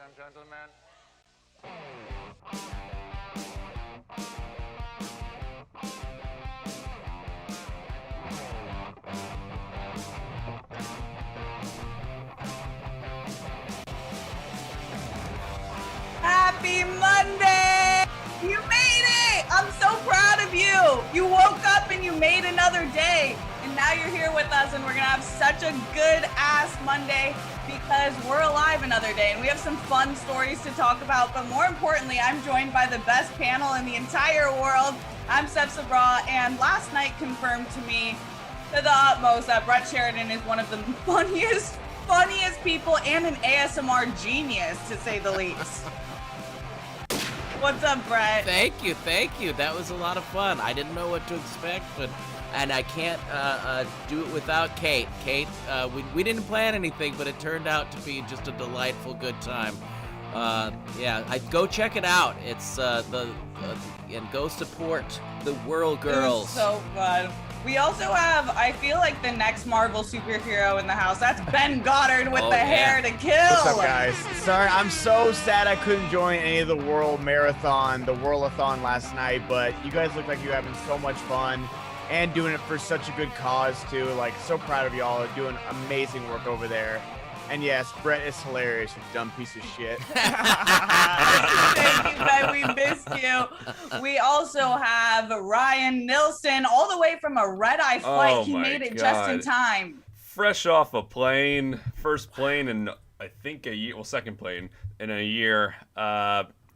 and gentlemen. Happy Monday! You made it! I'm so proud of you! You woke up and you made another day. And now you're here with us and we're gonna have such a good ass Monday because we're alive another day and we have some fun stories to talk about. But more importantly, I'm joined by the best panel in the entire world. I'm Steph Sabraw, and last night confirmed to me to the utmost that Brett Sheridan is one of the funniest people and an ASMR genius, to say the least. What's up, Brett? Thank you. That was a lot of fun. I didn't know what to expect, and I can't do it without Kate. Kate, we didn't plan anything, but it turned out to be just a delightful, good time. Go check it out. It's and go support the Whirl Girls. So fun. We also have, I feel like, the next Marvel superhero in the house. That's Ben Goddard with the hair to kill. What's up, guys? Sorry, I'm so sad I couldn't join any of the World Marathon, the Whirlathon last night, but you guys look like you're having so much fun and doing it for such a good cause, too. Like, so proud of y'all. Doing amazing work over there. And yes, Brett is hilarious, you dumb piece of shit. Thank you, Ben. We missed you. We also have Ryan Nilsen, all the way from a red-eye flight. He made it just in time. Fresh off a plane, first plane in I think a year, well, second plane in a year.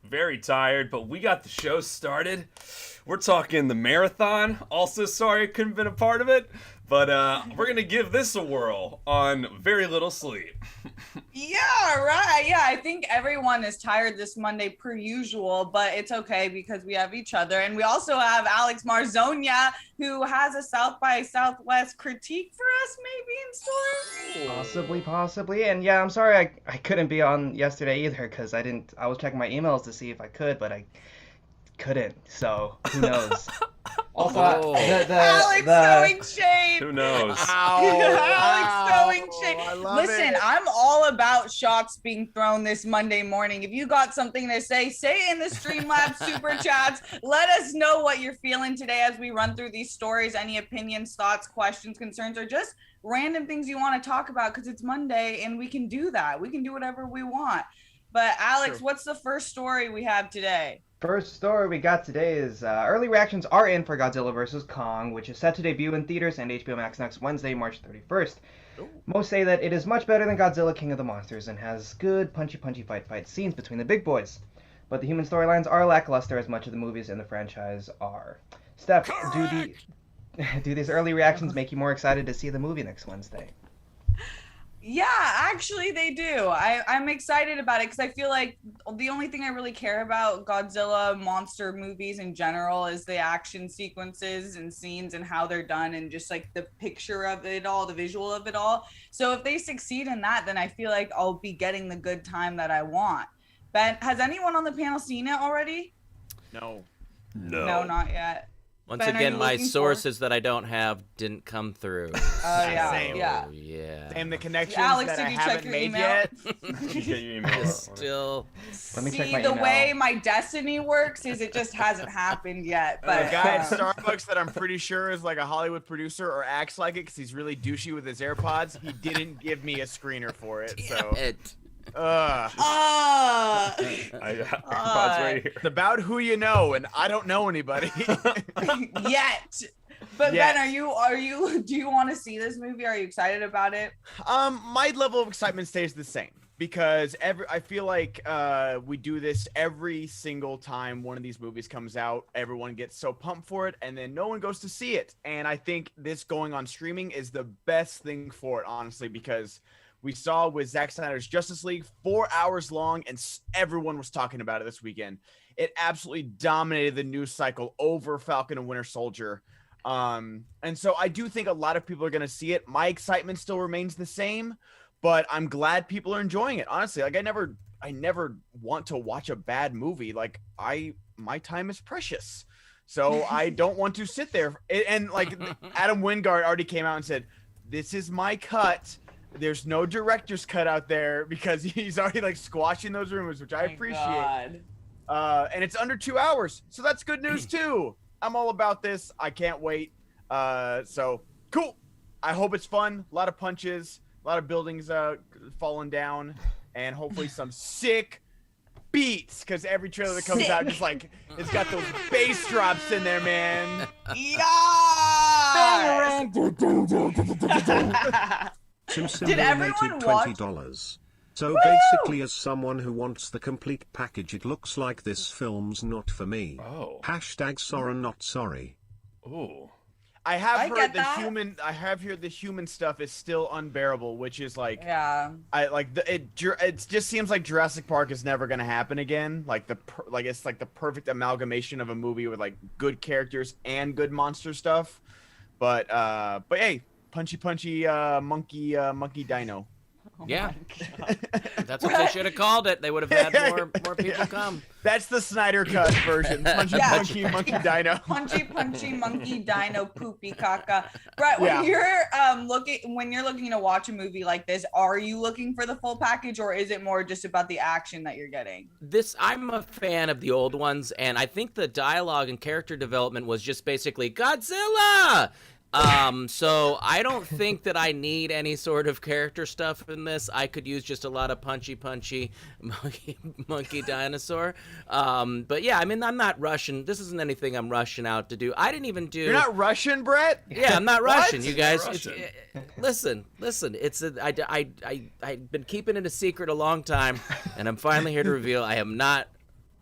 Very tired, but we got the show started. We're talking the marathon. Also, sorry I couldn't have been a part of it. But we're going to give this a whirl on very little sleep. Yeah, right. Yeah, I think everyone is tired this Monday per usual, but it's okay because we have each other. And we also have Alex Marzoña, who has a South by Southwest critique for us maybe in store. Possibly. And yeah, I'm sorry I couldn't be on yesterday either because I was checking my emails to see if I could, but I couldn't. So who knows? Also, Alex throwing shade. Who knows? Alex throwing shade. Listen, it. I'm all about shots being thrown this Monday morning. If you got something to say it in the Streamlabs Superchats. Let us know what you're feeling today as we run through these stories. Any opinions, thoughts, questions, concerns, or just random things you want to talk about because it's Monday and we can do that. We can do whatever we want. But Alex, What's the first story we have today? First story we got today is early reactions are in for Godzilla vs. Kong, which is set to debut in theaters and HBO Max next Wednesday, March 31st. Ooh. Most say that it is much better than Godzilla King of the Monsters and has good punchy fight scenes between the big boys. But the human storylines are lackluster as much of the movies in the franchise are. Steph, do these early reactions make you more excited to see the movie next Wednesday? Yeah, actually they do. I'm excited about it because I feel like the only thing I really care about Godzilla monster movies in general is the action sequences and scenes and how they're done and just like the picture of it all, the visual of it all. So if they succeed in that, then I feel like I'll be getting the good time that I want. Ben, has anyone on the panel seen it already? No, not yet. Once Ben, again, my sources that I don't have didn't come through. Same. Yeah. And the connections Alex, that I did you check haven't your made email? yet. Get your email. Still. Let me check See, my the email. way my destiny works is it just hasn't happened yet. But A guy at Starbucks that I'm pretty sure is like a Hollywood producer or acts like it because he's really douchey with his AirPods. He didn't give me a screener for it. So. It. AirPods right here. It's about who you know, and I don't know anybody. yet. But Yes. Ben, do you want to see this movie? Are you excited about it? My level of excitement stays the same because I feel like we do this every single time one of these movies comes out. Everyone gets so pumped for it, and then no one goes to see it. And I think this going on streaming is the best thing for it, honestly, because we saw with Zack Snyder's Justice League, 4 hours long, and everyone was talking about it this weekend. It absolutely dominated the news cycle over Falcon and Winter Soldier. And so I do think a lot of people are going to see it. My excitement still remains the same, but I'm glad people are enjoying it. Honestly, like I never want to watch a bad movie. Like my time is precious. So I don't want to sit there. And like Adam Wingard already came out and said, this is my cut. There's no director's cut out there because he's already like squashing those rumors, which I appreciate. And it's under 2 hours, so that's good news too. I'm all about this. I can't wait. So cool. I hope it's fun. A lot of punches, a lot of buildings falling down, and hopefully some sick beats. Because every trailer that comes out, just like it's got those bass drops in there, man. Yeah. Did everyone watch? $20. So basically, as someone who wants the complete package, it looks like this film's not for me. Oh. Hashtag sorry not sorry. Ooh. I have I heard get the that. the human stuff is still unbearable, which is like, Yeah. it just seems like Jurassic Park is never gonna happen again. Like it's like the perfect amalgamation of a movie with like good characters and good monster stuff. But hey, punchy monkey dino. Yeah, that's what they should have called it. They would have had more people come. That's the Snyder cut version. Punchy monkey dino. Punchy monkey dino poopy caca. Brett, when you're looking to watch a movie like this, are you looking for the full package, or is it more just about the action that you're getting? I'm a fan of the old ones, and I think the dialogue and character development was just basically Godzilla. So I don't think that I need any sort of character stuff in this. I could use just a lot of punchy monkey dinosaur. But yeah, I mean, I'm not rushing. This isn't anything I'm rushing out to do. I didn't even do. You're not Russian, Brett? Yeah, I'm not Russian, you guys. Russian. Listen. I've been keeping it a secret a long time, and I'm finally here to reveal I am not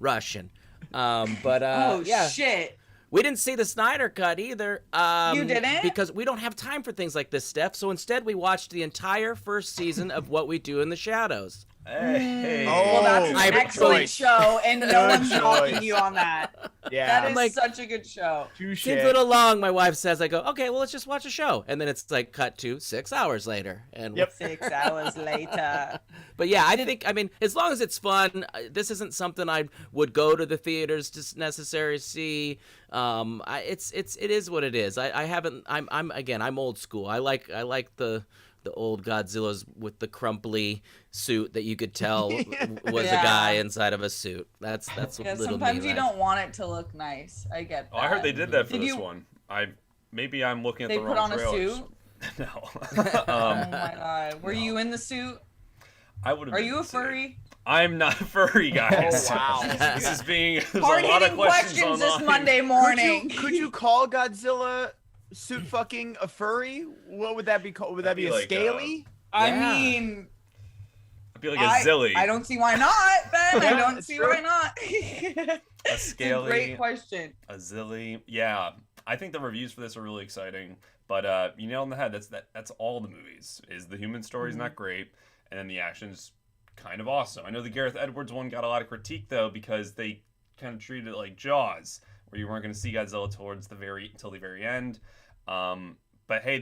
Russian. Yeah. Shit. We didn't see the Snyder cut either. You didn't? Because we don't have time for things like this, Steph. So instead, we watched the entire first season of What We Do in the Shadows. Hey. Well, that's an I have a excellent choice. show, and no Good one's knocking choice. you on that. Yeah. That is like- such a good show. Touche. Seems a little long, my wife says. I go, okay, well, let's just watch a show. And then it's like cut to 6 hours later. And Yep. 6 hours later. But yeah, I mean, as long as it's fun, this isn't something I would go to the theaters to necessarily see. It is what it is. I'm old school. I like the old Godzillas with the crumply suit that you could tell was a guy inside of a suit. That's what Yeah, little sometimes me you likes. don't want it to look nice. I get that. Oh, I heard they did that for Did this you- one. Maybe I'm looking at They the put wrong on a trailers. suit? No. Oh my god. Were you in the suit? I would have. Are you a furry? I'm not a furry, guys. Oh, wow. This is being. There's a Hard lot of hitting questions questions this online. Monday morning. Could you call Godzilla suit fucking a furry? What would that be called? Would that be a That'd be like, scaly? I Yeah. mean, I'd be like a zilly. I don't see why not, Ben. I Yeah, don't it's see true. why not. A It's a scaly. great question. A zilly. Yeah. I think the reviews for this are really exciting. But you nailed on the head. That's all the movies. Is the human story's not great, and then the action's kind of awesome. I know the Gareth Edwards one got a lot of critique though because they kind of treated it like Jaws, where you weren't going to see Godzilla until the very end. But hey,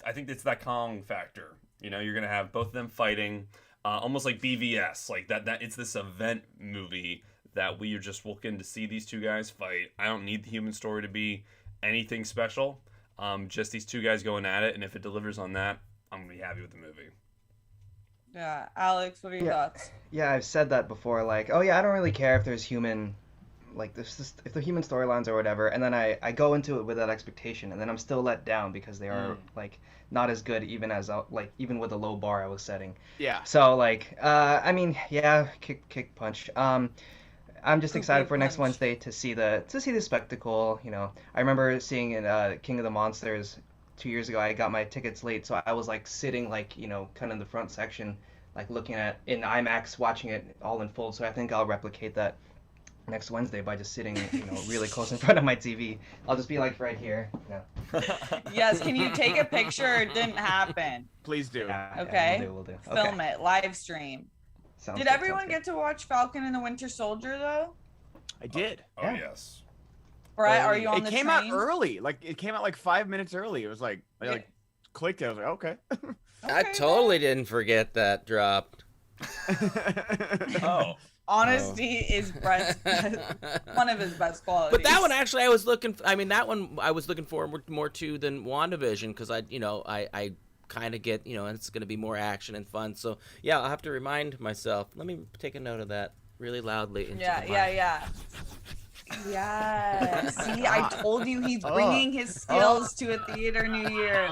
I think it's that Kong factor. You know, you're going to have both of them fighting, almost like BVS, like that. It's this event movie that we are just looking to see these two guys fight. I don't need the human story to be anything special. Just these two guys going at it, and if it delivers on that, I'm gonna be happy with the movie. Yeah, Alex, what are your thoughts? Yeah, I've said that before. Like, oh yeah, I don't really care if there's human, like if the human storylines or whatever. And then I go into it with that expectation, and then I'm still let down because they are like not as good even with the low bar I was setting. Yeah. So like, I mean, yeah, kick punch. I'm just excited for next punch. Wednesday to see the spectacle. You know, I remember seeing in King of the Monsters 2 years ago. I got my tickets late, so I was like sitting like kind of in the front section, like looking at in IMAX, watching it all unfold. So I think I'll replicate that next Wednesday by just sitting really close in front of my TV. I'll just be like right here. Yes, can you take a picture? It didn't happen. Please do. Okay. We'll do. Film it, live stream. Sounds Did good, everyone sounds get to watch Falcon and the Winter Soldier though? I did. Oh Yeah. yes. Brett, are you on It the came train? out early. Like it came out like 5 minutes early. It was like I like clicked it. I was like, okay. I totally didn't forget that dropped. Oh. Honesty is Brett's one of his best qualities. But that one actually, I was looking forward more to than WandaVision because I kind of get, you know, it's going to be more action and fun. So yeah, I'll have to remind myself. Let me take a note of that really loudly. Into the mic. Yeah. See, I told you he's bringing his skills to a theater near year.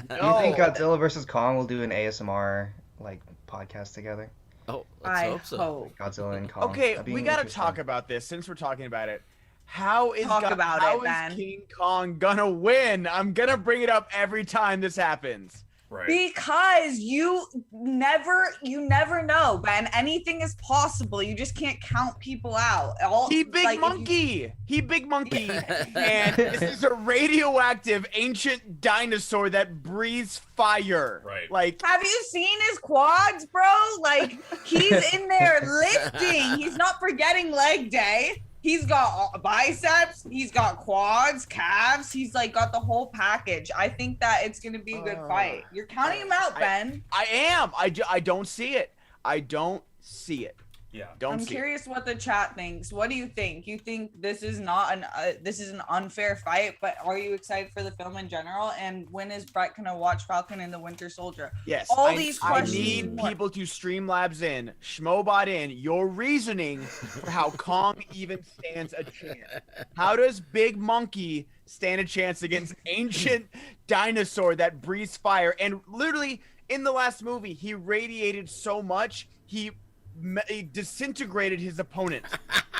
Do you think Godzilla versus Kong will do an ASMR like podcast together? Oh, let's hope so. hope. Godzilla and Kong. Okay, we gotta talk about this since we're talking about it. How is King Kong gonna win? I'm gonna bring it up every time this happens. Right. Because you never know, Ben. Anything is possible. You just can't count people out. He big monkey. And this is a radioactive ancient dinosaur that breathes fire. Right. Like, have you seen his quads, bro? Like, he's in there lifting. He's not forgetting leg day. He's got biceps, he's got quads, calves, he's like got the whole package. I think that it's going to be a good fight. You're counting him out, Ben. I am. I don't see it. I don't see it. Yeah. I'm curious what the chat thinks. What do you think? You think this is not this is an unfair fight, but are you excited for the film in general? And when is Brett gonna watch Falcon and the Winter Soldier? Yes. These I questions. need people to Streamlabs in, SCHMOEDOWN in your reasoning for how Kong even stands a chance. How does Big Monkey stand a chance against ancient dinosaur that breathes fire? And literally in the last movie, he radiated so much he disintegrated his opponent.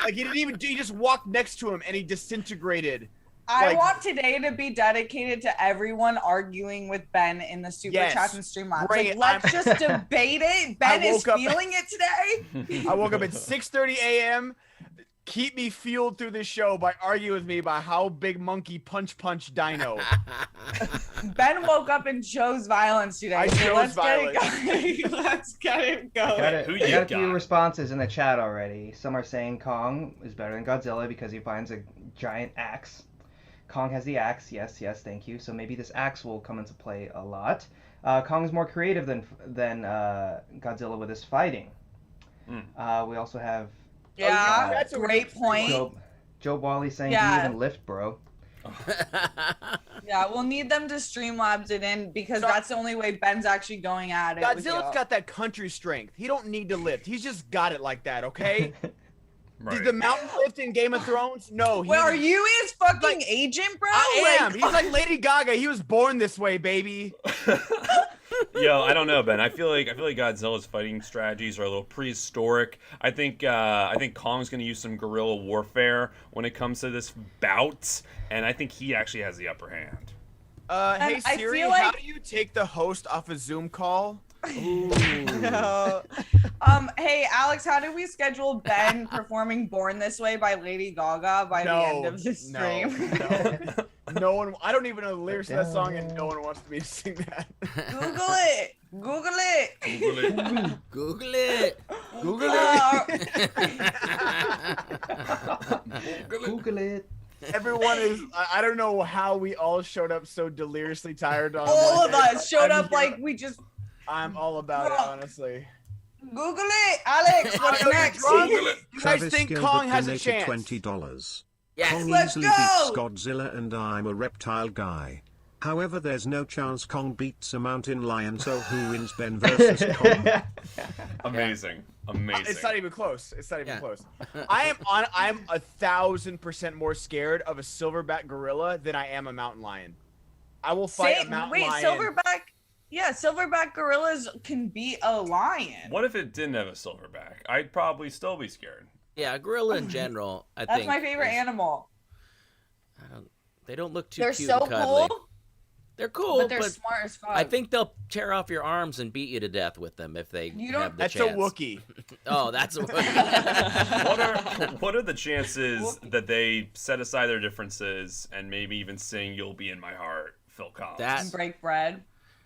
Like he just walked next to him and he disintegrated. I want today to be dedicated to everyone arguing with Ben in the super chats and Streamlabs. Like, let's just debate it. Ben is feeling it today. I woke up at 6:30 a.m. Keep me fueled through this show by arguing with me about how Big Monkey punch Dino. Ben woke up and chose violence today. I chose violence. Let's get it going. I got a few responses in the chat already. Some are saying Kong is better than Godzilla because he finds a giant axe. Kong has the axe. Yes, thank you. So maybe this axe will come into play a lot. Kong is more creative than Godzilla with his fighting. We also have... Yeah, that's a great point. Joe Wally saying, "Do you even lift, bro?" Yeah, we'll need them to Streamlabs it in because that's the only way Ben's actually going at it. Godzilla's got that country strength. He don't need to lift. He's just got it like that, okay? Did the mountain lift in Game of Thrones? No. Well, are you his fucking agent, bro? I am. He's like Lady Gaga. He was born this way, baby. Yo, I don't know, Ben. I feel like Godzilla's fighting strategies are a little prehistoric. I think Kong's gonna use some guerrilla warfare when it comes to this bout, and I think he actually has the upper hand. Hey Siri, how do you take the host off a Zoom call? Ooh. Hey Alex, how do we schedule Ben performing "Born This Way" by Lady Gaga by the end of the stream? No one. I don't even know the lyrics to that song, and no one wants me to sing that. Google it. Google it. Google it. Google it. Google it. Everyone is. I don't know how we all showed up so deliriously tired. All of us showed up like we just. I'm all about it, honestly. Google it, Alex. What's next? You guys think Kong has a chance? $20. Yes. Kong Let's easily go! beats Godzilla, and I'm a reptile guy. However, there's no chance Kong beats a mountain lion, so who wins, Ben versus Kong? Amazing. It's not even close. Close. I'm 1,000% more scared of a silverback gorilla than I am a mountain lion. I will fight a mountain lion. Silverback? Yeah, silverback gorillas can beat a lion. What if it didn't have a silverback? I'd probably still be scared. Yeah, a gorilla in general, I think. That's my favorite animal. They don't look too They're cute so and cuddly. cool. They're cool, but they're smart as fuck. I think they'll tear off your arms and beat you to death with them if they have the That's chance. a Wookiee. Oh, that's a Wookiee. What are the chances that they set aside their differences and maybe even sing "You'll Be in My Heart"? Phil Collins. And break bread.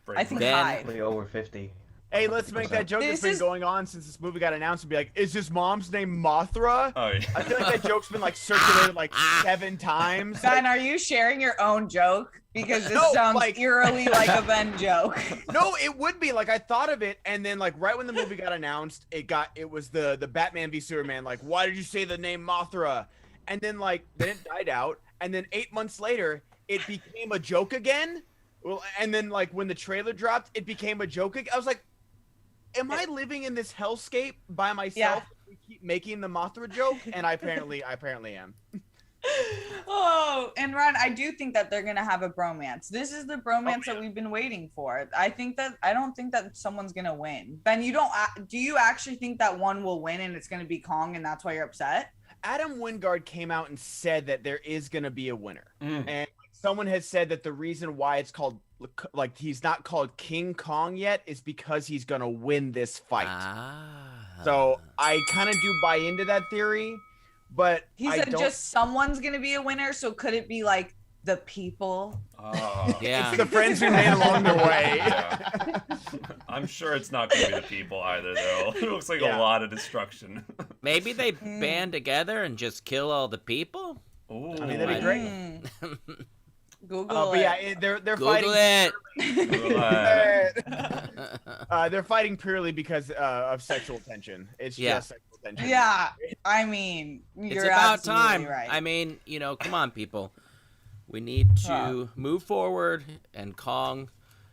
I think bread. high. Probably over 50. Hey, let's make that joke that's been going on since this movie got announced and be like, is his mom's name Mothra? Oh, yeah. I feel like that joke's been like circulated like 7 times. Ben, are you sharing your own joke? Because this sounds eerily like a Ben joke. No, it would be. Like, I thought of it, and then like right when the movie got announced, it was the Batman v Superman. Like, why did you say the name Mothra? And then then it died out, and then 8 months later, it became a joke again. Well, and then like when the trailer dropped, it became a joke. I was like, am I living in this hellscape by myself? We keep making the Mothra joke, and I apparently am. Oh, and Ron, I do think that they're gonna have a bromance. This is the bromance that we've been waiting for. I don't think that someone's gonna win. Ben, do you actually think that one will win and it's gonna be Kong and that's why you're upset? Adam Wingard came out and said that there is gonna be a winner, and someone has said that the reason why it's called like he's not called King Kong yet is because he's gonna win this fight. So I kind of do buy into that theory. But he said just someone's gonna be a winner, so could it be like the people? Yeah, it's the friends we made along the way. Yeah. I'm sure it's not gonna be the people either, though. It looks like a lot of destruction. Maybe they band together and just kill all the people. Ooh, I mean, that'd be great. Google but it. yeah, they're Google fighting. it. They're fighting purely because of sexual tension. It's just sexual tension. Yeah, I mean, you're It's about absolutely time. right. I mean, come on, people. We need to move forward, and Kong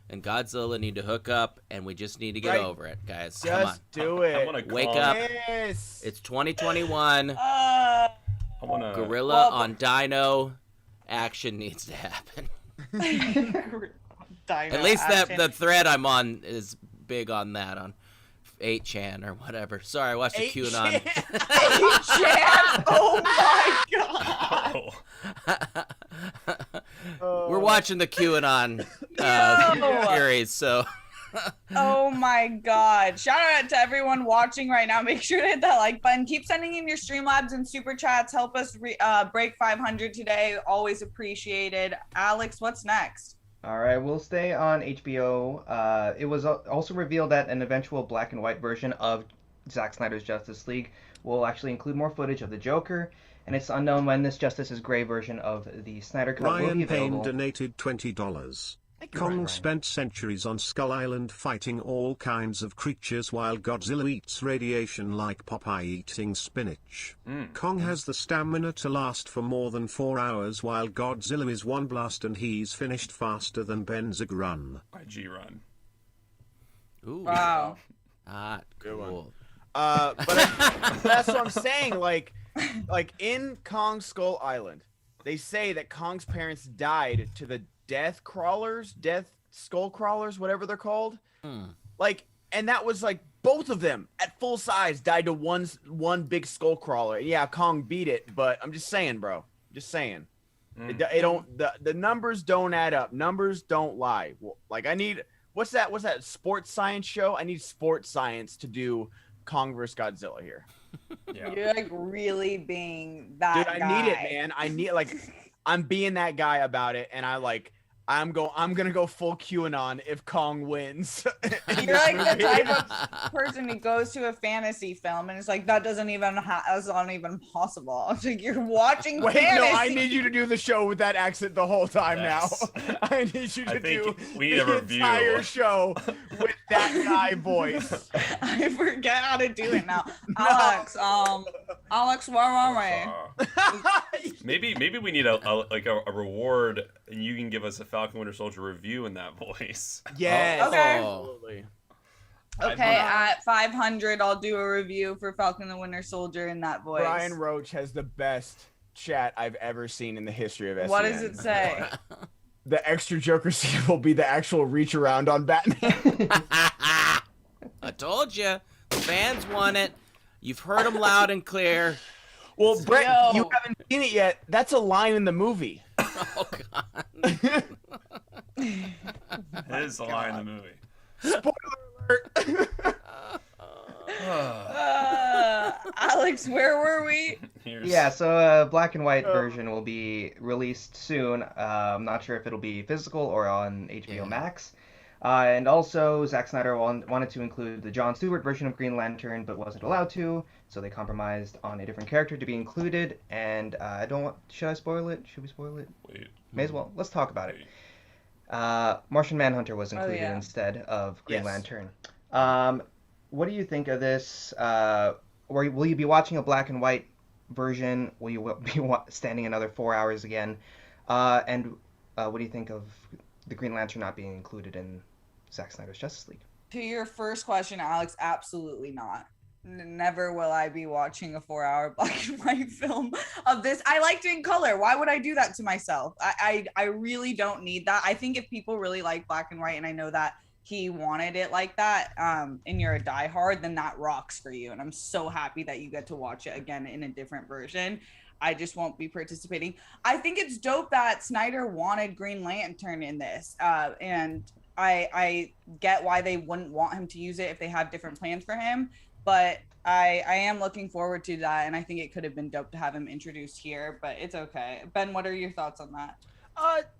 and Godzilla need to hook up, and we just need to get over it, guys. Come on. Just do it. I wanna Wake call- up. Yes. It's 2021. I wanna. Gorilla on Dino action needs to happen. At least the thread I'm on is big on that on 8chan or whatever. Sorry, I watched the QAnon. 8chan? Oh my god. We're watching the QAnon series, so. Oh my god. Shout out to everyone watching right now. Make sure to hit that like button. Keep sending in your Streamlabs and Super Chats. Help us break 500 today. Always appreciated. Alex, what's next? All right, we'll stay on HBO. It was also revealed that an eventual black and white version of Zack Snyder's Justice League will actually include more footage of the Joker, and it's unknown when this Justice's Gray version of the Snyder Cut will be Ryan available. Payne donated $20. Kong spent centuries on Skull Island fighting all kinds of creatures while Godzilla eats radiation like Popeye eating spinach. Kong has the stamina to last for more than 4 hours while Godzilla is one blast and he's finished faster than Ben's run. IG run. Ooh. Wow. Cool. But that's what I'm saying. Like in Kong Skull Island, they say that Kong's parents died to the death skull crawlers, whatever they're called. Like, and that was like both of them at full size died to one big skull crawler. Yeah, Kong beat it, but I'm just saying, bro. Just saying. It don't the numbers don't add up. Numbers don't lie. Like I need what's that sports science show? I need sports science to do Kong vs Godzilla here. Yeah. You're like really being that Dude, I guy. need it, man. I need I'm being that guy about it, and I'm gonna go full QAnon if Kong wins. You're like the type of person who goes to a fantasy film and it's like that's not even possible. It's like you're watching Wait, fantasy. no, I need you to do the show with that accent the whole time Yes. now. I need you to do we need a the review. entire show with that guy voice. I forget how to do it now. Alex, where are we? Maybe we need a reward, and you can give us a Falcon Winter Soldier review in that voice. Yes, Okay. absolutely. Okay, at 500, I'll do a review for Falcon the Winter Soldier in that voice. Brian Roach has the best chat I've ever seen in the history of SEN. What does it say? The extra Joker scene will be the actual reach around on Batman. I told you. The fans want it. You've heard them loud and clear. Well, Brett, Yo. you haven't seen it yet. That's a line in the movie. Oh, God. That is the line in the movie. Spoiler alert. Alex, where were we? Yeah, so a black and white version will be released soon. I'm not sure if it'll be physical or on HBO Max. And also, Zack Snyder wanted to include the Jon Stewart version of Green Lantern, but wasn't allowed to, so they compromised on a different character to be included. And should I spoil it? Should we spoil it? Wait. May as well. Let's talk about it. Martian Manhunter was included yeah. instead of Green Yes. Lantern. What do you think of this? Will you be watching a black and white version? Will you be standing another 4 hours again? And what do you think of the Green Lantern not being included in Zack Snyder's Justice League. To your first question, Alex, absolutely not. Never will I be watching a 4-hour black and white film of this. I liked it in color. Why would I do that to myself? I really don't need that. I think if people really like black and white, and I know that he wanted it like that, and you're a diehard, then that rocks for you. And I'm so happy that you get to watch it again in a different version. I just won't be participating. I think it's dope that Snyder wanted Green Lantern in this, and I get why they wouldn't want him to use it if they have different plans for him. But I am looking forward to that, and I think it could have been dope to have him introduced here, but it's okay. Ben, what are your thoughts on that?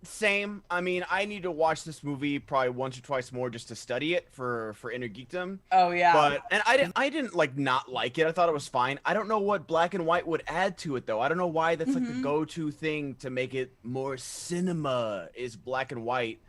Same. I mean, I need to watch this movie probably once or twice more just to study it for Inner Geekdom. Oh yeah. But I didn't like not like it. I thought it was fine. I don't know what black and white would add to it though. I don't know why that's like the go-to thing to make it more cinema is black and white.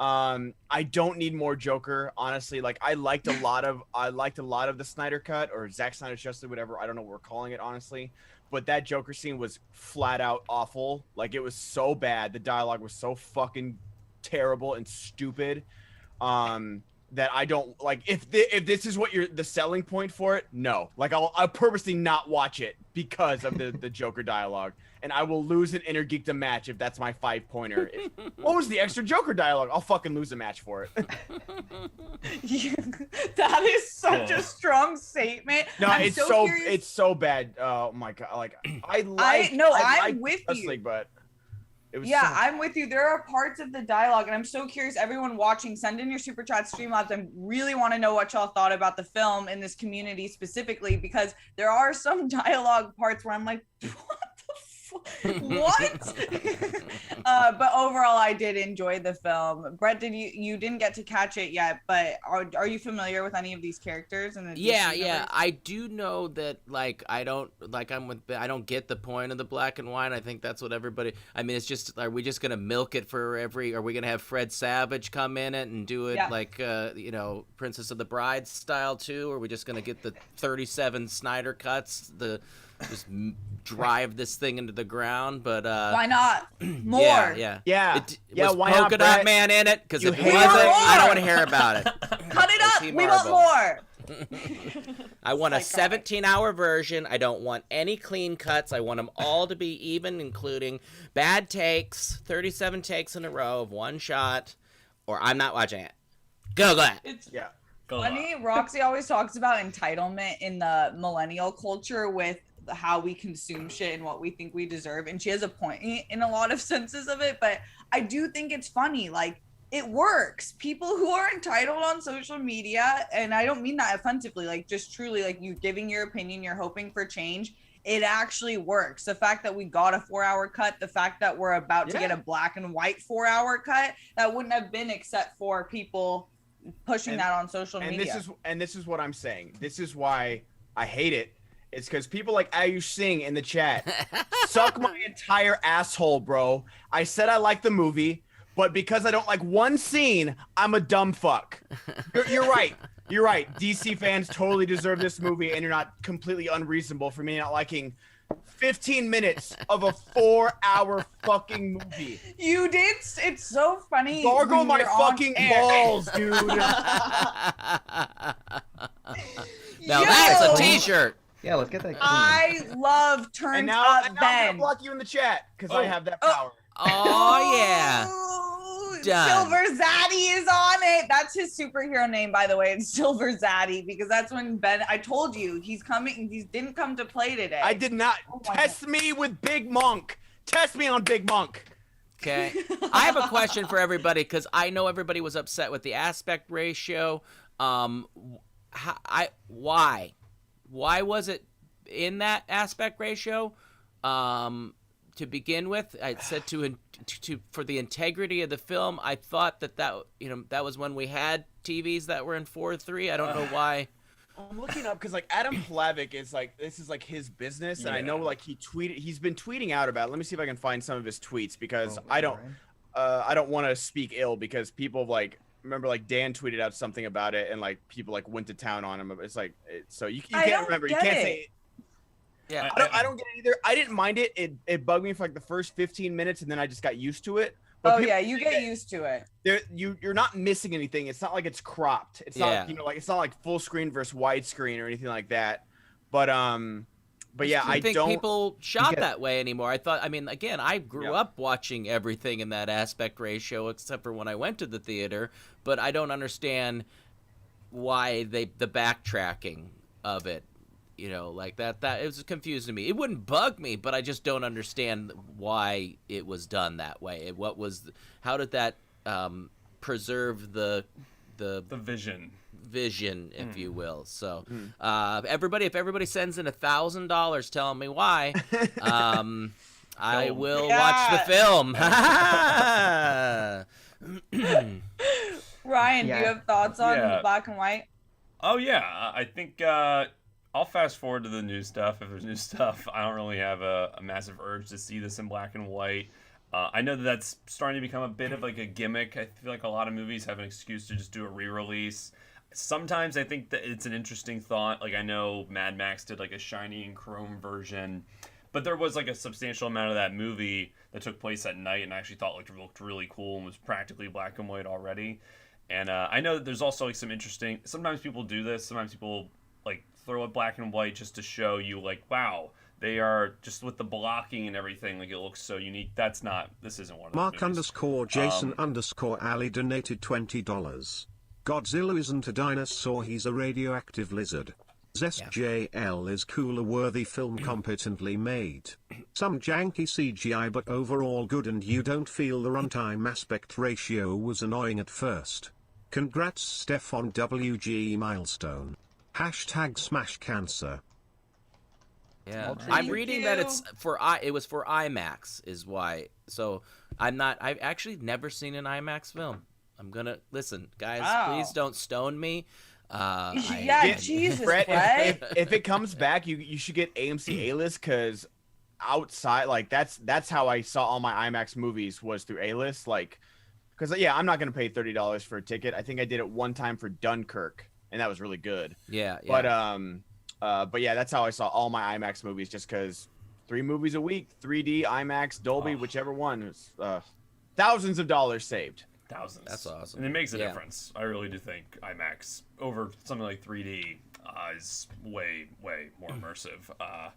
I don't need more Joker, honestly. Like I liked a lot of the Snyder cut or Zack Snyder's Justice League, whatever. I don't know what we're calling it, honestly. But that Joker scene was flat out awful. Like it was so bad. The dialogue was so fucking terrible and stupid. That I don't like. If this is what the selling point for it, no. Like I'll purposely not watch it because of the Joker dialogue, and I will lose an Inner Geekdom match if that's my 5-pointer. What was the extra Joker dialogue? I'll fucking lose a match for it. That is such a strong statement. No, it's so bad. Oh my god! Like I'm with you. League, but it was I'm with you. There are parts of the dialogue, and I'm so curious. Everyone watching, send in your super chat, Streamlabs. I really want to know what y'all thought about the film in this community specifically, because there are some dialogue parts where I'm like, what? But overall, I did enjoy the film. Brett, you didn't get to catch it yet, but are you familiar with any of these characters? In the yeah, I do know that. Like, I don't get the point of the black and white. I think that's what everybody. I mean, it's just, are we just gonna milk it for every? Are we gonna have Fred Savage come in it and do it like Princess of the Bride style too? Or are we just gonna get the 37 Snyder cuts? Just drive this thing into the ground, but why not more? Yeah. Was why Polka Dot Man in it? Because if it wasn't, I don't want to hear about it. Cut it up. We want more. I want a 17-hour version. I don't want any clean cuts. I want them all to be even, including bad takes, 37 takes in a row of one shot, or I'm not watching it. Go ahead. Funny, Roxy always talks about entitlement in the millennial culture with how we consume shit and what we think we deserve, and she has a point in a lot of senses of it, but I do think it's funny. Like, it works. People who are entitled on social media, and I don't mean that offensively, like just truly, like you giving your opinion, you're hoping for change, it actually works. The fact that we got a 4-hour cut, the fact that we're about to get a black and white 4-hour cut, that wouldn't have been except for people pushing that on social media. This is what I'm saying. This is why I hate it. It's because people like Ayush Singh in the chat suck my entire asshole, bro. I said I like the movie, but because I don't like one scene, I'm a dumb fuck. You're right. You're right. DC fans totally deserve this movie, and you're not completely unreasonable for me not liking 15 minutes of a 4-hour fucking movie. You did. It's so funny. Gargle my fucking balls, dude. Now that's a t-shirt. Yeah, let's get that clean. I love Turned Up I'm Ben. gonna block you in the chat because I have that power. Oh yeah. Done. Silver Zaddy is on it. That's his superhero name, by the way. It's Silver Zaddy, because that's when Ben, I told you, he's coming. He didn't come to play today. I did not. Test me with Big Monk. Test me on Big Monk. Okay. I have a question for everybody, because I know everybody was upset with the aspect ratio. Why was it in that aspect ratio? To begin with, I said to for the integrity of the film, I thought that was when we had TVs that were in 4:3. I don't know why. I'm looking up because like Adam Plavik is like, this is like his business, and I know like he's been tweeting out about it. Let me see if I can find some of his tweets, because I don't want to speak ill, because people like, remember like Dan tweeted out something about it, and like people like went to town on him. It's like, so you can't remember. You can't say. Yeah, I don't get it either. I didn't mind it. It bugged me for like the first 15 minutes, and then I just got used to it. Oh yeah, you get used to it. You're not missing anything. It's not like it's cropped. It's not like it's not like full screen versus widescreen or anything like that. But yeah, I think don't people shot that way anymore. I mean, again, I grew up watching everything in that aspect ratio, except for when I went to the theater. But I don't understand why the backtracking of it. You know, like that it was confusing to me. It wouldn't bug me, but I just don't understand why it was done that way. How did that preserve the vision, if you will. So if everybody sends in $1,000 telling me why, I will watch the film. Ryan, do you have thoughts on the black and white? Oh yeah, I think I'll fast forward to the new stuff. If there's new stuff, I don't really have a massive urge to see this in black and white. I know that's starting to become a bit of like a gimmick. I feel like a lot of movies have an excuse to just do a re-release. Sometimes I think that it's an interesting thought. Like I know Mad Max did like a shiny and chrome version, but there was like a substantial amount of that movie that took place at night and I actually thought looked really cool and was practically black and white already. And I know that there's also like some interesting, sometimes people do this, sometimes people like throw it black and white just to show you like, wow, they are just with the blocking and everything, like it looks so unique. This isn't one of those movies. Mark_Jason_Ali donated $20. Godzilla isn't a dinosaur, he's a radioactive lizard. SJL is cooler, worthy film, competently made. Some janky CGI but overall good, and you don't feel the runtime aspect ratio was annoying at first. Congrats Steph on WG milestone. #smash cancer. Yeah, I'm reading that it was for IMAX is why. So I've actually never seen an IMAX film. I'm gonna listen, guys. Please don't stone me. Jesus, Brett, Brett. if it comes back, you should get AMC A-list, because outside, like that's how I saw all my IMAX movies was through A-list. Like, because I'm not gonna pay $30 for a ticket. I think I did it one time for Dunkirk, and that was really good. Yeah. But yeah, that's how I saw all my IMAX movies, just because 3 movies a week, 3D, IMAX, Dolby, whichever one. Was, thousands of dollars saved. Thousands. That's awesome. And it makes a difference. I really do think IMAX over something like 3D is way, way more immersive.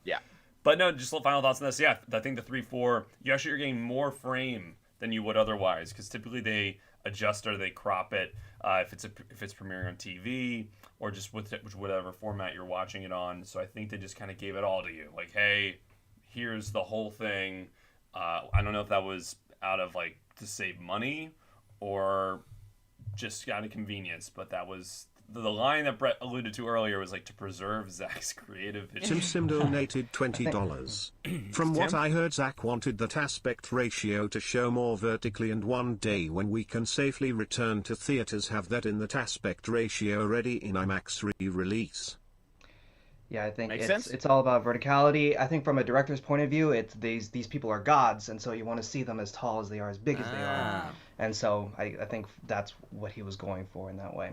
Yeah. But no, just final thoughts on this. Yeah, I think the 3.4, you actually are getting more frame than you would otherwise, because typically they adjust or they crop it if it's premiering on TV or just with whatever format you're watching it on. So I think they just kind of gave it all to you. Like, hey, here's the whole thing. I don't know if that was out of like to save money or just out of convenience, but that was the line that Brett alluded to earlier, was like to preserve Zack's creative vision. Sim donated $20. From what I heard, Zack wanted that aspect ratio to show more vertically, and one day when we can safely return to theaters, have that in that aspect ratio ready in IMAX re-release. Yeah, I think Makes sense. it's all about verticality. I think from a director's point of view, it's these people are gods, and so you want to see them as tall as they are, as big as they are. And so I think that's what he was going for in that way.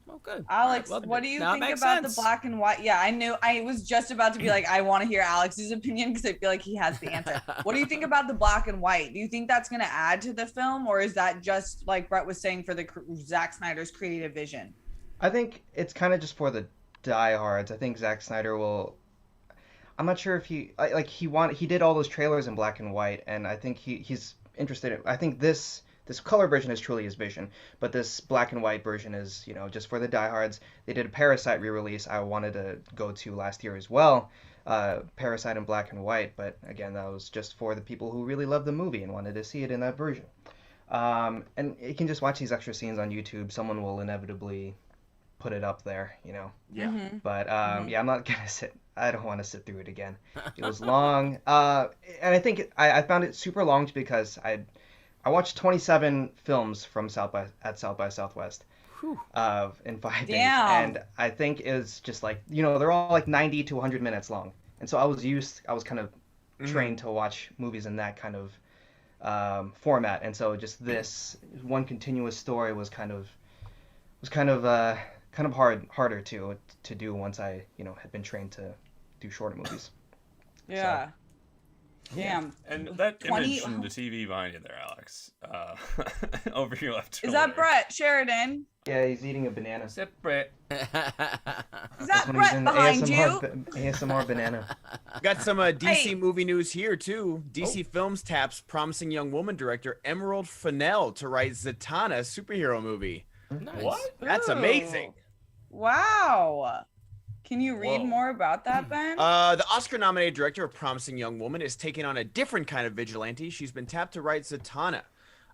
Oh, good. Alex, what do you think about the black and white? Yeah, I knew. I was just about to be like, I want to hear Alex's opinion because I feel like he has the answer. What do you think about the black and white? Do you think that's going to add to the film, or is that just like Brett was saying for the Zack Snyder's creative vision? I think it's kind of just for the diehards. I think Zack Snyder will. I'm not sure if he did all those trailers in black and white, and I think he's interested in. I think this color version is truly his vision, but this black and white version is, just for the diehards. They did a Parasite re-release I wanted to go to last year as well, Parasite in black and white, but again, that was just for the people who really love the movie and wanted to see it in that version. And you can just watch these extra scenes on YouTube. Someone will inevitably put it up there, Yeah. Mm-hmm. But I'm not gonna I don't want to sit through it again. It was long, and I think I found it super long because I watched 27 films from South by Southwest in 5 days, and I think it's just like, they're all like 90 to 100 minutes long, and so I was kind of trained to watch movies in that kind of format, and so just this one continuous story was kind of harder to do once I had been trained to do shorter movies. Yeah. Damn. And that 20 image in the TV behind you there, Alex, over your left Is shoulder. that Brett Sheridan? Yeah, he's eating a banana. Is that Brett? Is That's that when Brett he's in behind you? ASMR banana. Got some DC Hey. movie news here too. DC Films taps promising young woman director Emerald Fennell to write Zatanna superhero movie. Nice. What? That's Ooh. amazing. Wow. Can you read Whoa. more about that, Ben? The Oscar-nominated director of Promising Young Woman is taking on a different kind of vigilante. She's been tapped to write Zatanna.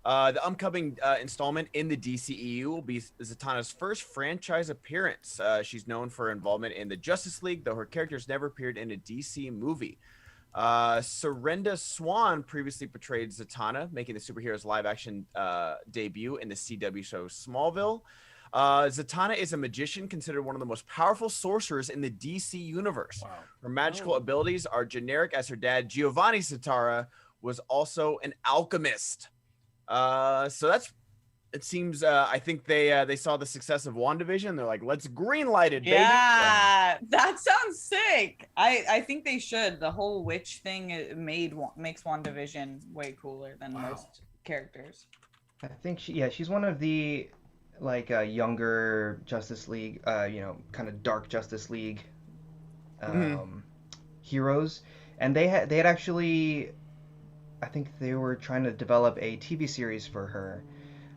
The upcoming installment in the DCEU will be Zatanna's first franchise appearance. She's known for involvement in the Justice League, though her character's never appeared in a DC movie. Serenda Swan previously portrayed Zatanna, making the superhero's live-action debut in the CW show Smallville. Zatanna is a magician considered one of the most powerful sorcerers in the DC universe. Wow. Her magical abilities are generic as her dad, Giovanni Zatara, was also an alchemist. So it seems, I think they saw the success of WandaVision. They're like, let's greenlight it, baby. Yeah, that sounds sick. I think they should. The whole witch thing makes WandaVision way cooler than most characters. I think she's one of the younger Justice League, kind of dark Justice League heroes, and they had actually, I think they were trying to develop a TV series for her,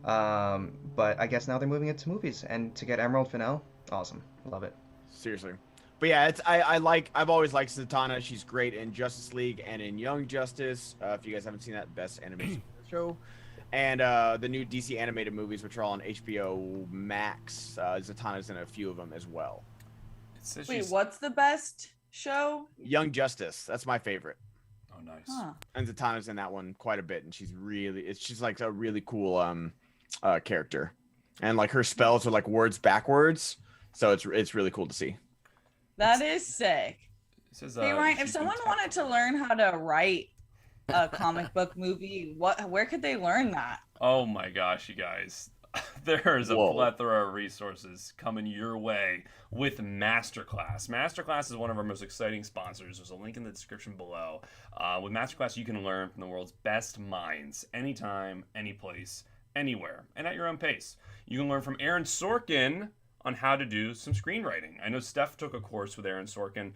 but I guess now they're moving it to movies, and to get Emerald Fennell, awesome, love it. Seriously. But yeah, I've always liked Zatanna. She's great in Justice League and in Young Justice. If you guys haven't seen that, best animation show. And the new DC animated movies, which are all on HBO Max. Zatanna's in a few of them as well. It says Wait, she's- what's the best show? Young Justice, that's my favorite. Oh, nice. Huh. And Zatanna's in that one quite a bit, and she's like a really cool character. And like her spells are like words backwards, so it's really cool to see. That is sick. It says, Hey Ryan, if she's been someone tapped. wanted to learn how to write a comic book movie, where could they learn that? Oh my gosh, you guys. There's a Whoa. plethora of resources coming your way with Masterclass. Masterclass is one of our most exciting sponsors. There's a link in the description below. With Masterclass, you can learn from the world's best minds anytime, any place, anywhere, and at your own pace. You can learn from Aaron Sorkin on how to do some screenwriting. I know Steph took a course with Aaron Sorkin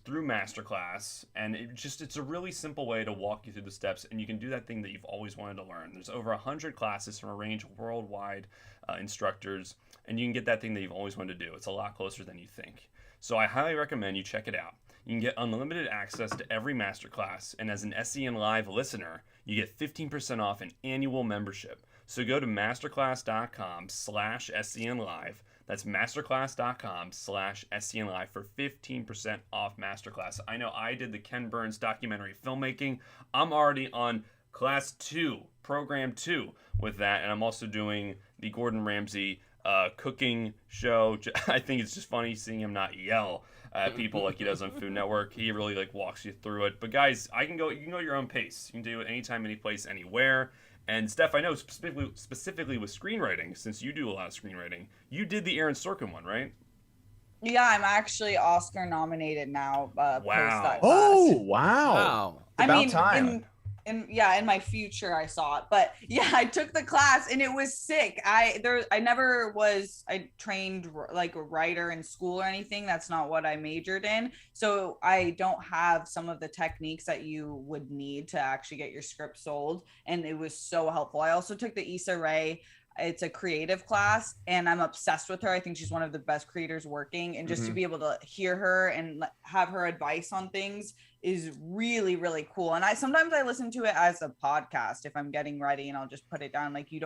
through Masterclass, and it's a really simple way to walk you through the steps, and you can do that thing that you've always wanted to learn. There's over 100 classes from a range of worldwide instructors, and you can get that thing that you've always wanted to do. It's a lot closer than you think. So I highly recommend you check it out. You can get unlimited access to every masterclass, and as an SEN Live listener, you get 15% off an annual membership. So go to masterclass.com/SEN Live. That's masterclass.com/SEN Live for 15% off Masterclass. I know I did the Ken Burns documentary filmmaking. I'm already on class 2, program 2 with that, and I'm also doing the Gordon Ramsay cooking show. I think it's just funny seeing him not yell at people like he does on Food Network. He really walks you through it. But guys, you can go at your own pace. You can do it anytime, any place, anywhere. And Steph, I know specifically with screenwriting, since you do a lot of screenwriting, you did the Aaron Sorkin one, right? Yeah, I'm actually Oscar nominated now. Wow. Post that Oh, class. wow. Wow. About time. in my future I saw it, but yeah, I took the class and it was sick. I trained like a writer in school or anything. That's not what I majored in, so I don't have some of the techniques that you would need to actually get your script sold, and it was so helpful. I also took the Issa Rae. It's a creative class, and I'm obsessed with her. I think she's one of the best creators working, and just to be able to hear her and have her advice on things is really, really cool. And sometimes I listen to it as a podcast if I'm getting ready, and I'll just put it down. Like, you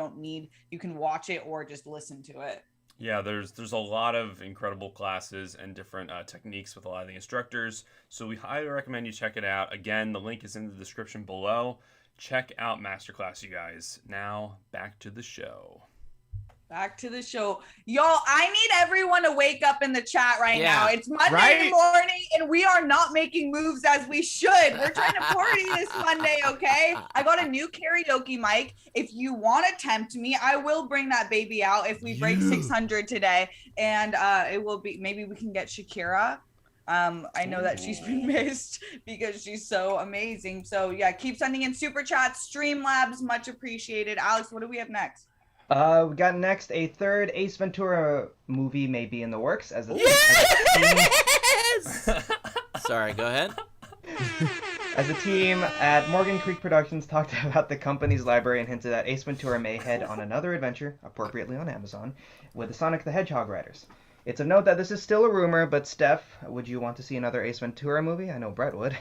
can watch it or just listen to it. Yeah, there's a lot of incredible classes and different techniques with a lot of the instructors. So we highly recommend you check it out. Again, the link is in the description below. Check out Masterclass, you guys. Now, back to the show. Back to the show. Y'all, I need everyone to wake up in the chat right now. It's Monday morning, and we are not making moves as we should. We're trying to party this Monday, okay? I got a new karaoke mic. If you want to tempt me, I will bring that baby out if we break 600 today. And it will be, maybe we can get Shakira. I know that she's been missed because she's so amazing. So yeah, keep sending in super chats. Streamlabs, much appreciated. Alex, what do we have next? We got next a third Ace Ventura movie may be in the works as a Yes! Sorry, go ahead. As a team at Morgan Creek Productions talked about the company's library and hinted that Ace Ventura may head on another adventure, appropriately on Amazon, with the Sonic the Hedgehog writers. It's of note that this is still a rumor, but Steph, would you want to see another Ace Ventura movie? I know Brett would.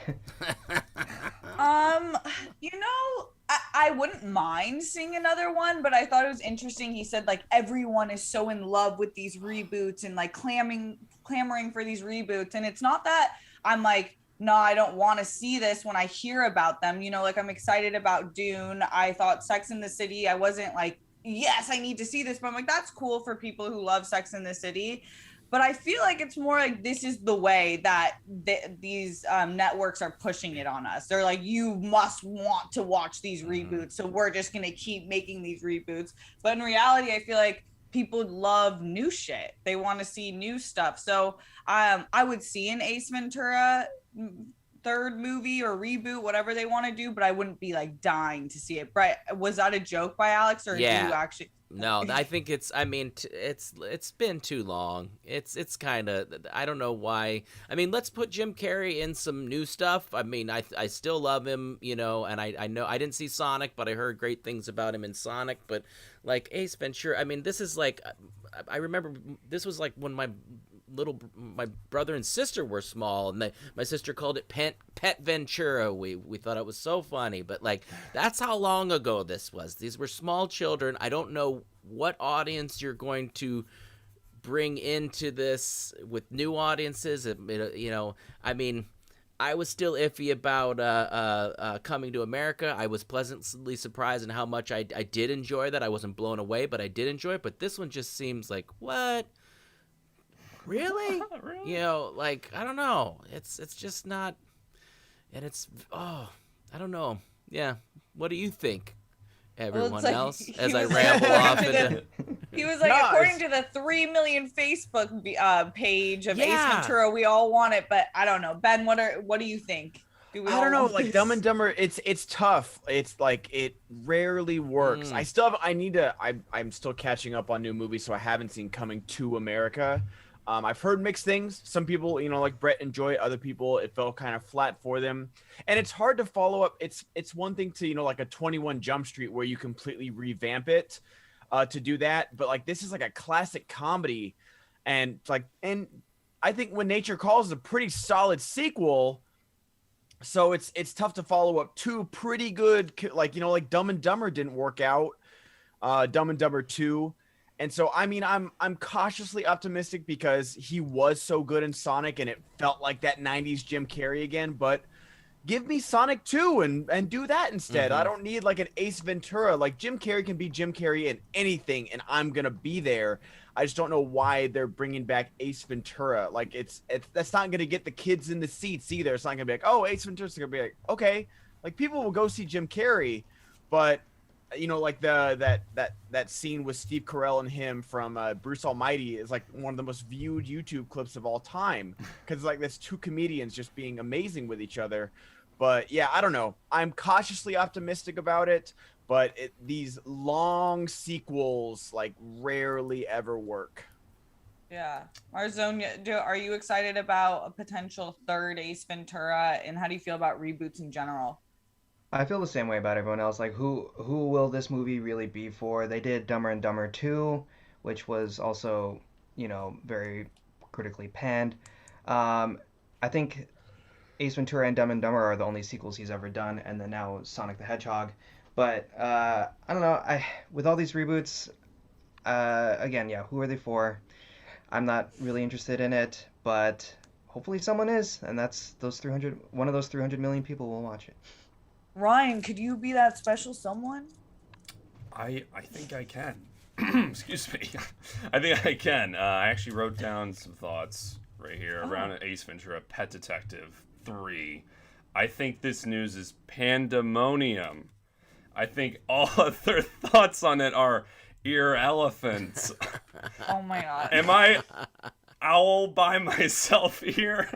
I wouldn't mind seeing another one, but I thought it was interesting. He said like everyone is so in love with these reboots and like clamoring for these reboots. And it's not that I'm like, no, I don't want to see this when I hear about them. Like I'm excited about Dune. I thought Sex and the City, I wasn't like, yes, I need to see this, but I'm like, that's cool for people who love Sex and the City. But I feel like it's more like this is the way that these networks are pushing it on us. They're like, you must want to watch these reboots, so we're just going to keep making these reboots. But in reality, I feel like people love new shit. They want to see new stuff. So I would see an Ace Ventura third movie or reboot, whatever they want to do, but I wouldn't be like dying to see it. But was that a joke by Alex, or yeah. do you actually? No, I think it's been too long. It's kind of, I don't know why. I mean, let's put Jim Carrey in some new stuff. I mean, I still love him, and I know I didn't see Sonic, but I heard great things about him in Sonic. But like Ace Ventura, I mean, this is like, I remember this was like when my brother and sister were small, and my sister called it Pet Ventura. We thought it was so funny, but like that's how long ago this was. These were small children. I don't know what audience you're going to bring into this with new audiences. I mean, I was still iffy about Coming to America. I was pleasantly surprised in how much I did enjoy that. I wasn't blown away, but I did enjoy it. But this one just seems like, what? Really? Really? Like, I don't know. It's just not, and it's, I don't know. Yeah. What do you think, everyone like, else, as I ramble off into... He was like, according to the 3 million Facebook page of Ace Ventura, we all want it, but I don't know. Ben, what do you think? I don't know, like Dumb and Dumber, it's tough. It's like it rarely works. I'm still catching up on new movies, so I haven't seen Coming to America. I've heard mixed things. Some people, like Brett enjoy it. Other people, it felt kind of flat for them. And it's hard to follow up. It's one thing to, like a 21 Jump Street where you completely revamp it to do that. But like, this is like a classic comedy. And I think When Nature Calls is a pretty solid sequel. So it's tough to follow up two pretty good, like Dumb and Dumber didn't work out. Dumb and Dumber 2. And so, I mean, I'm cautiously optimistic because he was so good in Sonic and it felt like that 90s Jim Carrey again. But give me Sonic 2 and do that instead. I don't need like an Ace Ventura. Like Jim Carrey can be Jim Carrey in anything and I'm going to be there. I just don't know why they're bringing back Ace Ventura. Like that's not going to get the kids in the seats either. It's not going to be like, oh, Ace Ventura's going to be like, okay. Like people will go see Jim Carrey, but like that scene with Steve Carell and him from Bruce Almighty is like one of the most viewed YouTube clips of all time because like there's two comedians just being amazing with each other. But yeah, I don't know. I'm cautiously optimistic about it, but these long sequels like rarely ever work. Yeah, Marzoña, are you excited about a potential third Ace Ventura, and how do you feel about reboots in general? I feel the same way about everyone else. Like, who will this movie really be for? They did Dumber and Dumber 2, which was also, very critically panned. I think Ace Ventura and Dumb and Dumber are the only sequels he's ever done, and then now Sonic the Hedgehog. But I don't know. With all these reboots, again, who are they for? I'm not really interested in it, but hopefully someone is, and that's one of those 300 million people will watch it. Ryan, could you be that special someone? I think I can. Excuse me. I think I can. I actually wrote down some thoughts right here around Ace Ventura Pet Detective 3. I think this news is pandemonium. I think all other thoughts on it are irrelevant. Oh my god. owl by myself here.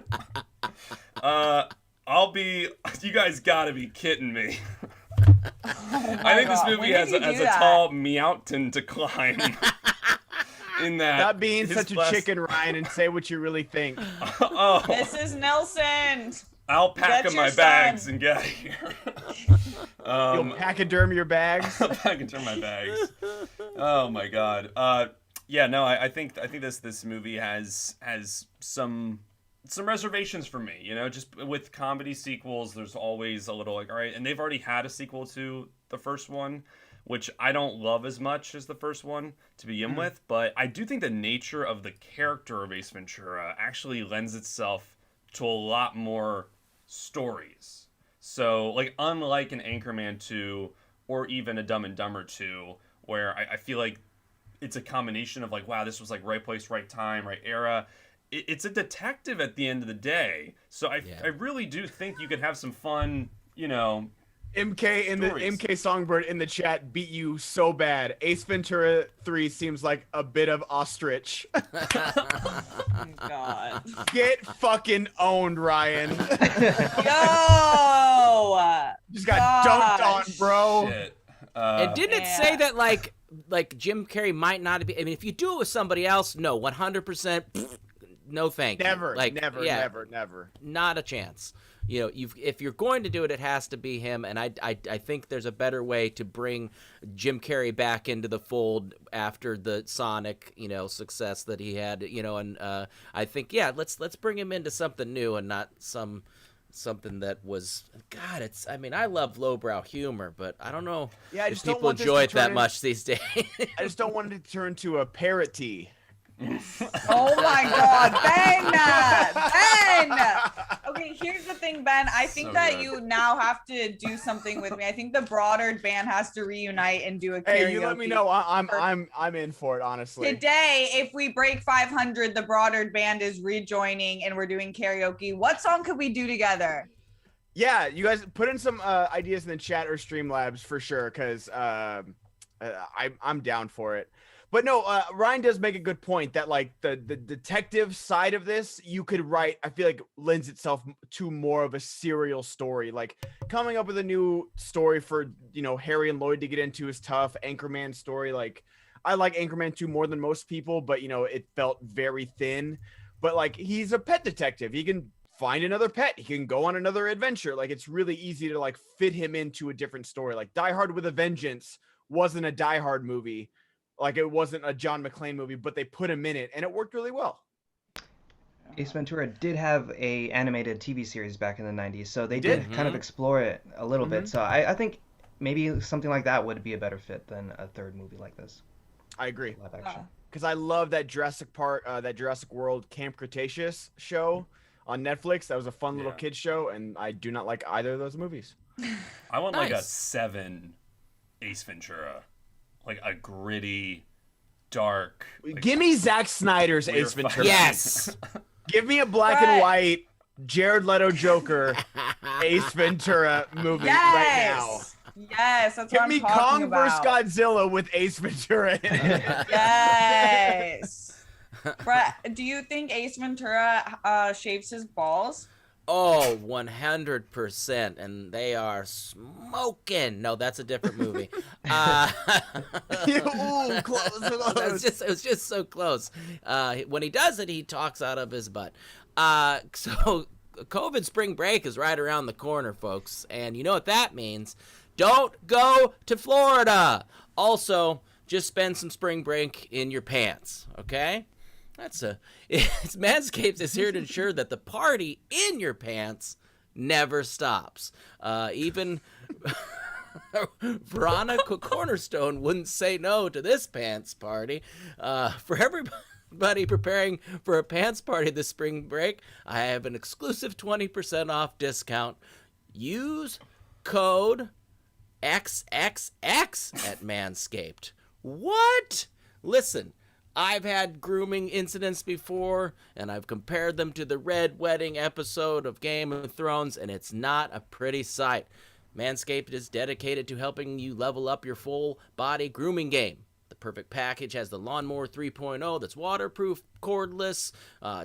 You guys gotta be kidding me. I think this movie has a tall mountain to climb. In that, not being such a chicken, Ryan, and say what you really think. Oh, Mrs. Nelson. I'll pack my bags and get out of here. You'll pachyderm your bags. I'll pachyderm my bags. Oh my god. Yeah, no, I think this movie has some reservations for me. You know, just with comedy sequels, there's always a little like, all right, and they've already had a sequel to the first one, which I don't love as much as the first one to begin with, but I do think the nature of the character of Ace Ventura actually lends itself to a lot more stories. So, like, unlike an Anchorman 2 or even a Dumb and Dumber 2, where I feel like it's a combination of like, wow, this was like right place, right time, right era. It's a detective at the end of the day. So I really do think you could have some fun, you know, MK Songbird in the chat beat you so bad. Ace Ventura 3 seems like a bit of ostrich. God. Get fucking owned, Ryan. Yo! Just got dunked on, bro. Shit. And didn't it say that like Jim Carrey might not be? I mean, if you do it with somebody else, no, 100%. No, thank you. Never, Not a chance. You know, if you're going to do it, it has to be him. And I think there's a better way to bring Jim Carrey back into the fold after the Sonic, you know, success that he had. You know, and I think let's bring him into something new and not something that was, God, it's, I mean, I love lowbrow humor, but I don't know if people enjoy it that much these days. I just don't want it to turn to a parody. Oh my God, Ben! Okay, here's the thing, Ben. I think you now have to do something with me. I think the Broadard band has to reunite and do a karaoke. Hey, you let me know. I'm in for it, honestly. Today, if we break 500, the Broadard band is rejoining and we're doing karaoke. What song could we do together? Yeah, you guys put in some ideas in the chat or Streamlabs for sure, because I'm down for it. But no, Ryan does make a good point that like the detective side of this, you could write, I feel like lends itself to more of a serial story. Like coming up with a new story for, you know, Harry and Lloyd to get into is tough. Anchorman story, like I like Anchorman 2 more than most people, but you know, it felt very thin. But like he's a pet detective. He can find another pet. He can go on another adventure. Like it's really easy to like fit him into a different story. Like Die Hard with a Vengeance wasn't a Die Hard movie. Like it wasn't a John McClane movie, but they put him in it, and it worked really well. Ace Ventura did have a animated TV series back in the 90s, so they did kind of explore it a little bit. So I think maybe something like that would be a better fit than a third movie like this. I agree. Live action. Because I love that Jurassic World Camp Cretaceous show on Netflix. That was a fun little kid show, and I do not like either of those movies. I want like a 7 Ace Ventura. Like a gritty, dark. Like, give me Zack Snyder's Ace Ventura. Yes. Give me a black and white Jared Leto Joker Ace Ventura movie right now. Yes, that's Give what I'm me talking Kong about. vs. Godzilla with Ace Ventura in it. Yes. Brett, do you think Ace Ventura shaves his balls? Oh, 100%, and they are smoking. No, that's a different movie. Ooh, close. It was just so close. When he does it, he talks out of his butt. So COVID spring break is right around the corner, folks, and you know what that means. Don't go to Florida. Also, just spend some spring break in your pants, okay? Manscaped is here to ensure that the party in your pants never stops. Even Veronica Cornerstone wouldn't say no to this pants party. For everybody preparing for a pants party this spring break, I have an exclusive 20% off discount. Use code XXX at Manscaped. What? Listen. I've had grooming incidents before, and I've compared them to the Red Wedding episode of Game of Thrones, and it's not a pretty sight. Manscaped is dedicated to helping you level up your full body grooming game. The perfect package has the Lawnmower 3.0 that's waterproof, cordless,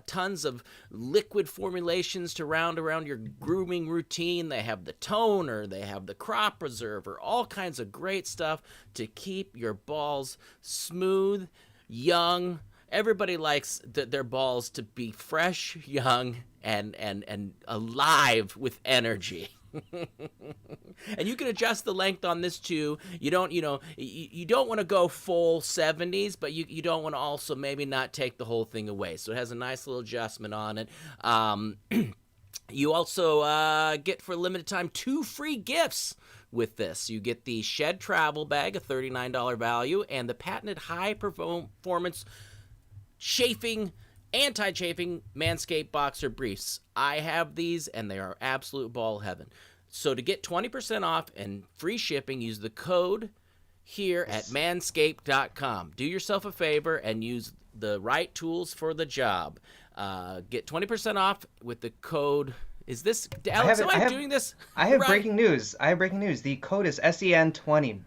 tons of liquid formulations to round around your grooming routine. They have the toner, they have the crop preserver, all kinds of great stuff to keep your balls smooth, young. Everybody likes their balls to be fresh, young, and alive with energy. And you can adjust the length on this too. You don't want to go full 70s, but you don't want to also maybe not take the whole thing away. So it has a nice little adjustment on it. You also get for a limited time 2 free gifts with this. You get the Shed Travel Bag, a $39 value, and the patented high performance anti-chafing Manscaped boxer briefs. I have these, and they are absolute ball heaven. So to get 20% off and free shipping, use the code here at manscaped.com. Do yourself a favor and use the right tools for the job. Get 20% off with the code. Is this Alex? Am I doing this? I have breaking news. The code is SEN20.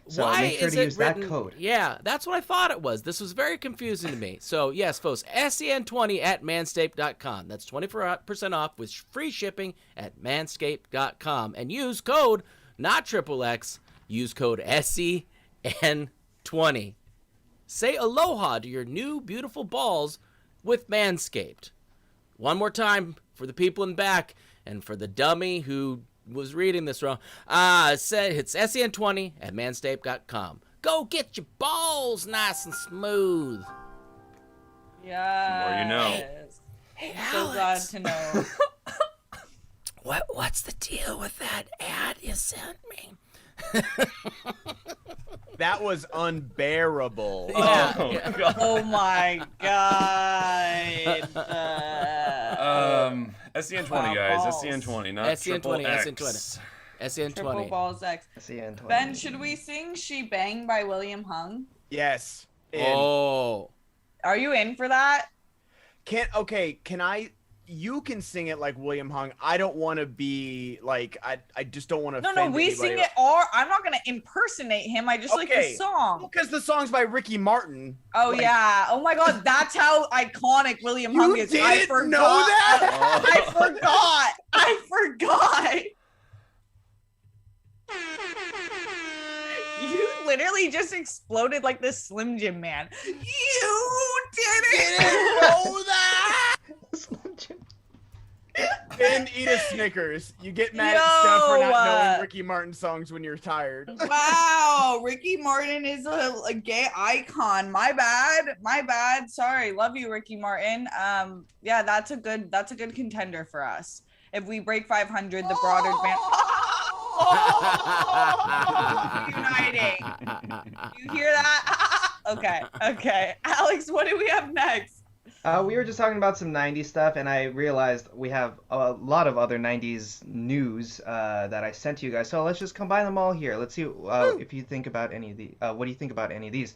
So why make sure is to use it written, that code. Yeah, that's what I thought it was. This was very confusing to me. So, yes, folks, SEN20 at manscaped.com. That's 20% off with free shipping at manscaped.com. And use code, not XXX, use code SEN20. Say aloha to your new beautiful balls with Manscaped. One more time for the people in the back and for the dummy who was reading this wrong. It's SEN20 at manscaped.com. Go get your balls nice and smooth. Yeah. The more you know. Hey, So glad to know. What's the deal with that ad you sent me? That was unbearable. Yeah. God. Oh my god. SEN20, Wow, guys. balls. SEN20, not SEN20, SEN20. SEN20. Triple balls X. SEN20. Ben, should we sing She Bang by William Hung? Yes. Oh. Are you in for that? Can I? You can sing it like William Hung. I don't want to be like I just don't want to. No, we sing it all. I'm not gonna impersonate him. I just like the song. Because the song's by Ricky Martin. Oh yeah. Oh my god, that's how iconic William Hung is. I forgot. Know that? I forgot. You literally just exploded like the Slim Jim man. You didn't know that. And eat a Snickers. You get mad at Steph for not knowing Ricky Martin songs when you're tired. Wow, Ricky Martin is a gay icon. My bad. Sorry, love you, Ricky Martin. Yeah, that's a good contender for us. If we break 500, the broader band. Uniting. You hear that? Okay. Alex, what do we have next? We were just talking about some 90s stuff, and I realized we have a lot of other 90s news that I sent to you guys. So let's just combine them all here. Let's see if you think about any of the. What do you think about any of these?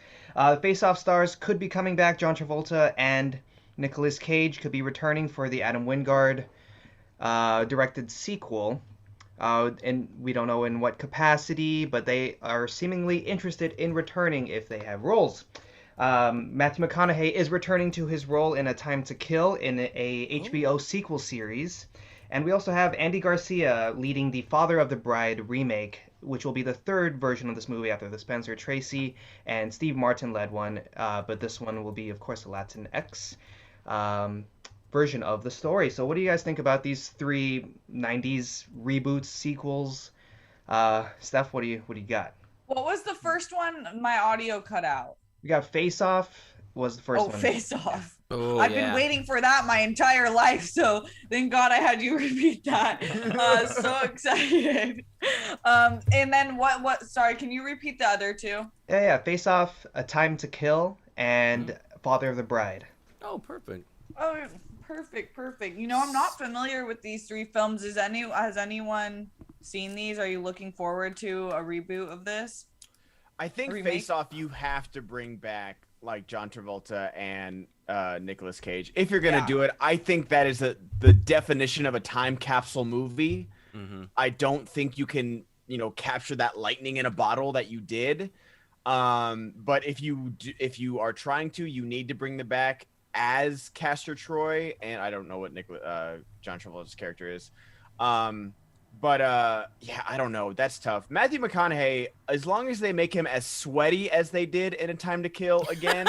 Face-Off stars could be coming back. John Travolta and Nicolas Cage could be returning for the Adam Wingard directed sequel. And we don't know in what capacity, but they are seemingly interested in returning if they have roles. Matthew McConaughey is returning to his role in A Time to Kill in a HBO sequel series. And we also have Andy Garcia leading the Father of the Bride remake, which will be the third version of this movie after the Spencer Tracy and Steve Martin led one. But this one will be, of course, the Latinx version of the story. So what do you guys think about these 3 90s reboots, sequels? Steph, what do you got? What was the first one? My audio cut out. We got Face Off was the first one. Oh, Face Off. Oh, I've been waiting for that my entire life, so thank God I had you repeat that. So excited. And then what? Sorry, can you repeat the other 2? Yeah. Face Off, A Time to Kill, and Father of the Bride. Oh, perfect. Oh, perfect. You know, I'm not familiar with these 3 films. Has anyone seen these? Are you looking forward to a reboot of this? I think Face Off, you have to bring back like John Travolta and Nicolas Cage if you're gonna do it. I think that is the definition of a time capsule movie. I don't think you can capture that lightning in a bottle that you did. But if you are trying to, you need to bring them back as Castor Troy, and I don't know what John Travolta's character is. Yeah, I don't know. That's tough. Matthew McConaughey, as long as they make him as sweaty as they did in A Time to Kill again,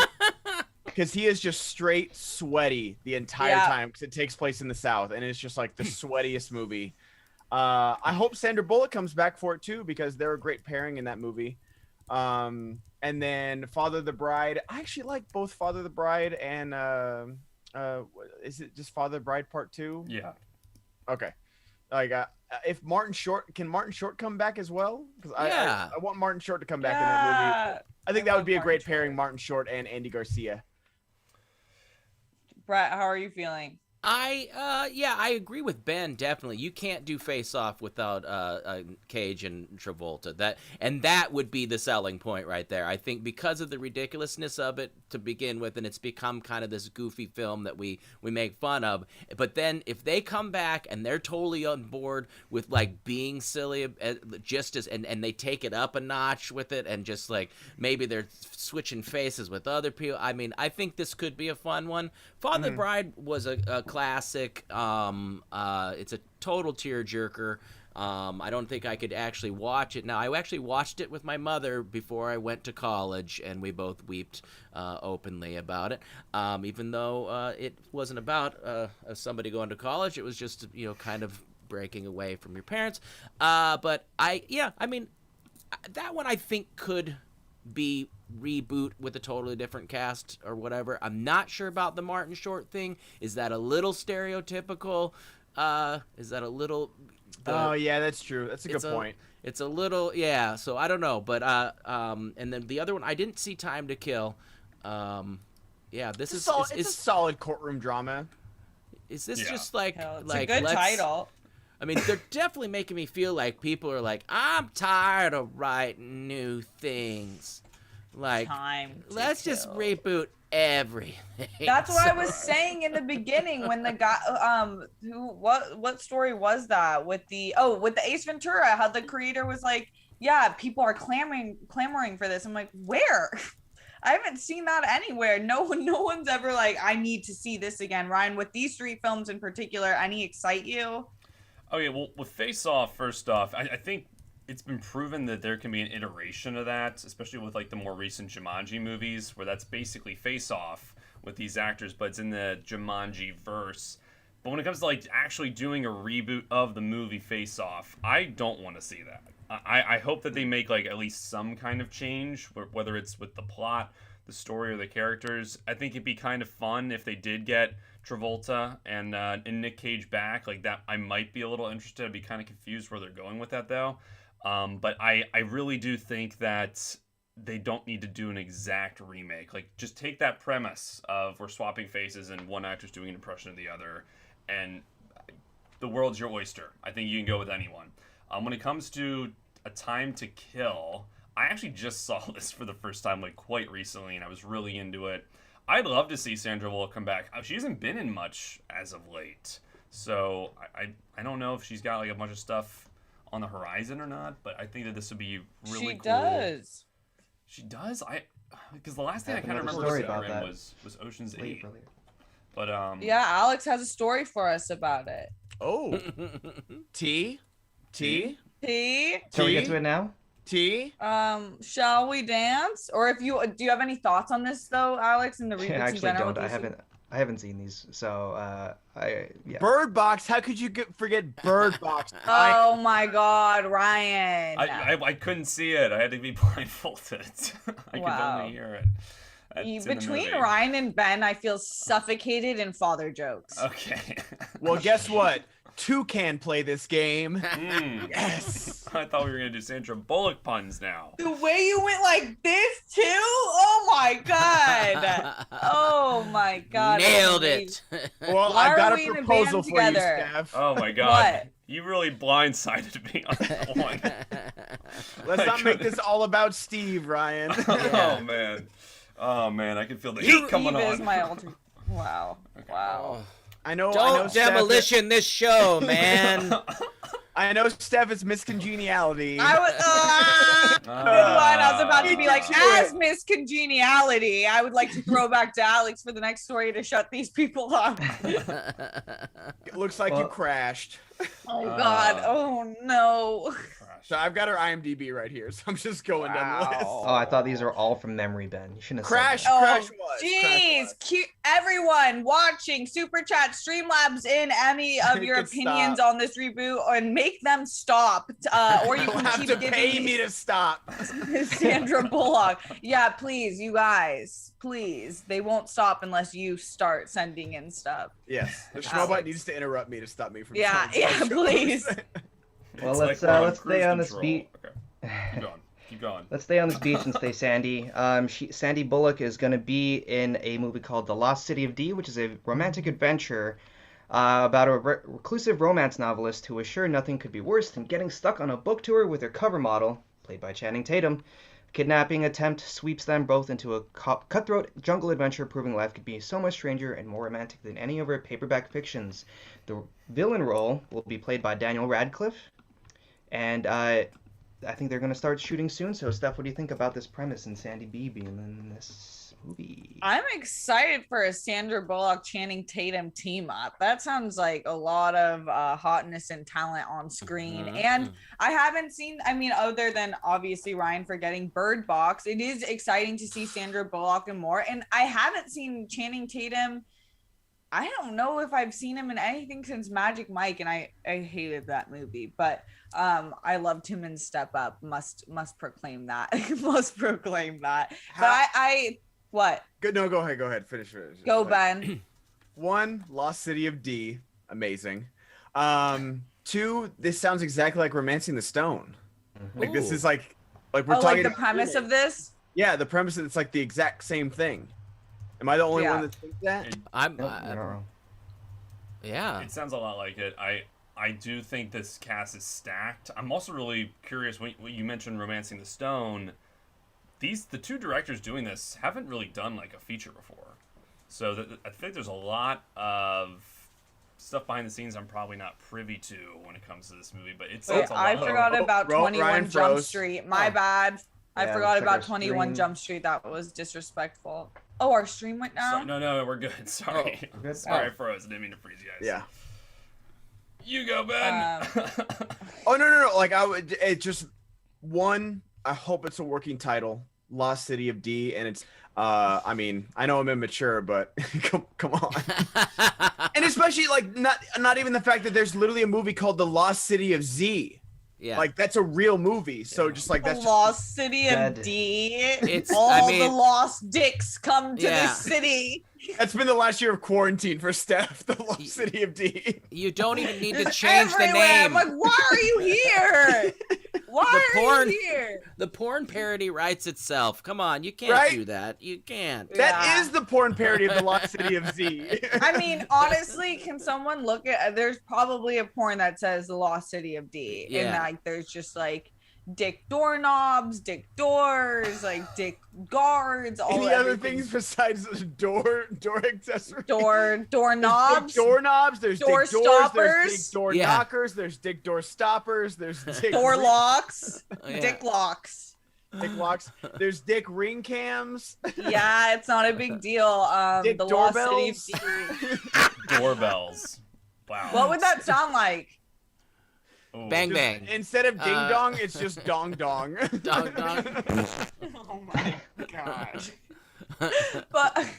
because he is just straight sweaty the entire time, because it takes place in the South, and it's just like the sweatiest movie. I hope Sandra Bullock comes back for it too, because they're a great pairing in that movie. And then Father of the Bride. I actually like both Father of the Bride and is it just Father of the Bride Part 2? Yeah. Okay. Like if Martin Short come back as well? Because I want Martin Short to come back in that movie. I think that would be a great pairing, Martin Short and Andy Garcia. Brett, how are you feeling? I agree with Ben, definitely. You can't do Face Off without Cage and Travolta. That would be the selling point right there. I think because of the ridiculousness of it to begin with, and it's become kind of this goofy film that we make fun of. But then if they come back and they're totally on board with like being silly, and they take it up a notch with it, and just like maybe they're switching faces with other people. I mean, I think this could be a fun one. Father Bride was a classic. It's a total tearjerker. I don't think I could actually watch it now. I actually watched it with my mother before I went to college, and we both weeped openly about it. Even though it wasn't about somebody going to college, it was just kind of breaking away from your parents. But I mean, that one I think could be reboot with a totally different cast or whatever. I'm not sure about the Martin Short thing. Is that a little stereotypical? Is that a little? Oh yeah, that's true. That's a good point. It's a little, yeah. So I don't know, but and then the other one, I didn't see Time to Kill. This is a solid courtroom drama. Is this just like it's a good title? I mean, they're definitely making me feel like people are like, I'm tired of writing new things. Like, let's just reboot everything. That's what I was saying in the beginning when the guy, what story was that with the Ace Ventura? How the creator was like, yeah, people are clamoring for this. I'm like, where? I haven't seen that anywhere. No one's ever like, I need to see this again. Ryan, with these three films in particular, any excite you? Oh yeah, well, with Face Off, first off, I think it's been proven that there can be an iteration of that, especially with like the more recent Jumanji movies, where that's basically Face Off with these actors, but it's in the Jumanji verse. But when it comes to like actually doing a reboot of the movie Face Off, I don't want to see that. I hope that they make like at least some kind of change, whether it's with the plot, the story, or the characters. I think it'd be kind of fun if they did get Travolta and Nick Cage back. Like that, I might be a little interested. I'd be kind of confused where they're going with that though. But I really do think that they don't need to do an exact remake. Like, just take that premise of we're swapping faces and one actor's doing an impression of the other, and the world's your oyster. I think you can go with anyone. When it comes to A Time to Kill, I actually just saw this for the first time, like, quite recently, and I was really into it. I'd love to see Sandra Bullock come back. She hasn't been in much as of late, so I don't know if she's got, like, a bunch of stuff on the horizon or not, but I think that this would be really cool. She does? Because the last thing I kind of remember seeing her in was Ocean's 8. But yeah, Alex has a story for us about it. Oh. T? Can we get to it now? Shall we dance? Or do you have any thoughts on this though, Alex, and the reboots I actually in general? don't. I haven't seen these, so Bird Box. How could you forget Bird Box? Oh my God, Ryan! I couldn't see it. I had to be blindfolded. I could only hear it. Between Ryan and Ben, I feel suffocated in father jokes. Okay. Well, guess what? Two can play this game. Yes. I thought we were gonna do Sandra Bullock puns now. The way you went like this too? Oh my God! Oh my God! Nailed it. Well, I've got a proposal for you, Steph. Oh my God! What? You really blindsided me on that one. Let's not make this all about Steve, Ryan. Oh man! I can feel the heat coming on. Is my alter. Wow! Wow! Don't demolition this show, man. I know Steph is miscongeniality. I was good one. I was about to be like, as Miss Congeniality, I would like to throw back to Alex for the next story to shut these people up. It looks like you crashed. Oh God! Oh no! So I've got her IMDb right here, so I'm just going down the list. Oh, I thought these were all from memory, Ben. You shouldn't have Crash, said that. Crash was. Jeez, everyone watching Super Chat, Streamlabs in any of your opinions on this reboot, and make them stop. Or you can have keep to giving pay me to stop. Sandra Bullock. Yeah, please, you guys, please. They won't stop unless you start sending in stuff. Yes, the SCHMOEDOWN needs to interrupt me to stop me from. Yeah, please. Well, let's stay on this beat. Okay. Keep going. Let's stay on this beach and stay sandy. Sandy Bullock is going to be in a movie called The Lost City of D, which is a romantic adventure about a reclusive romance novelist who is sure nothing could be worse than getting stuck on a book tour with her cover model, played by Channing Tatum. A kidnapping attempt sweeps them both into a cutthroat jungle adventure, proving life could be so much stranger and more romantic than any of her paperback fictions. The villain role will be played by Daniel Radcliffe. And I think they're going to start shooting soon. So, Steph, what do you think about this premise and Sandy B being in this movie? I'm excited for a Sandra Bullock, Channing Tatum team up. That sounds like a lot of hotness and talent on screen. And I haven't seen, other than obviously Ryan forgetting Bird Box, it is exciting to see Sandra Bullock and more. And I haven't seen Channing Tatum. I don't know if I've seen him in anything since Magic Mike, and I hated that movie, but I loved him in Step Up. Must proclaim that. Must proclaim that. But I what? Good. No, go ahead. Finish. Go, Ben. 1, Lost City of D, amazing. 2, this sounds exactly like Romancing the Stone. Like this is like we're talking like the about premise of this. Yeah, the premise is it's like the exact same thing. Am I the only one that thinks that? Yeah. It sounds a lot like it. I do think this cast is stacked. I'm also really curious when you mentioned Romancing the Stone. The two directors doing this haven't really done like a feature before, so I think there's a lot of stuff behind the scenes I'm probably not privy to when it comes to this movie. But it sounds a lot. I forgot about 21 Jump Street. My bad. I forgot about 21 Jump Street. That was disrespectful. Oh, our stream went down? No, we're good. Sorry. Sorry, I froze. I didn't mean to freeze you guys. Yeah. You go, Ben. Oh, no. Like, it just, one, I hope it's a working title. Lost City of D, and it's, I know I'm immature, but come on. And especially, like, not even the fact that there's literally a movie called The Lost City of Z. Yeah. Like, that's a real movie. So just like that's the Lost City of D. It's the lost dicks come to this city. That's been the last year of quarantine for Steph. The Lost City of D. You don't even need to change the name. I'm like, why are you here? Why are you here? The porn parody writes itself. Come on, you can't do that. You can't. That is the porn parody of The Lost City of Z. I mean, honestly, can someone look at? There's probably a porn that says The Lost City of D, and like there's just like dick doorknobs, dick doors, like dick guards, all any other things besides door accessories? Doorknobs. Doorknobs. There's door dick doors. stoppers. There's dick door knockers. There's dick door stoppers. There's dick door locks. Dick locks. Dick locks. There's dick ring cams. Yeah, it's not a big deal. Dick the doorbells. Lost City of D. Doorbells. Wow. What would that sound like? Ooh. Bang bang. Instead of ding dong, it's just dong dong. Dong dong. Oh my god. But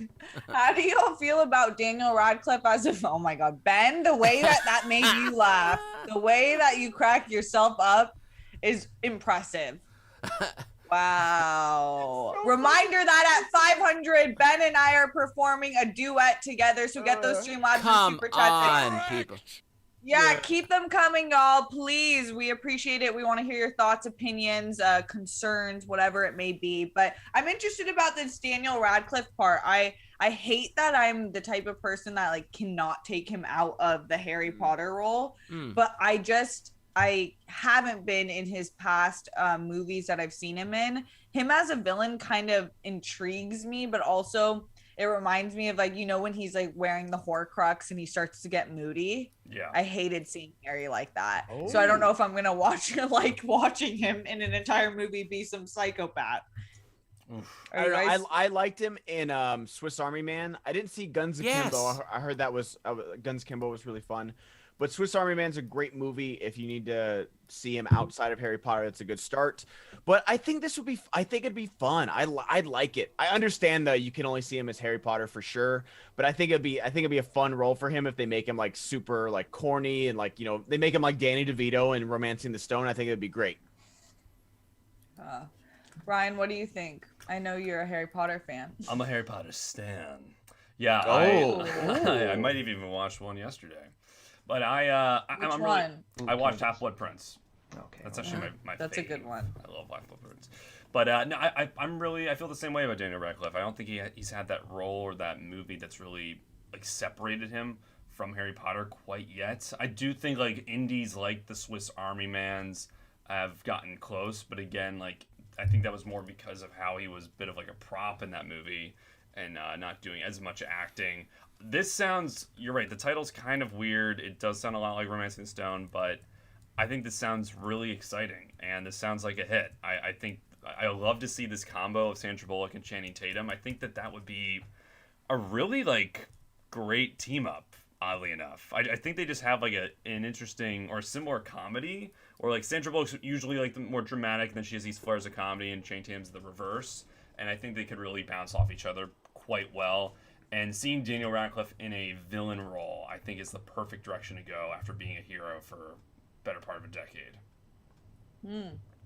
how do you feel about Daniel Radcliffe as a? Oh my god, Ben, the way that made you laugh, the way that you cracked yourself up is impressive. Wow. Reminder that at 500, Ben and I are performing a duet together, so get those Streamlabs and Super Chats. Come on, people. Yeah, keep them coming, y'all. Please. We appreciate it. We want to hear your thoughts, opinions, concerns, whatever it may be. But I'm interested about this Daniel Radcliffe part. I hate that I'm the type of person that like cannot take him out of the Harry Potter role. But I haven't been in his past movies that I've seen him in. Him as a villain kind of intrigues me, but also it reminds me of like, you know, when he's like wearing the Horcrux and he starts to get moody. Yeah. I hated seeing Harry like that. So I don't know if I'm gonna watching him in an entire movie be some psychopath. I liked him in Swiss Army Man. I didn't see Guns Akimbo. I heard that was Guns Akimbo was really fun. But Swiss Army Man's a great movie. If you need to see him outside of Harry Potter, it's a good start. But I think it'd be fun. I'd like it. I understand that you can only see him as Harry Potter for sure, but I think it'd be a fun role for him if they make him like super like corny and like, you know, they make him like Danny DeVito in Romancing the Stone. I think it'd be great. Ryan, what do you think? I know you're a Harry Potter fan. I'm a Harry Potter stan. Yeah, I might have even watched one yesterday. But Which one? I watched Half Blood Prince. Okay. That's actually my That's favorite. a good one. I love Half Blood Prince. But no, I feel the same way about Daniel Radcliffe. I don't think he's had that role or that movie that's really like separated him from Harry Potter quite yet. I do think like indies like the Swiss Army Mans have gotten close, but again, like I think that was more because of how he was a bit of like a prop in that movie and not doing as much acting. This sounds, you're right, the title's kind of weird. It does sound a lot like Romancing the Stone, but I think this sounds really exciting, and this sounds like a hit. I think I love to see this combo of Sandra Bullock and Channing Tatum. I think that would be a really like great team up, oddly enough. I think they just have like an interesting or similar comedy, or like Sandra Bullock's usually like the more dramatic, and then she has these flares of comedy, and Channing Tatum's the reverse, and I think they could really bounce off each other quite well. And seeing Daniel Radcliffe in a villain role, I think is the perfect direction to go after being a hero for a better part of a decade.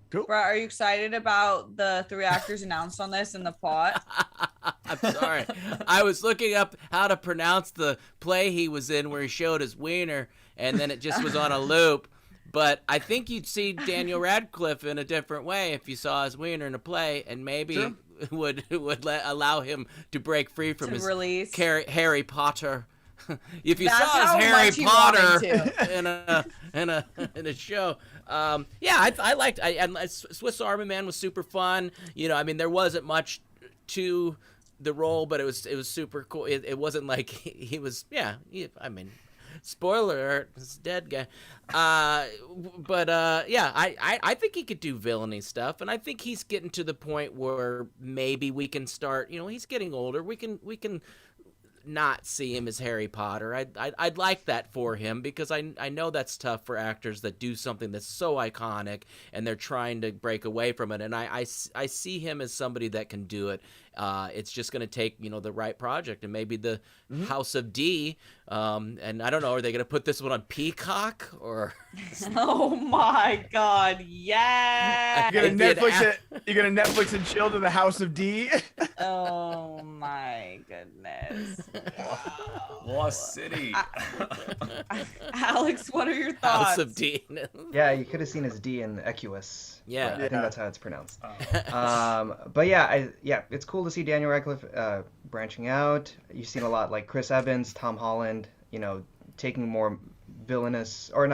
Cool. Brett, are you excited about the 3 actors announced on this and the plot? I'm sorry. I was looking up how to pronounce the play he was in where he showed his wiener, and then it just was on a loop. But I think you'd see Daniel Radcliffe in a different way if you saw his wiener in a play, and maybe would allow him to break free from his Harry Potter. If you saw his Harry Potter in a show, I liked. And Swiss Army Man was super fun. You know, I mean, there wasn't much to the role, but it was super cool. It wasn't like he was. I mean, spoiler alert, this dead guy. I think he could do villainy stuff, and I think he's getting to the point where maybe we can start. You know, he's getting older. We can not see him as Harry Potter. I'd like that for him, because I know that's tough for actors that do something that's so iconic and they're trying to break away from it. And I see him as somebody that can do it. It's just going to take, you know, the right project, and maybe the House of D. And I don't know, are they going to put this one on Peacock or? Oh my God! Yeah. You're gonna Netflix and chill to the House of D. Oh my goodness! Wow. Lost City. Alex, what are your thoughts? House of D. Yeah, you could have seen his D in Equus. Yeah. I think that's how it's pronounced. But it's cool to see Daniel Radcliffe branching out. You've seen a lot like Chris Evans, Tom Holland, you know, taking more villainous, or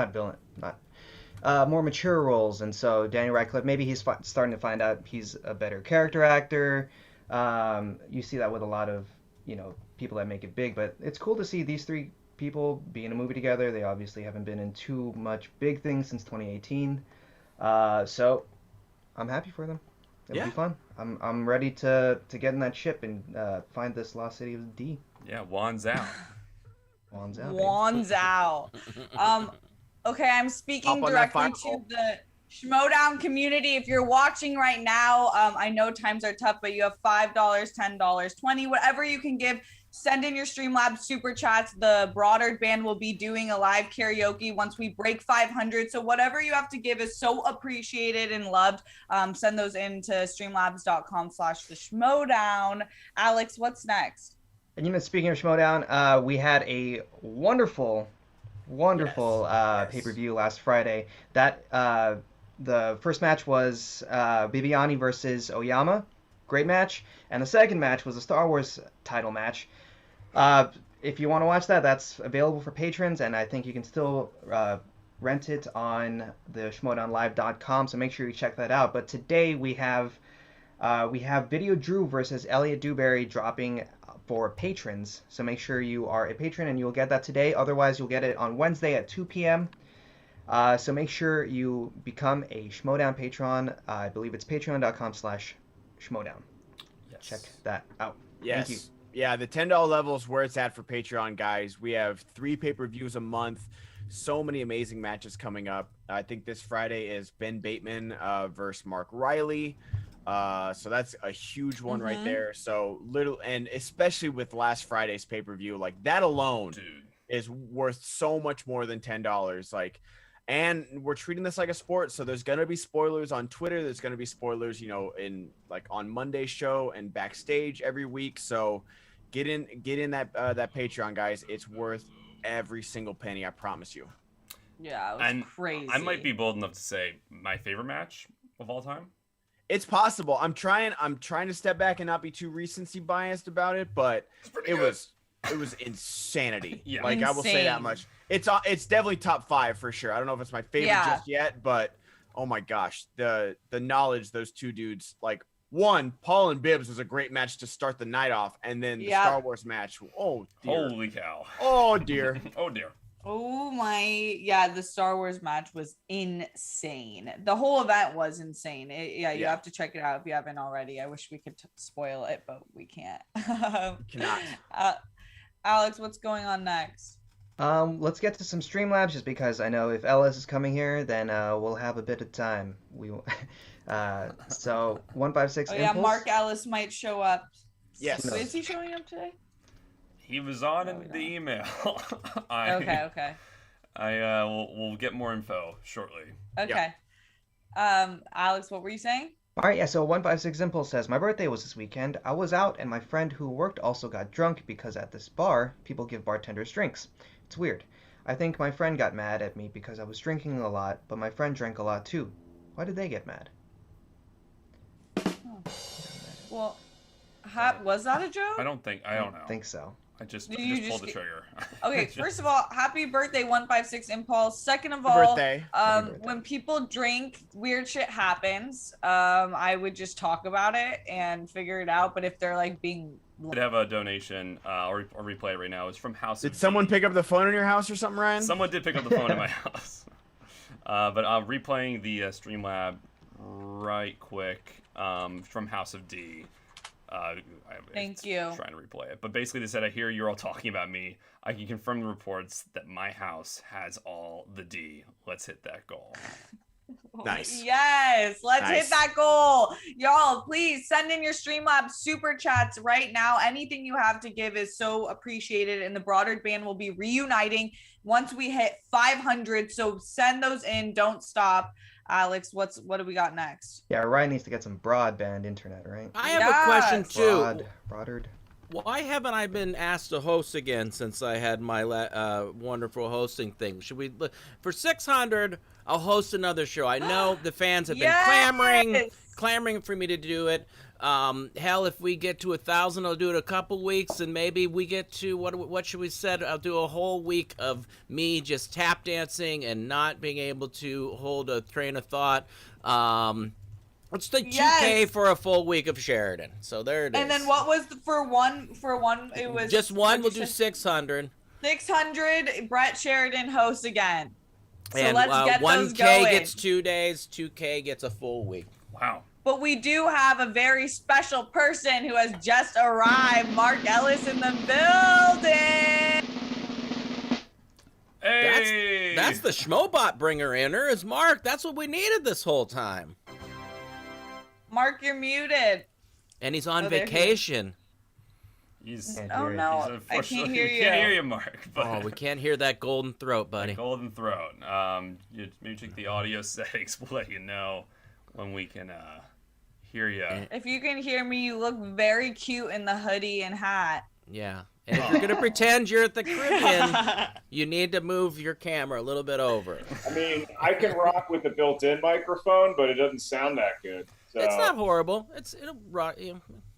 more mature roles. And so Daniel Radcliffe, maybe he's starting to find out he's a better character actor. You see that with a lot of, you know, people that make it big. But it's cool to see these 3 people be in a movie together. They obviously haven't been in too much big things since 2018. So I'm happy for them. It'll be fun. I'm ready to get in that ship and find this lost city of D. Yeah, Wands out. Wands out. Wands out. Okay, I'm speaking directly to the SCHMOEDOWN community. If you're watching right now, I know times are tough, but you have $5, $10, $20, whatever you can give. Send in your Streamlabs Superchats. The Broadard Band will be doing a live karaoke once we break 500. So whatever you have to give is so appreciated and loved. Send those in to streamlabs.com/SCHMOEDOWN. Alex, what's next? And you know, speaking of SCHMOEDOWN, we had a wonderful pay-per-view last Friday. That the first match was Bibiani versus Oyama. Great match. And the second match was a Star Wars title match. If you want to watch that, that's available for patrons, and I think you can still rent it on the SCHMOEDOWNlive.com, so make sure you check that out. But today we have Video Drew versus Elliot Dewberry dropping for patrons. So make sure you are a patron and you'll get that today. Otherwise, you'll get it on Wednesday at 2 p.m. So make sure you become a SCHMOEDOWN patron. I believe it's patreon.com/SCHMOEDOWN. Yes. Check that out. Yes. Thank you. Yeah, the $10 level is where it's at for Patreon, guys. We have 3 pay-per-views a month. So many amazing matches coming up. I think this Friday is Ben Bateman versus Mark Riley. So that's a huge one right there. So and especially with last Friday's pay-per-view, like that alone is worth so much more than $10. Like, and we're treating this like a sport. So there's going to be spoilers on Twitter. There's going to be spoilers, you know, in like on Monday's show and backstage every week. So get in that Patreon, guys. It's worth every single penny. I promise you. Yeah, it was crazy. I might be bold enough to say my favorite match of all time. It's possible. I'm trying to step back and not be too recency biased about it, but it was insanity. Yeah. Like, I will say that much. It's definitely top 5 for sure. I don't know if it's my favorite just yet, but oh my gosh, the knowledge those two dudes, like, one, Paul and Bibbs was a great match to start the night off, and then the Star Wars match. Oh dear. Holy cow. Oh dear. Oh dear. Oh my, yeah, the Star Wars match was insane. The whole event was insane. You have to check it out if you haven't already. I wish we could spoil it, but we can't. Cannot. Alex, what's going on next? Let's get to some Streamlabs, just because I know if Ellis is coming here, then we'll have a bit of time. So 156. Oh yeah, Impulse? Mark Ellis might show up. Yes. Is he showing up today? He was on in the email. Okay. We'll get more info shortly. Okay. Alex, what were you saying? All right, yeah, so 156 Impulse says, my birthday was this weekend. I was out, and my friend who worked also got drunk because at this bar, people give bartenders drinks. It's weird. I think my friend got mad at me because I was drinking a lot, but my friend drank a lot too. Why did they get mad? Well, was that a joke? I don't know. I think so. I just pulled the trigger. Okay, first of all, happy birthday, 156 Impulse. Second of all, birthday. When people drink, weird shit happens. I would just talk about it and figure it out. But if they're like being, Did have a donation or replay it right now. It's from House. Did someone pick up the phone in your house or something, Ryan? Someone did pick up the phone in my house. But I'm replaying the Streamlab right quick from House of D. Thank you. Trying to replay it, but basically they said, I hear you're all talking about me. I can confirm the reports that my house has all the D. Let's hit that goal. Nice. Yes, let's hit that goal. Y'all, please send in your Streamlabs super chats right now. Anything you have to give is so appreciated, and the Broader band will be reuniting once we hit 500. So send those in. Don't stop. Alex, what do we got next? Yeah, Ryan needs to get some broadband internet, right? I have a question too. Broadard. Why haven't I been asked to host again since I had my wonderful hosting thing? Should we, for 600, I'll host another show. I know the fans have been clamoring for me to do it. Hell, if we get to 1,000, I'll do it a couple weeks, and maybe we get to what should we said? I'll do a whole week of me just tap dancing and not being able to hold a train of thought. Let's do 2K for a full week of Sheridan. So there it is. And then what was for one? It was just one. We'll do 600. 600. Brett Sheridan hosts again. So and, let's get 1K those going. gets 2 days. 2K gets a full week. Wow. But we do have a very special person who has just arrived. Mark Ellis in the building. Hey! That's the Schmobot bringer in her is Mark. That's what we needed this whole time. Mark, you're muted. And he's on vacation. Oh no, I can't hear you. Can't hear you, Mark. But... we can't hear that golden throat, buddy. Golden throat. Maybe check the audio settings. We'll let you know when we can hear you. If you can hear me, you look very cute in the hoodie and hat. Yeah. And if you're going to pretend you're at the Caribbean, you need to move your camera a little bit over. I mean, I can rock with the built-in microphone, but it doesn't sound that good. So. It's not horrible. It'll rock.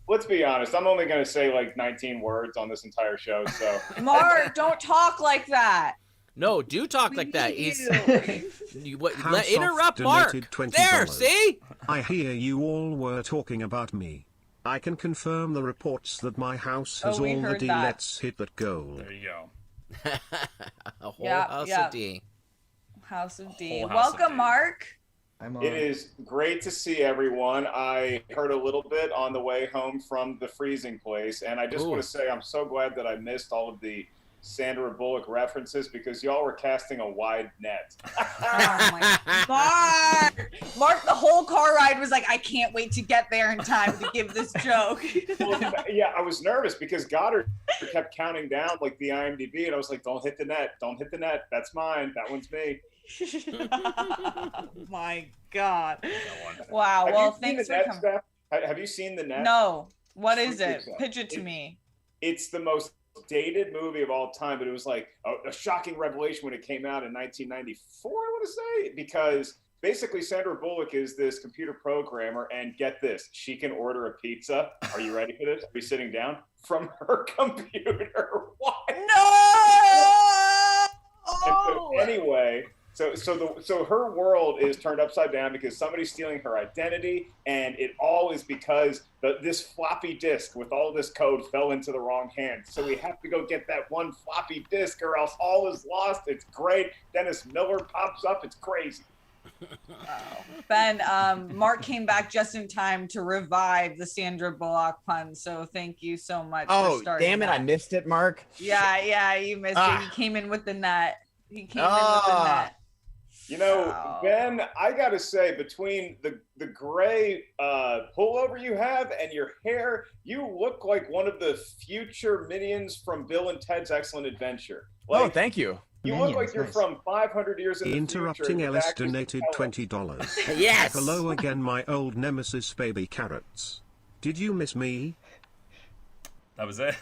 Let's be honest. I'm only going to say like 19 words on this entire show. So Mark, don't talk like that. No, do talk like that. Interrupt Mark. There, see? I hear you all were talking about me. I can confirm the reports that my house has we all the heard D. that. Let's hit that goal. There you go. A whole Yeah, house yeah. of D. House of D. Whole house of Welcome, D. Mark. I'm on. It is great to see everyone. I heard a little bit on the way home from the freezing place, and I just Ooh. want to say I'm so glad that I missed all of the Sandra Bullock references because y'all were casting a wide net. Oh my Mark, the whole car ride was like, I can't wait to get there in time to give this joke. Well, yeah, I was nervous because Goddard kept counting down like the IMDb, and I was like, don't hit the net, don't hit the net. That's mine. That one's me. My God. Wow. Well, thanks for coming. Steph? Have you seen the net? No. What is it? Pitch it to me. It's the most dated movie of all time, but it was like a shocking revelation when it came out in 1994, I want to say, because basically Sandra Bullock is this computer programmer, and get this, she can order a pizza. Are you ready for this? Are you sitting down? From her computer. What? No! And so anyway, so her world is turned upside down because somebody's stealing her identity, and it all is because this floppy disk with all this code fell into the wrong hands. So we have to go get that one floppy disk, or else all is lost. It's great. Dennis Miller pops up. It's crazy. Ben, Mark came back just in time to revive the Sandra Bullock pun, so thank you so much for starting damn it, that. I missed it, Mark. Yeah, you missed it. He came in with the net. He came in with the net. You know, Wow. Ben, I got to say, between the gray pullover you have and your hair, you look like one of the future minions from Bill and Ted's Excellent Adventure. Oh, thank you. You Minions, look like you're nice. from 500 years in the Interrupting future. Ellis Zack is donated compelling. $20. Yes! Hello again, my old nemesis, baby carrots. Did you miss me? That was it.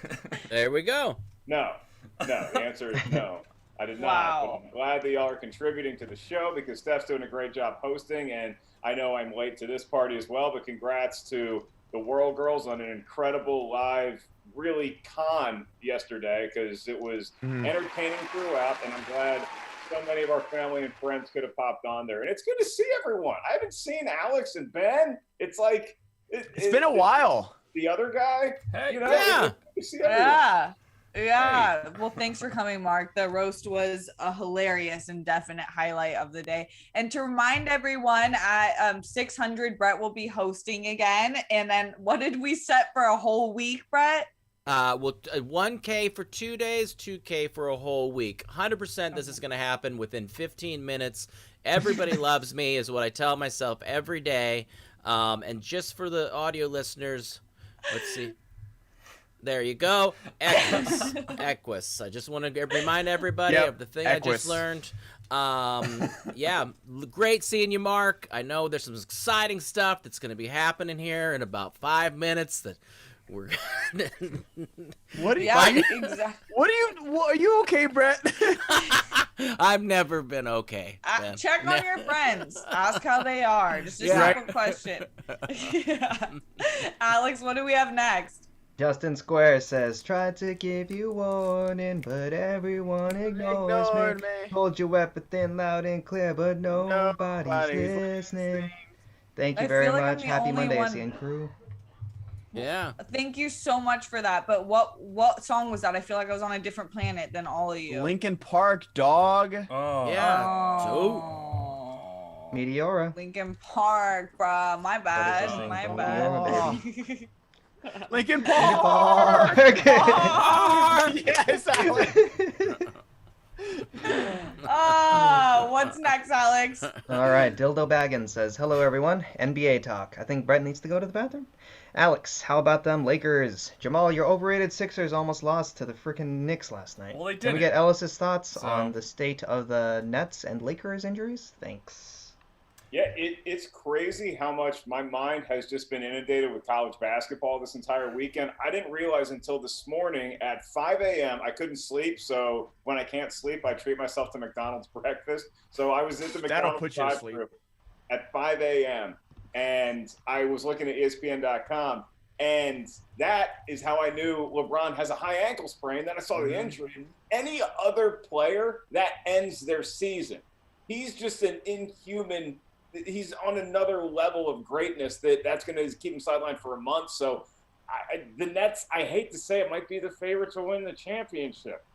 There we go. No, the answer is no. I did not. Wow. But I'm glad that y'all are contributing to the show because Steph's doing a great job hosting, and I know I'm late to this party as well, but congrats to the World Girls on an incredible live, really con yesterday because it was entertaining throughout, and I'm glad so many of our family and friends could have popped on there. And it's good to see everyone. I haven't seen Alex and Ben. It's like... It's been a while. The other guy, Hey, you know, yeah. it's good to see everyone. Yeah. Well, thanks for coming, Mark. The roast was a hilarious and definite highlight of the day. And to remind everyone, at 600, Brett will be hosting again. And then what did we set for a whole week, Brett? Well, 1K for 2 days, 2K for a whole week. 100% this is going to happen within 15 minutes. Everybody loves me is what I tell myself every day. And just for the audio listeners, let's see. There you go. Equus. I just want to remind everybody of the thing I just learned. Yeah, great seeing you, Mark. I know there's some exciting stuff that's going to be happening here in about 5 minutes that we're What are you? Yeah, exactly. Are you okay, Brett? I've never been okay. Ben. Check on your friends. Ask how they are. Just a simple question. Yeah. Alex, what do we have next? Justin Square says, tried to give you warning, but everyone ignores me. Told you everything loud and clear, but nobody's listening. Thank you I very feel like I'm much. the Happy only Monday, one- SEN crew. Yeah. Thank you so much for that. But what song was that? I feel like I was on a different planet than all of you. Linkin Park, dog. Oh. Yeah. Oh. Meteora. Linkin Park, bruh. My bad. Sing My Don't bad. Meteora, Linkin Park. Yes, Alex. Oh, what's next, Alex? All right, Dildo Baggins says, hello everyone, NBA talk. I think Brett needs to go to the bathroom. Alex, how about them Lakers? Jamal, your overrated Sixers almost lost to the frickin' Knicks last night. Well, they Can we didn't. get Ellis's thoughts So- on the state of the Nets and Lakers injuries? Thanks. Yeah, it's crazy how much my mind has just been inundated with college basketball this entire weekend. I didn't realize until this morning at 5 a.m. I couldn't sleep. So when I can't sleep, I treat myself to McDonald's breakfast. So I was at the That'll McDonald's put you to sleep. drive-thru at 5 a.m. and I was looking at ESPN.com. And that is how I knew LeBron has a high ankle sprain. Then I saw the injury. Any other player that ends their season, he's just an inhuman. He's on another level of greatness that's going to keep him sidelined for a month. So the Nets, I hate to say it, might be the favorite to win the championship.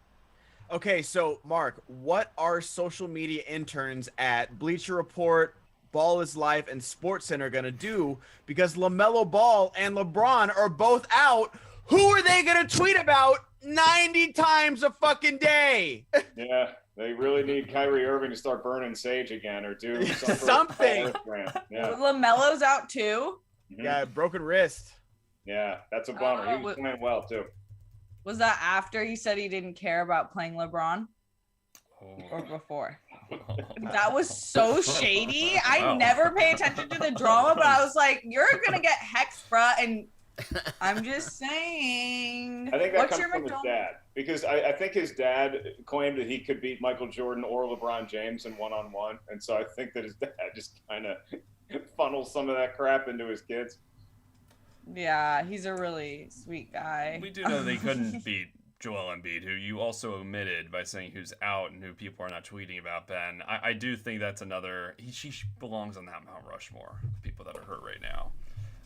Okay, so Mark, what are social media interns at Bleacher Report, Ball is Life, and SportsCenter gonna do? Because LaMelo Ball and LeBron are both out. Who are they gonna tweet about 90 times a fucking day? Yeah, they really need Kyrie Irving to start burning sage again or do something. Yeah. LaMelo's out too. Mhm. Yeah, broken wrist. Yeah, that's a bummer. He was playing well too. Was that after he said he didn't care about playing LeBron? Or before? That was so shady. I never pay attention to the drama, but I was like, you're gonna get hexed, bruh. And I'm just saying. I think that comes from his dad, because I think his dad claimed that he could beat Michael Jordan or LeBron James in one-on-one, and so I think that his dad just kind of funnels some of that crap into his kids. Yeah, he's a really sweet guy. We do know they couldn't beat Joel Embiid, who you also omitted by saying who's out and who people are not tweeting about, Ben. I do think that's another... She belongs on that Mount Rushmore of people that are hurt right now.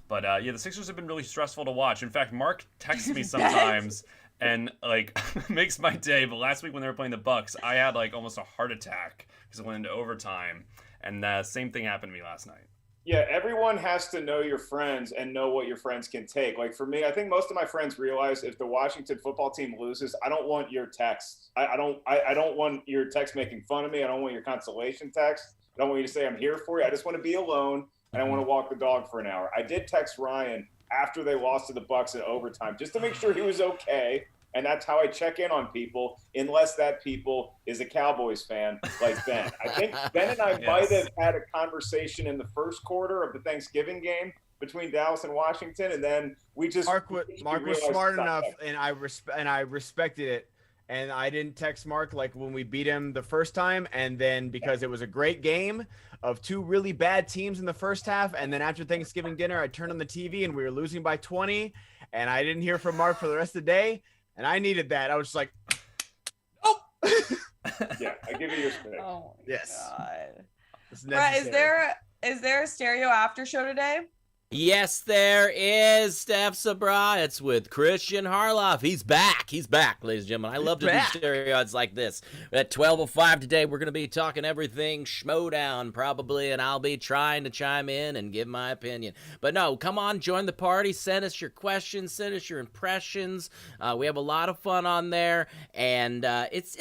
But yeah, the Sixers have been really stressful to watch. In fact, Mark texts me sometimes and like makes my day. But last week when they were playing the Bucks, I had like almost a heart attack because it went into overtime. And the same thing happened to me last night. Yeah, everyone has to know your friends and know what your friends can take. Like for me, I think most of my friends realize if the Washington football team loses, I don't want your text. I don't want your text making fun of me. I don't want your consolation text. I don't want you to say I'm here for you. I just want to be alone and I want to walk the dog for an hour. I did text Ryan after they lost to the Bucks in overtime just to make sure he was okay. And that's how I check in on people, unless that people is a Cowboys fan like Ben. I think Ben and I might have had a conversation in the first quarter of the Thanksgiving game between Dallas and Washington, and then we just Mark was smart enough, and I respected it. And I didn't text Mark like when we beat him the first time, and then because it was a great game of two really bad teams in the first half, and then after Thanksgiving dinner, I turned on the TV and we were losing by 20, and I didn't hear from Mark for the rest of the day. And I needed that. I was just like, nope. Yeah, I give you your space. Oh my God. Right, is there a stereo after show today? Yes, there is, Steph Sabraw. It's with Kristian Harloff. He's back, ladies and gentlemen. I love to do stereoids like this. At 12:05 today, we're going to be talking everything SCHMOEDOWN, probably, and I'll be trying to chime in and give my opinion. But no, come on, join the party. Send us your questions. Send us your impressions. We have a lot of fun on there, and it's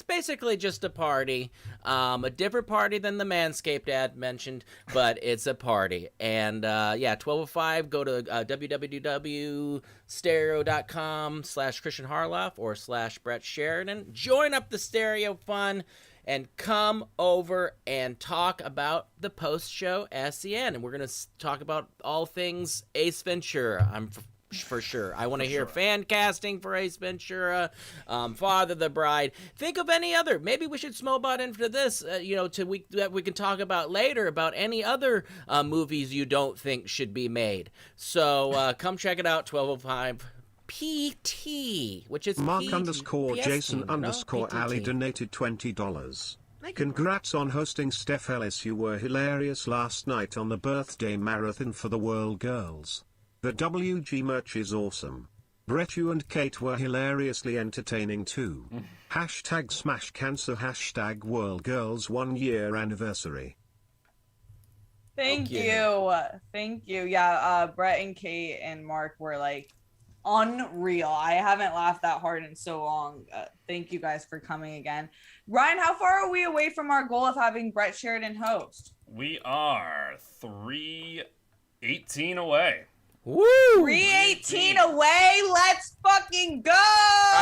basically just a party. A different party than the Manscaped ad mentioned, but it's a party. And yeah, 12:05, go to www.stereo.com/Kristian Harloff or /Brett Sheridan. Join up the stereo fun and come over and talk about the post-show SEN. And we're going to talk about all things Ace Ventura. I'm for sure. I want to hear fan casting for Ace Ventura, Father the Bride. Think of any other. Maybe we should SCHMOEDOWN into this, that we can talk about later about any other movies you don't think should be made. So come check it out, 12:05 PT, which is Mark_Jason_Ali donated $20. Congrats on hosting Steph Ellis. You were hilarious last night on the birthday marathon for the World Girls. The WG merch is awesome. Brett, you and Kate were hilariously entertaining too. Hashtag smash cancer. Hashtag World Girls 1 year anniversary. Thank you. Yeah, Brett and Kate and Mark were like unreal. I haven't laughed that hard in so long. Thank you guys for coming again. Ryan, how far are we away from our goal of having Brett Sheridan host? We are 318 away. Woo! 318 away. Let's fucking go.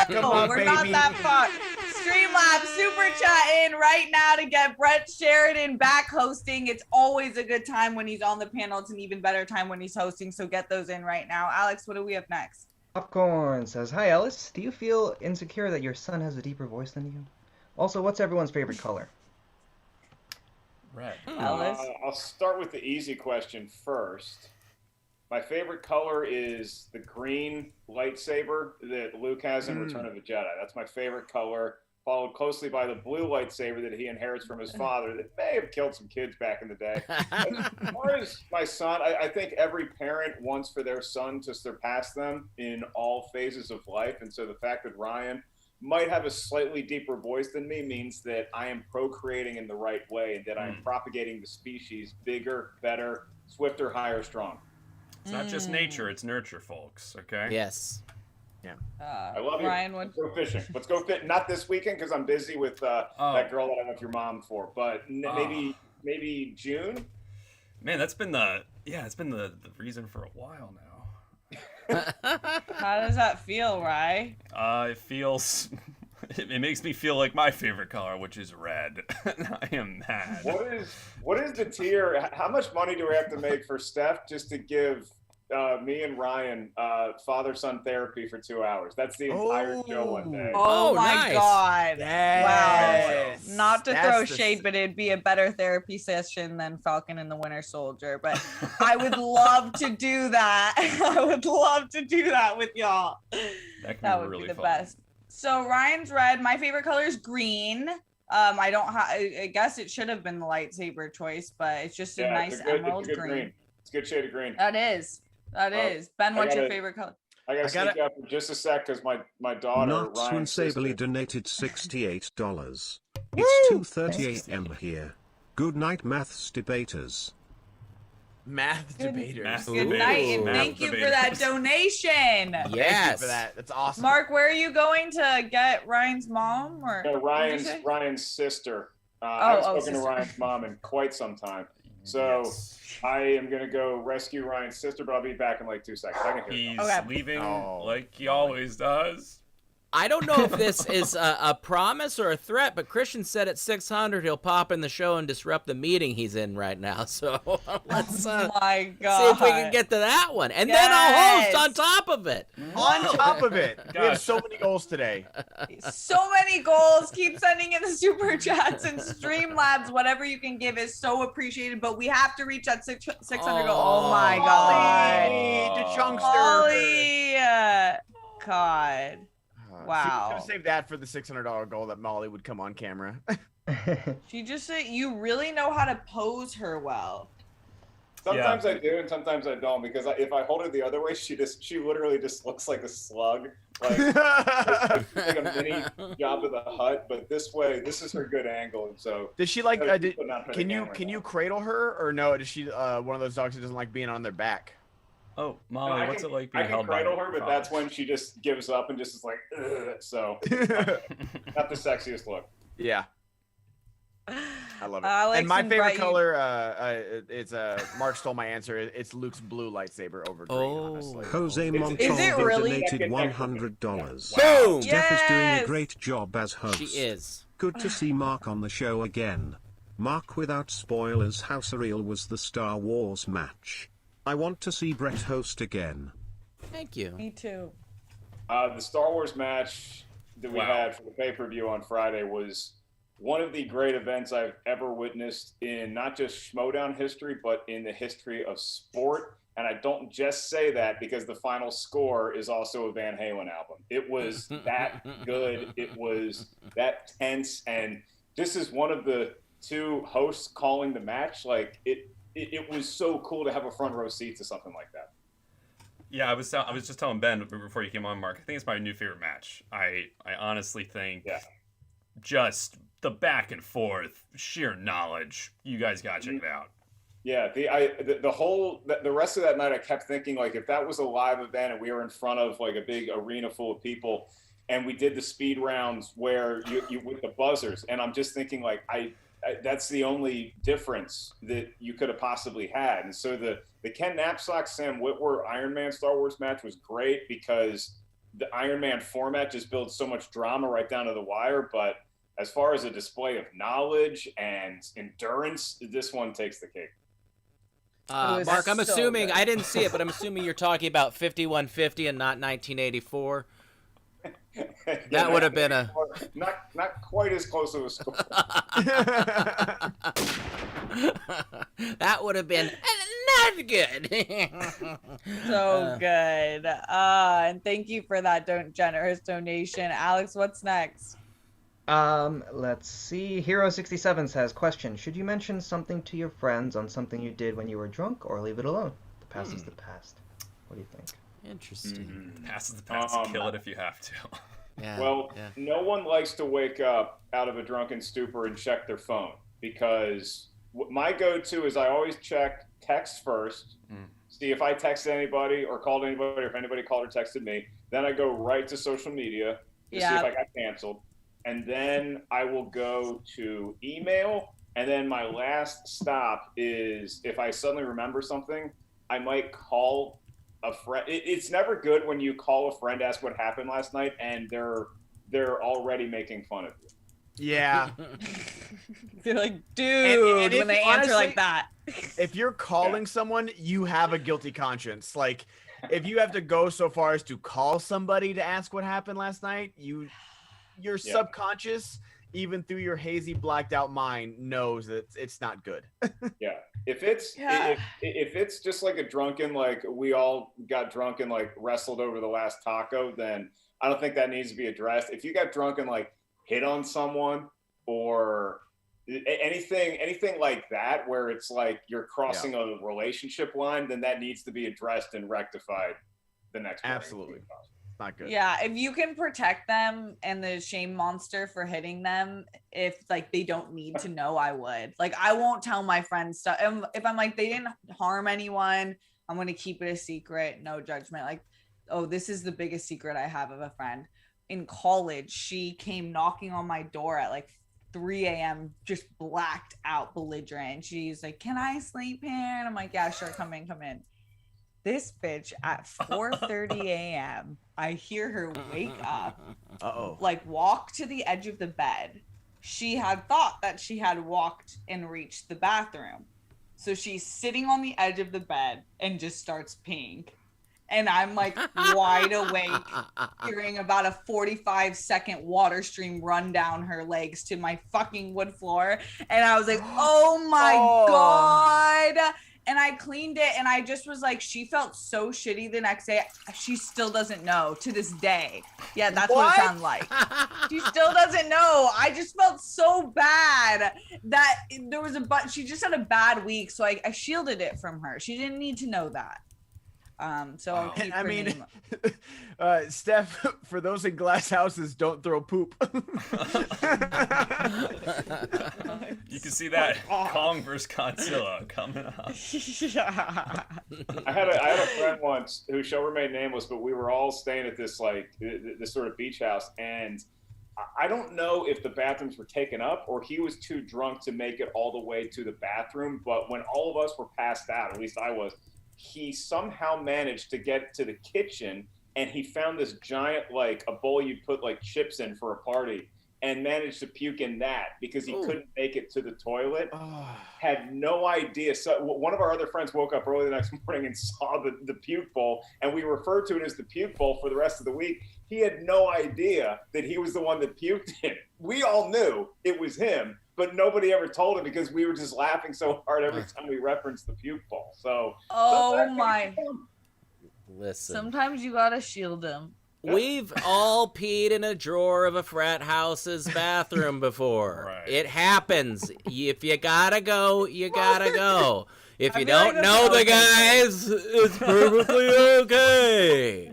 We're not that far. Streamlabs super chat in right now to get Brett Sheridan back hosting. It's always a good time when he's on the panel. It's an even better time when he's hosting. So get those in right now. Alex, what do we have next? Popcorn says, "Hi Ellis, do you feel insecure that your son has a deeper voice than you? Also, what's everyone's favorite color?" Red. Ellis? I'll start with the easy question first. My favorite color is the green lightsaber that Luke has in Return of the Jedi. That's my favorite color. followed closely by the blue lightsaber that he inherits from his father that may have killed some kids back in the day. As far as my son, I think every parent wants for their son to surpass them in all phases of life. And so the fact that Ryan might have a slightly deeper voice than me means that I am procreating in the right way and that I am propagating the species bigger, better, swifter, higher, strong. It's not just nature, it's nurture, folks, okay? Yes. Yeah. I love you. Ryan, Let's go fishing. Let's go fit. Not this weekend because I'm busy with that girl that I left your mom for, but maybe June. Man, it's been the reason for a while now. How does that feel, Rye? It feels. It makes me feel like my favorite color, which is red. I am mad. What is the tier? How much money do we have to make for Steph just to give me and Ryan father-son therapy for 2 hours? That's the entire show one day. Oh my nice. God. Yes. Wow. Not to That's throw the- shade, but it'd be a better therapy session than Falcon and the Winter Soldier. But I would love to do that. I would love to do that with y'all. That would really be the fun. best. So Ryan's red. My favorite color is green. I guess it should have been the lightsaber choice, but it's just a nice emerald green. It's a good shade of green. That is. Ben, what's your favorite color? I gotta sneak out for just a sec because my daughter Not Ryan Saberly donated $68. It's 2:30 a.m. here. Good night, maths debaters. Math debaters. Good night, and thank you for that donation. Thank you Yes. for that. That's awesome. Mark, where are you going to get Ryan's mom? Or No, what did you say? Ryan's sister. I haven't spoken sister. to Ryan's mom in quite some time. So I am going to go rescue Ryan's sister, but I'll be back in like 2 seconds. I can hear He's Okay. leaving Oh. like he always does. I don't know if this is a promise or a threat, but Kristian said at 600 he'll pop in the show and disrupt the meeting he's in right now. So let's Oh my see God. if we can get to that one. And then I'll host on top of it. On top of it, we have Gosh. so many goals today. So many goals. Keep sending in the super chats and Streamlabs. Whatever you can give is so appreciated. But we have to reach that 600 goal. Oh my God. Ollie, the chunkster. Ollie. God. Wow. Should have saved that for the $600 goal that Molly would come on camera. She just said you really know how to pose her well. Sometimes I do, and sometimes I don't, because if I hold her the other way, she literally just looks like a slug, like like a mini Jabba the Hutt. But this way, this is her good angle, and so. Does she like? But not for the Can camera you now. cradle her or no? Is she one of those dogs who doesn't like being on their back? Oh, No, Molly, what's it like being I can held by cradle your her, but father? that's when she just gives up and just is like, ugh, so not the sexiest look. Yeah. I love it. Alex And my and favorite Bright- color, it's Mark stole my answer. It's Luke's blue lightsaber over green. Honestly. Jose Is it Montalvo really? donated $100. Boom! Steph is doing a Yes! great job as host. She is. Good to see Mark on the show again. Mark, without spoilers, how surreal was the Star Wars match? I want to see Brett host again. Thank you. Me too. The Star Wars match that we Wow. had for the pay-per-view on Friday was one of the great events I've ever witnessed in not just SCHMOEDOWN history, but in the history of sport. And I don't just say that because the final score is also a Van Halen album. It was that good. It was that tense. And this is one of the two hosts calling the match. Like, it was so cool to have a front row seat to something like that. Yeah, I was just telling Ben before you came on, Mark. I think it's my new favorite match. I honestly think just the back and forth, sheer knowledge. You guys gotta check it out. Yeah, the rest of that night, I kept thinking, like, if that was a live event and we were in front of like a big arena full of people, and we did the speed rounds where you with the buzzers, and I'm just thinking, like, that's the only difference that you could have possibly had. And so the Ken Knapsack Sam Witwer Iron Man Star Wars match was great because the Iron Man format just builds so much drama right down to the wire. But as far as a display of knowledge and endurance, this one takes the cake. was Mark, I'm so assuming, good. I didn't see it, but I'm assuming you're talking about 5150 and not 1984. That would have been a... Not quite as close of a score. That would have been not good. So good. And thank you for that generous donation. Alex, what's next? Let's see. Hero67 says, question, should you mention something to your friends on something you did when you were drunk, or leave it alone? The past is the past. What do you think? Interesting. The past is the past. Kill it if you have to. Yeah. Well, yeah. no one likes to wake up out of a drunken stupor and check their phone, because my go-to is I always check text first, see if I texted anybody or called anybody, or if anybody called or texted me. Then I go right to social media to see if I got canceled. And then I will go to email. And then my last stop is if I suddenly remember something, I might call a friend. It's never good when you call a friend, ask what happened last night, and they're already making fun of you. Yeah. You're like, dude, when they answer like that. If you're calling someone, you have a guilty conscience. Like, if you have to go so far as to call somebody to ask what happened last night, your subconscious, even through your hazy, blacked out mind, knows that it's not good. Yeah. If it's just like a drunken, like we all got drunk and like wrestled over the last taco, then I don't think that needs to be addressed. If you got drunk and like hit on someone or anything like that, where it's like you're crossing a relationship line, then that needs to be addressed and rectified the next morning. Absolutely. Not good. Yeah, if you can protect them and the shame monster for hitting them, if like they don't need to know, I would. Like, I won't tell my friends stuff. If I'm like, they didn't harm anyone, I'm going to keep it a secret, no judgment. Like, oh, this is the biggest secret I have of a friend. In college, she came knocking on my door at like 3 a.m., just blacked out, belligerent. She's like, can I sleep here? And I'm like, yeah, sure, come in. This bitch at 4:30 a.m., I hear her wake up, like walk to the edge of the bed. She had thought that she had walked and reached the bathroom. So she's sitting on the edge of the bed and just starts peeing. And I'm like wide awake, hearing about a 45-second water stream run down her legs to my fucking wood floor. And I was like, oh my God. And I cleaned it, and I just was like, she felt so shitty the next day. She still doesn't know to this day. Yeah, that's what it sounded like. She still doesn't know. I just felt so bad that there was she just had a bad week, so I shielded it from her. She didn't need to know that. So I'll keep her name. Steph, for those in glass houses, don't throw poop. You can see that Kong versus Godzilla coming up. I had a friend once who shall remain nameless, but we were all staying at this this sort of beach house, and I don't know if the bathrooms were taken up or he was too drunk to make it all the way to the bathroom. But when all of us were passed out, at least I was, he somehow managed to get to the kitchen, and he found this giant, like a bowl you'd put like chips in for a party, and managed to puke in that because he couldn't make it to the toilet. Had no idea. So one of our other friends woke up early the next morning and saw the puke bowl, and we referred to it as the puke bowl for the rest of the week. He had no idea that he was the one that puked in it. We all knew it was him, but nobody ever told him because we were just laughing so hard every time we referenced the puke bowl. So, listen. Sometimes you gotta shield them. We've all peed in a drawer of a frat house's bathroom before. Right. It happens. If you gotta go, you gotta go. If you don't know the guys, it's perfectly okay.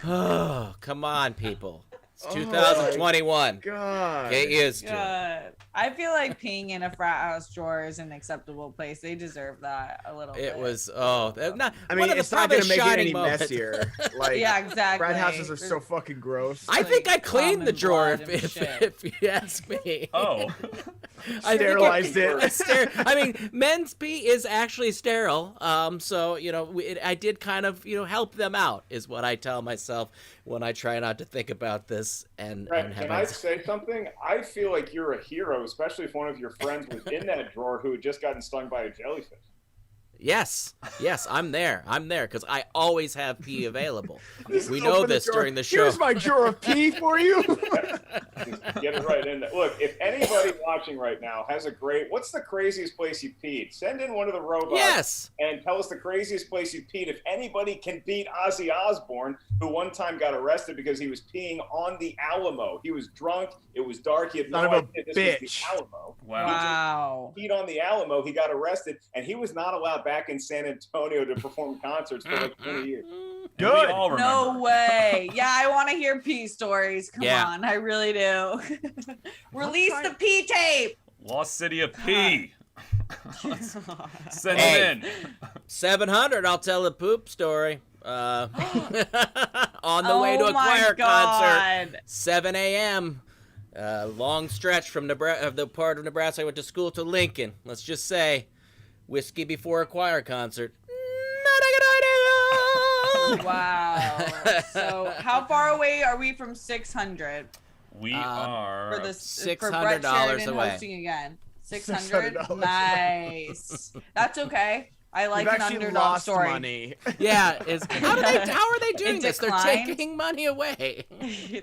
Oh, come on, people. It's 2021. God. Get used to it. I feel like peeing in a frat house drawer is an acceptable place. They deserve that a little bit. It was, I mean, it's not going to make it any messier. Like, yeah, exactly. Frat houses are so fucking gross. I think I cleaned the drawer, if you ask me. Oh. Sterilized it. I mean, men's pee is actually sterile. So, I did kind of, help them out, is what I tell myself when I try not to think about this. And can I say something? I feel like you're a hero, especially if one of your friends was in that drawer who had just gotten stung by a jellyfish. Yes, I'm there. I'm there because I always have pee available. We know this during the show. Here's my drawer of pee for you. Just get it right in there. Look, if anybody watching right now has what's the craziest place you peed? Send in one of the robots and tell us the craziest place you peed. If anybody can beat Ozzy Osbourne, who one time got arrested because he was peeing on the Alamo. He was drunk. It was dark. He had no idea this was the Alamo. Wow. He peed on the Alamo. He got arrested, and he was not allowed back in San Antonio to perform concerts for like 20 years. Good. No way. Yeah, I want to hear pee stories. Come on, I really do. Release the pee tape. Lost City of Pee. Send it in. 700. I'll tell a poop story. On the way to a choir concert. 7 a.m. Long stretch from the part of Nebraska I went to school to Lincoln. Let's just say, whiskey before a choir concert. Not a good idea. Wow. So how far away are we from 600? We are for $600 Sheridan away. Hosting again. 600. Nice. That's okay. I like an underdog story. Money. Yeah. How are they doing this? declined. They're taking money away.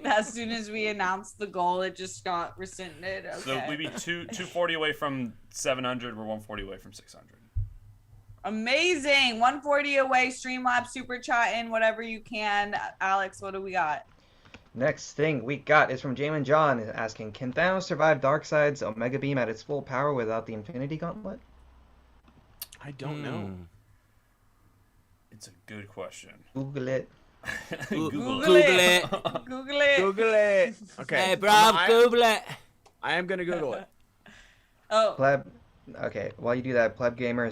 As soon as we announced the goal, it just got rescinded. Okay. So we'd be 240 away from 700. We're 140 away from 600. Amazing. 140 away. Streamlabs super chat in whatever you can. Alex, what do we got? Next thing we got is from Jamin John asking, can Thanos survive Darkseid's Omega Beam at its full power without the Infinity Gauntlet? I don't know. It's a good question. Google it. Google it. Google it. Okay. Hey, bro, Google it. I am gonna Google it. Oh. Okay, while you do that, Pleb Gamer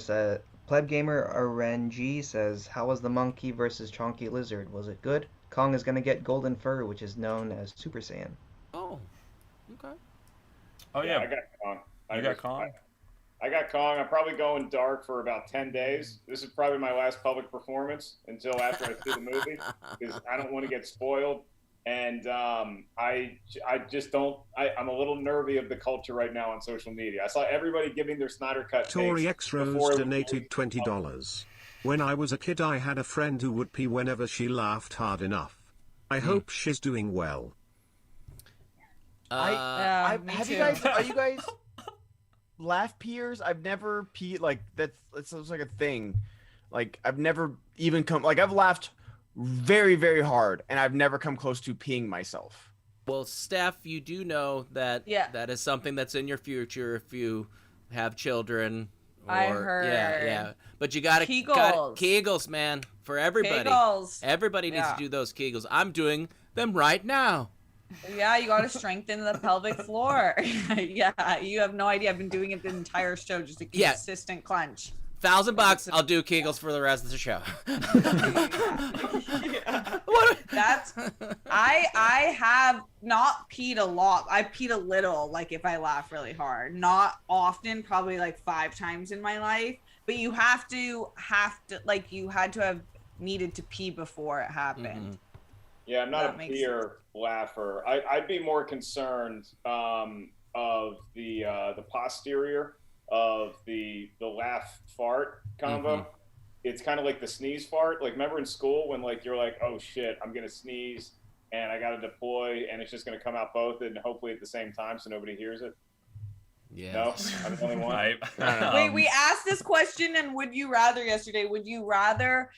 RNG says, how was the monkey versus Chonky Lizard? Was it good? Kong is gonna get golden fur, which is known as Super Saiyan. Oh, okay. Oh yeah, I got Kong. You got Kong? I got Kong. I'm probably going dark for about 10 days. This is probably my last public performance until after I see the movie, because I don't want to get spoiled. And I just don't. I'm a little nervy of the culture right now on social media. I saw everybody giving their Snyder cut. Tori X Rose donated $20. When I was a kid, I had a friend who would pee whenever she laughed hard enough. I hope she's doing well. Yeah, are you guys laugh peers? I've never peed like that sounds like a thing. Like I've never even I've laughed very, very hard and I've never come close to peeing myself. Well, Steph, you do know that that is something that's in your future if you have children. I heard. Yeah. But you gotta Kegels, man, for everybody. Kegels. Everybody needs to do those Kegels. I'm doing them right now. Yeah, you got to strengthen the pelvic floor. Yeah, you have no idea. I've been doing it the entire show, just a consistent clench. $1,000, I'll do Kegels for the rest of the show. I have not peed a lot. I peed a little, like if I laugh really hard. Not often, probably like 5 times in my life. But you have to like you had to have needed to pee before it happened. Mm-hmm. Yeah, I'm not a peer laugher. I'd be more concerned of the posterior of the laugh fart combo. Mm-hmm. It's kind of like the sneeze fart. Like remember in school when like you're like, oh shit, I'm gonna sneeze and I gotta deploy and it's just gonna come out both and hopefully at the same time so nobody hears it. Yeah. No, I'm the only one. Wait, we asked this question and would you rather yesterday? Would you rather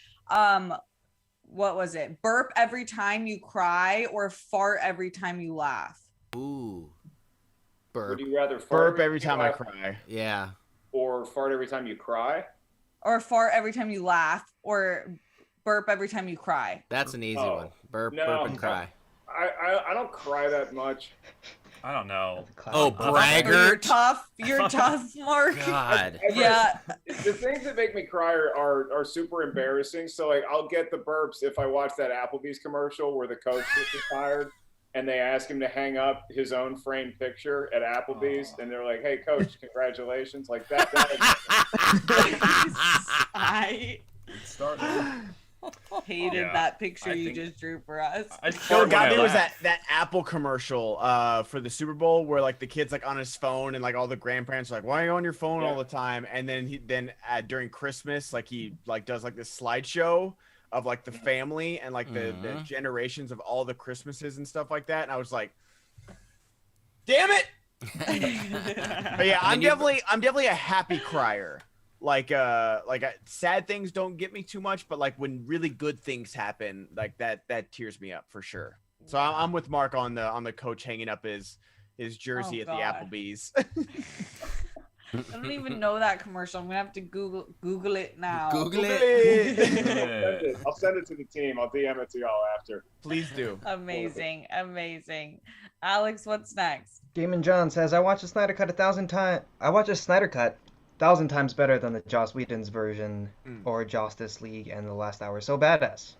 what was it? Burp every time you cry or fart every time you laugh? Ooh. Burp. Would you rather burp every time I cry? Yeah. Or fart every time you cry? Or fart every time you laugh or burp every time you cry? That's an easy one. Burp and cry. I don't cry that much. I don't know. Oh, braggart. You're tough, Mark. God. Yeah. The things that make me cry are super embarrassing. So like I'll get the burps if I watch that Applebee's commercial where the coach gets retired and they ask him to hang up his own framed picture at Applebee's and they're like, hey coach, congratulations. Like that. Hated that picture you just drew for us. What got me was that Apple commercial for the Super Bowl where like the kid's like on his phone and like all the grandparents are like, why are you on your phone all the time? And then during Christmas, like he like does like this slideshow of like the family and like the generations of all the Christmases and stuff like that. And I was like, damn it. But yeah, I'm definitely a happy crier. Like sad things don't get me too much, but like when really good things happen, like that tears me up for sure. So I'm with Mark on the coach hanging up his jersey at the Applebee's. I don't even know that commercial. I'm gonna have to Google it now. Google it. I'll send it to the team. I'll DM it to y'all after. Please do. Amazing. Alex, what's next? Damon John says, I watched a Snyder Cut 1,000 times better than the Joss Whedon's version or Justice League and The Last Hour. So badass.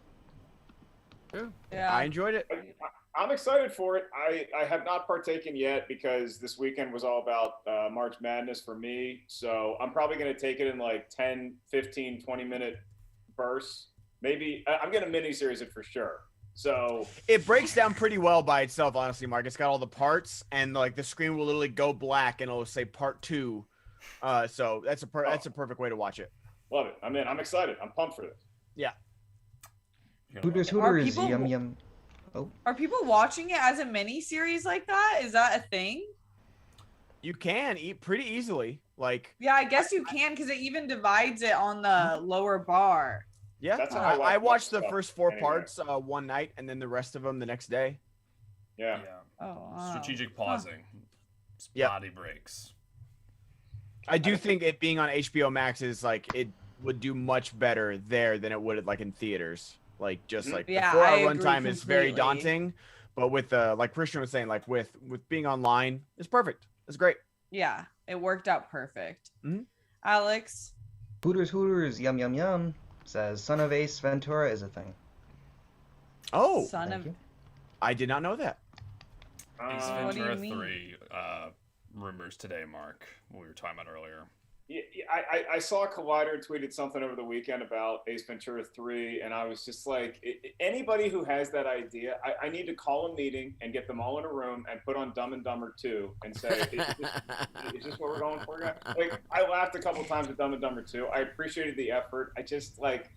Yeah, I enjoyed it. I'm excited for it. I have not partaken yet because this weekend was all about March Madness for me. So I'm probably going to take it in like 10, 15, 20-minute bursts. Maybe I'm going to mini-series it for sure. So it breaks down pretty well by itself, honestly, Mark. It's got all the parts and like the screen will literally go black and it'll say part 2. So that's a perfect way to watch it. Love it. I'm excited. I'm pumped for this. Yeah. Hooters, yum yum. Oh. Are people watching it as a mini series like that? Is that a thing? You can eat pretty easily. Like yeah, I guess you can because it even divides it on the lower bar. Yeah, that's how I watched the first 4 anyway. parts one night and then the rest of them the next day. Yeah. Oh, wow. Strategic pausing. Yep. Body breaks. I do think it being on HBO Max is like it would do much better there than it would like in theaters. Like just like the 4-hour runtime is very daunting, but with like Kristian was saying, like with being online, it's perfect. It's great. Yeah, it worked out perfect. Mm-hmm. Alex. Hooters, yum yum yum. Says Son of Ace Ventura is a thing. Oh, I did not know that. Ace what do you Ventura mean? 3 rumors today, Mark. What we were talking about earlier. Yeah, I saw Collider tweeted something over the weekend about Ace Ventura 3, and I was just like, anybody who has that idea, I need to call a meeting and get them all in a room and put on Dumb and Dumber 2 and say, is this what we're going for, guys? Like, I laughed a couple times at Dumb and Dumber 2. I appreciated the effort. I just, like,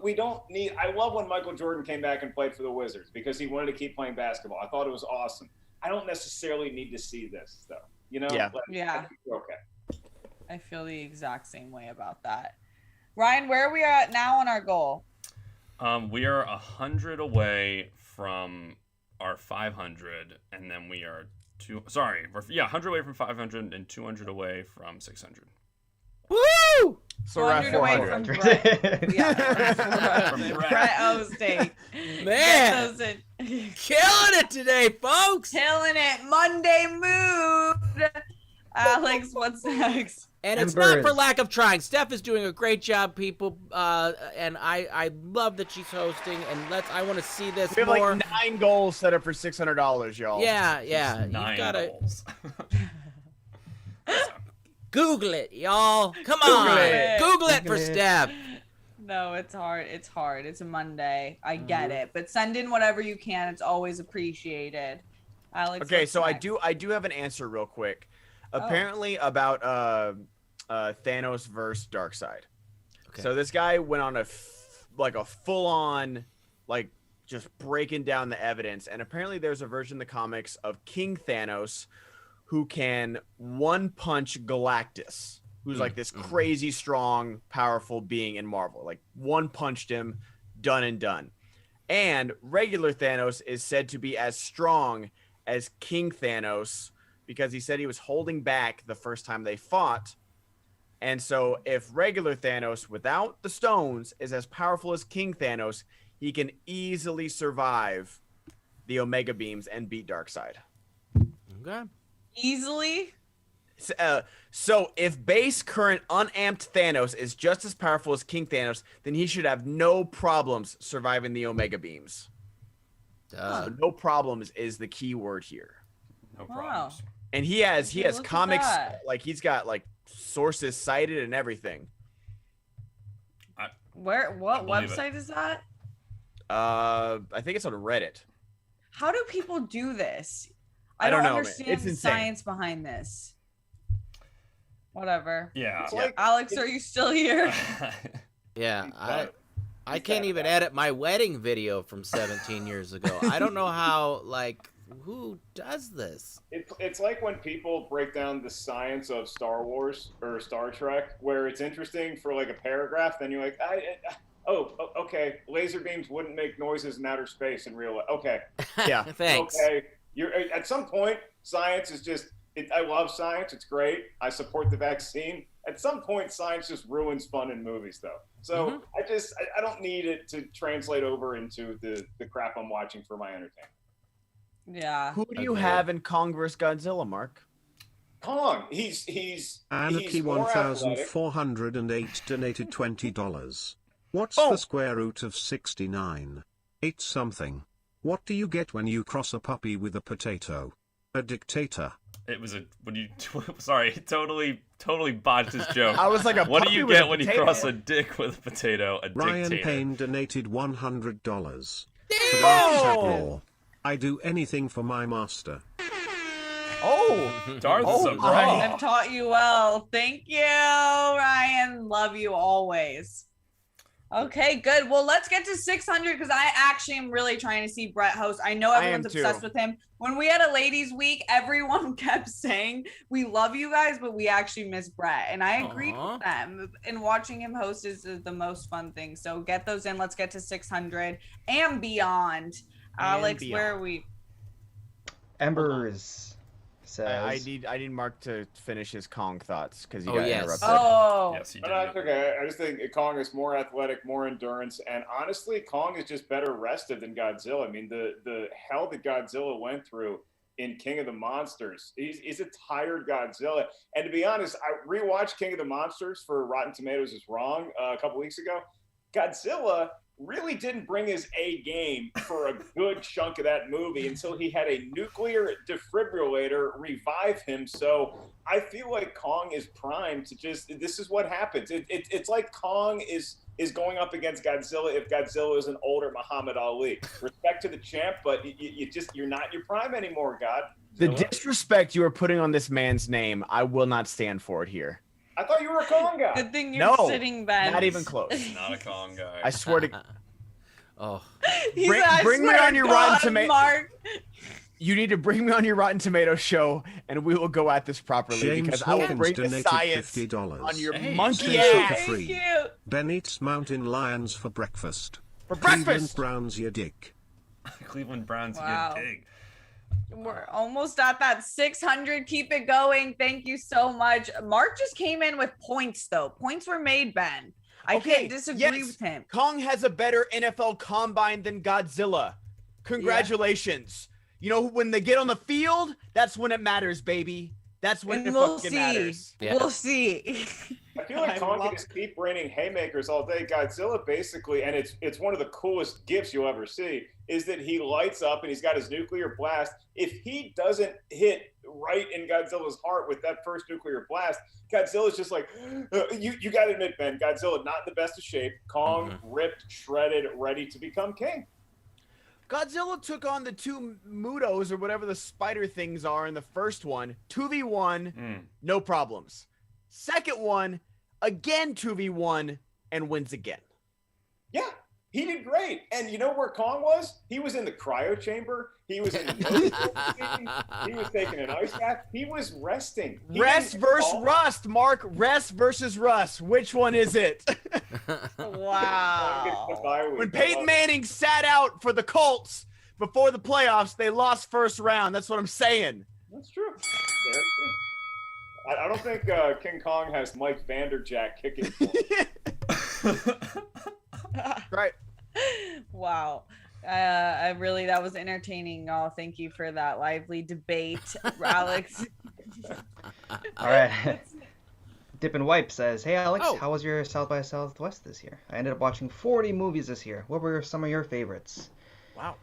we don't need, I love when Michael Jordan came back and played for the Wizards because he wanted to keep playing basketball. I thought it was awesome. I don't necessarily need to see this, though. You know? Yeah. Yeah. Okay. I feel the exact same way about that. Ryan, where are we at now on our goal? We are 100 away from our 500, and then we are 100 away from 500 and 200 away from 600. Woo! So we're at 400. From Brett. Yeah, from Brett Osteen. Man, killing it today, folks. Killing it. Monday mood. Alex, what's next? And it's not for lack of trying. Steph is doing a great job, people, and I love that she's hosting. And I want to see this more. We have like 9 goals set up for $600, y'all. Yeah. 9 goals. Google it, y'all. Come on, Google it for Steph. No, it's hard. It's a Monday. I get it, but send in whatever you can. It's always appreciated. Alex. Okay, so next? I do have an answer real quick. Apparently about Thanos versus Darkseid. Okay. So this guy went on a full on like just breaking down the evidence, and apparently there's a version of the comics of King Thanos who can one punch Galactus, who's like this crazy strong, powerful being in Marvel. Like one punched him, done and done. And regular Thanos is said to be as strong as King Thanos because he said he was holding back the first time they fought. And so if regular Thanos without the stones is as powerful as King Thanos, he can easily survive the Omega Beams and beat Darkseid. Okay. Easily? So if base current unamped Thanos is just as powerful as King Thanos, then he should have no problems surviving the Omega Beams. No problems is the key word here. No problems. And he has comics, like he's got like sources cited and everything. What Believe website is that? I think it's on Reddit. How do people do this? I don't know, man. understand It's the insane. science behind this. Whatever. Yeah. It's like, Alex, are you still here? Yeah, I can't even edit my wedding video from 17 years ago. I don't know how, like, who does this? it's like when people break down the science of Star Wars or Star Trek, where it's interesting for like a paragraph, then you're like, okay, laser beams wouldn't make noises in outer space in real life. Okay, Yeah. Thanks. okay. You're at some point, science is just. I love science. It's great. I support the vaccine. At some point, science just ruins fun in movies, though. So I don't need it to translate over into the crap I'm watching for my entertainment. Yeah. Who do you Okay. have in Kong vs. Godzilla, Mark? Kong, he's Anarchy more athletic. 1408 donated $20. What's Oh. the square root of 69? It's something. What do you get when you cross a puppy with a potato? A dictator. It was sorry, totally botched his joke. I was like, What do puppy you with a get when you potato? cross a dick with a potato? A Ryan dictator. Payne donated $100. Damn! Darth Sabraw. I do anything for my master. Oh, Darth Oh, Sabraw. my. I've taught you well. Thank you, Ryan. Love you always. Okay, good. Well, let's get to 600 because I actually am really trying to see Brett host. I know I am everyone's too. obsessed with him. When we had a ladies' week, everyone kept saying, we love you guys, but we actually miss Brett. And I agreed Aw. with them. And watching him host is the most fun thing. So get those in. Let's get to 600 and beyond. Alex, where are we? Embers says. I need Mark to finish his Kong thoughts because you Oh, got yes. interrupted. Oh, Yes, you But did. that's okay. I just think Kong is more athletic, more endurance, and honestly, Kong is just better rested than Godzilla. I mean, the hell that Godzilla went through in King of the Monsters. He's a tired Godzilla. And to be honest, I rewatched King of the Monsters for Rotten Tomatoes is Wrong a couple weeks ago. Godzilla really didn't bring his A game for a good chunk of that movie until he had a nuclear defibrillator revive him. So I feel like Kong is primed to just, this is what happens. It's like Kong is going up against Godzilla if Godzilla is an older Muhammad Ali. Respect to the champ, but you're not your prime anymore, God. The So, disrespect you are putting on this man's name, I will not stand for it here. I thought you were a Kong guy. good thing you're No, sitting bench. Not even close. Not a Kong guy. I swear to Oh, He's Bring- like, I bring me swear on to your God, Rotten Tomato- Mark. you need to bring me on your Rotten Tomatoes show, and we will go at this properly James because I will Hawkins bring the donated science $50. on your Hey, monkey Stay ass super Thank free. you. Ben eats mountain lions for breakfast. for Cleveland breakfast. Browns your dick. Cleveland Browns Wow. get big. We're almost at that 600. Keep it going. Thank you so much. Mark just came in with points, though. Points were made, Ben. I Okay, can't disagree yes. with him. Kong has a better NFL combine than Godzilla. Congratulations. You know, when they get on the field, that's when it matters, baby. That's when And it we'll fucking see. matters. Yeah. We'll see. I feel like I Kong love- can just keep raining haymakers all day. Godzilla basically, and it's one of the coolest gifts you'll ever see, is that he lights up and he's got his nuclear blast. If he doesn't hit right in Godzilla's heart with that first nuclear blast, Godzilla's just like, you got to admit, Ben, Godzilla not in the best of shape. Kong ripped, shredded, ready to become king. Godzilla took on the two Mudos or whatever the spider things are in the first one. 2v1, no problems. Second one, again 2v1, and wins again. Yeah, he did great. And you know where Kong was? He was in the cryo chamber. He was in he was taking an ice bath. He was resting. He Rest didn't versus fall. Rust, Mark. Rest versus Rust. Which one is it? Wow. When Peyton Manning sat out for the Colts before the playoffs, they lost first round. That's what I'm saying. That's true. I don't think King Kong has Mike Vanderjack kicking. For him. Right. Wow. That was entertaining. Oh, thank you for that lively debate, Alex. All right. Dip and Wipe says, "Hey Alex, Oh. how was your South by Southwest this year? I ended up watching 40 movies this year. What were some of your favorites?" Wow.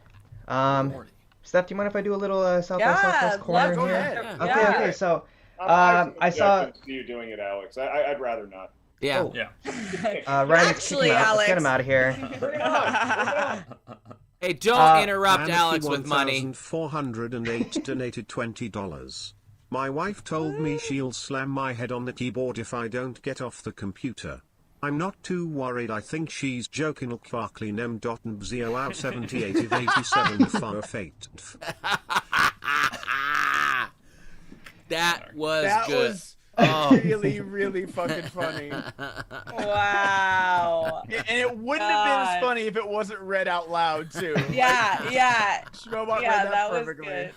Steph, do you mind if I do a little South by Yeah, Southwest corner go here? ahead. Okay, Yeah. okay. So I'm I saw. you doing it, Alex. I'd rather not. Yeah. Oh. Yeah. Ryan, Actually, let's Alex. get him out of here. Bring it on. Hey, don't interrupt Anarchy Alex with money. 1408 donated $20. My wife told me she'll slam my head on the keyboard if I don't get off the computer. I'm not too worried. I think she's joking. Kvarkly nem dotten bzio out 78 of 87 far fate. That was That good. was Oh. really, really fucking funny. Wow. And it wouldn't have been as God. funny if it wasn't read out loud too. Yeah, yeah. Schmobot Yeah, read that was perfectly. good.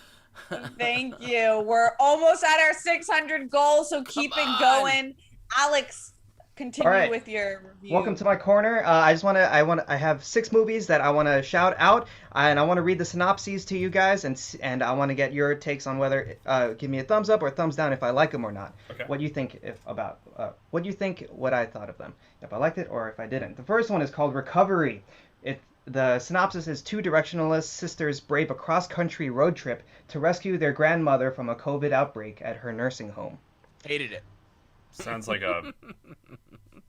Thank you. We're almost at our 600 goal, so keep Come it on. going. Alex, continue All right. with your review. Welcome to my corner. I have 6 movies that I want to shout out, and I want to read the synopses to you guys, and I want to get your takes on whether give me a thumbs up or thumbs down if I like them or not. Okay. What do you think what do you think what I thought of them? If I liked it or if I didn't. The first one is called Recovery. The synopsis is 2 directionless sisters brave a cross-country road trip to rescue their grandmother from a COVID outbreak at her nursing home. Hated it. Sounds like a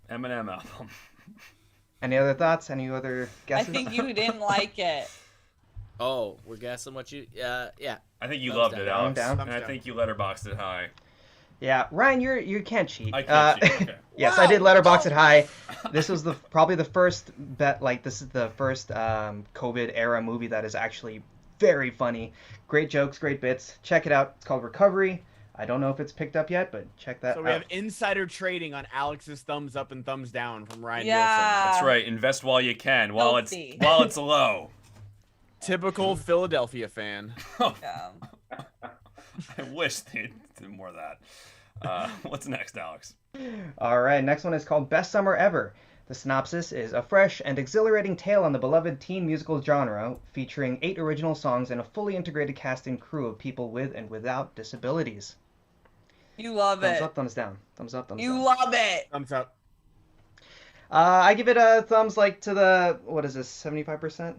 Eminem album. Any other thoughts? Any other I guesses? think you didn't like it. Oh, we're guessing what you. Yeah. I think you Thumbs loved down. it, Alex. Down. And I think you letterboxed it high. Yeah, Ryan, you can't cheat. I can't cheat, okay. Yes, Wow, I did letterbox it don't- high. This was probably the first this is the first COVID era movie that is actually very funny. Great jokes, great bits. Check it out. It's called Recovery. I don't know if it's picked up yet, but check that So out. we have insider trading on Alex's thumbs up and thumbs down from Ryan Nilsen. Yeah. That's right. Invest while you can, while Healthy. it's low. Typical Philadelphia fan. Yeah. I wish they did more of that. What's next, Alex? All right, next one is called Best Summer Ever. The synopsis is a fresh and exhilarating tale on the beloved teen musical genre, featuring 8 original songs and a fully integrated cast and crew of people with and without disabilities. You love Thumbs it. up, thumbs down. Thumbs up, thumbs You down. love it. Thumbs up. I give it a thumbs like to the, what is this, 75%?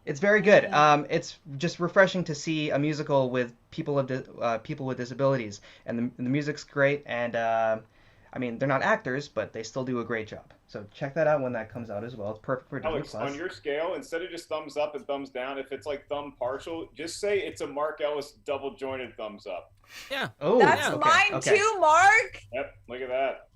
It's very good. It's just refreshing to see a musical with people with disabilities, and the music's great. And I mean, they're not actors, but they still do a great job. So check that out when that comes out as well. It's perfect for Disney Alex, Plus. on your scale, instead of just thumbs up and thumbs down, if it's like thumb partial, just say it's a Mark Ellis double jointed thumbs up. Yeah. Oh, That's okay, mine okay. too, Mark. Yep, look at that.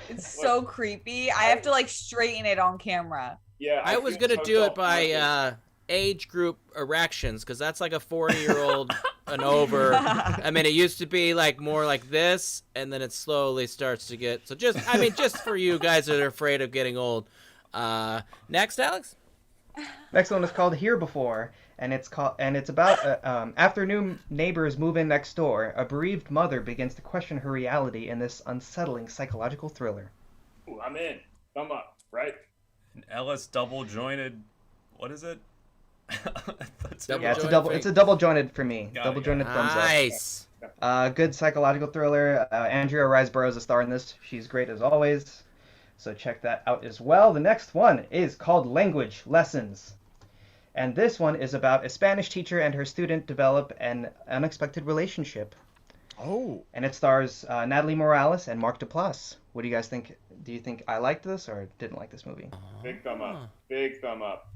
It's so creepy. I have to like straighten it on camera. Yeah, I was feel gonna so do it self-conscious. by age group erections, because that's like a 40-year-old and over. I mean, it used to be like more like this, and then it slowly starts to get. So just for you guys that are afraid of getting old. Next, Alex. Next one is called Here Before, and it's about after new neighbors move in next door, a bereaved mother begins to question her reality in this unsettling psychological thriller. Ooh, I'm in. Thumb up, right? An Ellis double jointed. What is it? Double Yeah, jointed it's a double jointed for me. Got it, Double jointed thumbs up. Nice. Good psychological thriller. Andrea Riseborough is a star in this. She's great as always. So check that out as well. The next one is called Language Lessons. And this one is about a Spanish teacher and her student develop an unexpected relationship. Oh. And it stars Natalie Morales and Mark Duplass. What do you guys think? Do you think I liked this or didn't like this movie? Big thumb up. Big thumb up.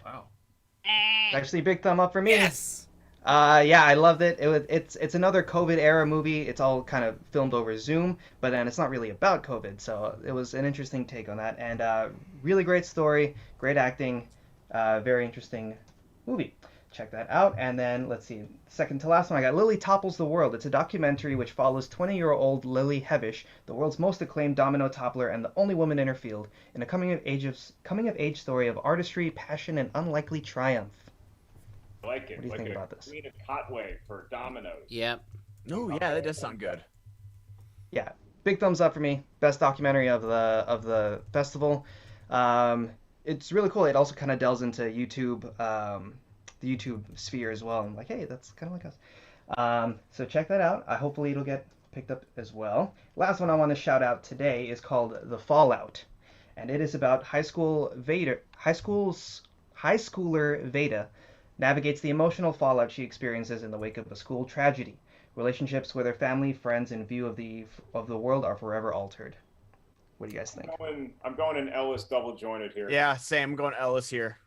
Wow. Actually, big thumb up for me. Yes. Yeah, I loved it. It's another COVID era movie. It's all kind of filmed over Zoom, but then it's not really about COVID. So it was an interesting take on that, and really great story, great acting, very interesting movie. Check that out. And then let's see, second to last one, I got Lily Topples the World. It's a documentary which follows 20-year-old Lily Hevish, the world's most acclaimed domino toppler and the only woman in her field, in a coming of age story of artistry, passion, and unlikely triumph. I like it. What do you like think a about this? Queen of Cotway for dominoes. Yep. Oh yeah, that does sound good. Yeah, big thumbs up for me. Best documentary of the festival. It's really cool. It also kind of delves into YouTube, the YouTube sphere as well. I'm like, hey, that's kind of like us. So check that out.18hopefully it'll get picked up as well. Last one I want to shout out today is called The Fallout, and it is about high schooler Veda navigates the emotional fallout she experiences in the wake of a school tragedy. Relationships with her family, friends, and view of the world are forever altered. What do you guys think? I'm going in Ellis double jointed here. Yeah, same. I'm going Ellis here.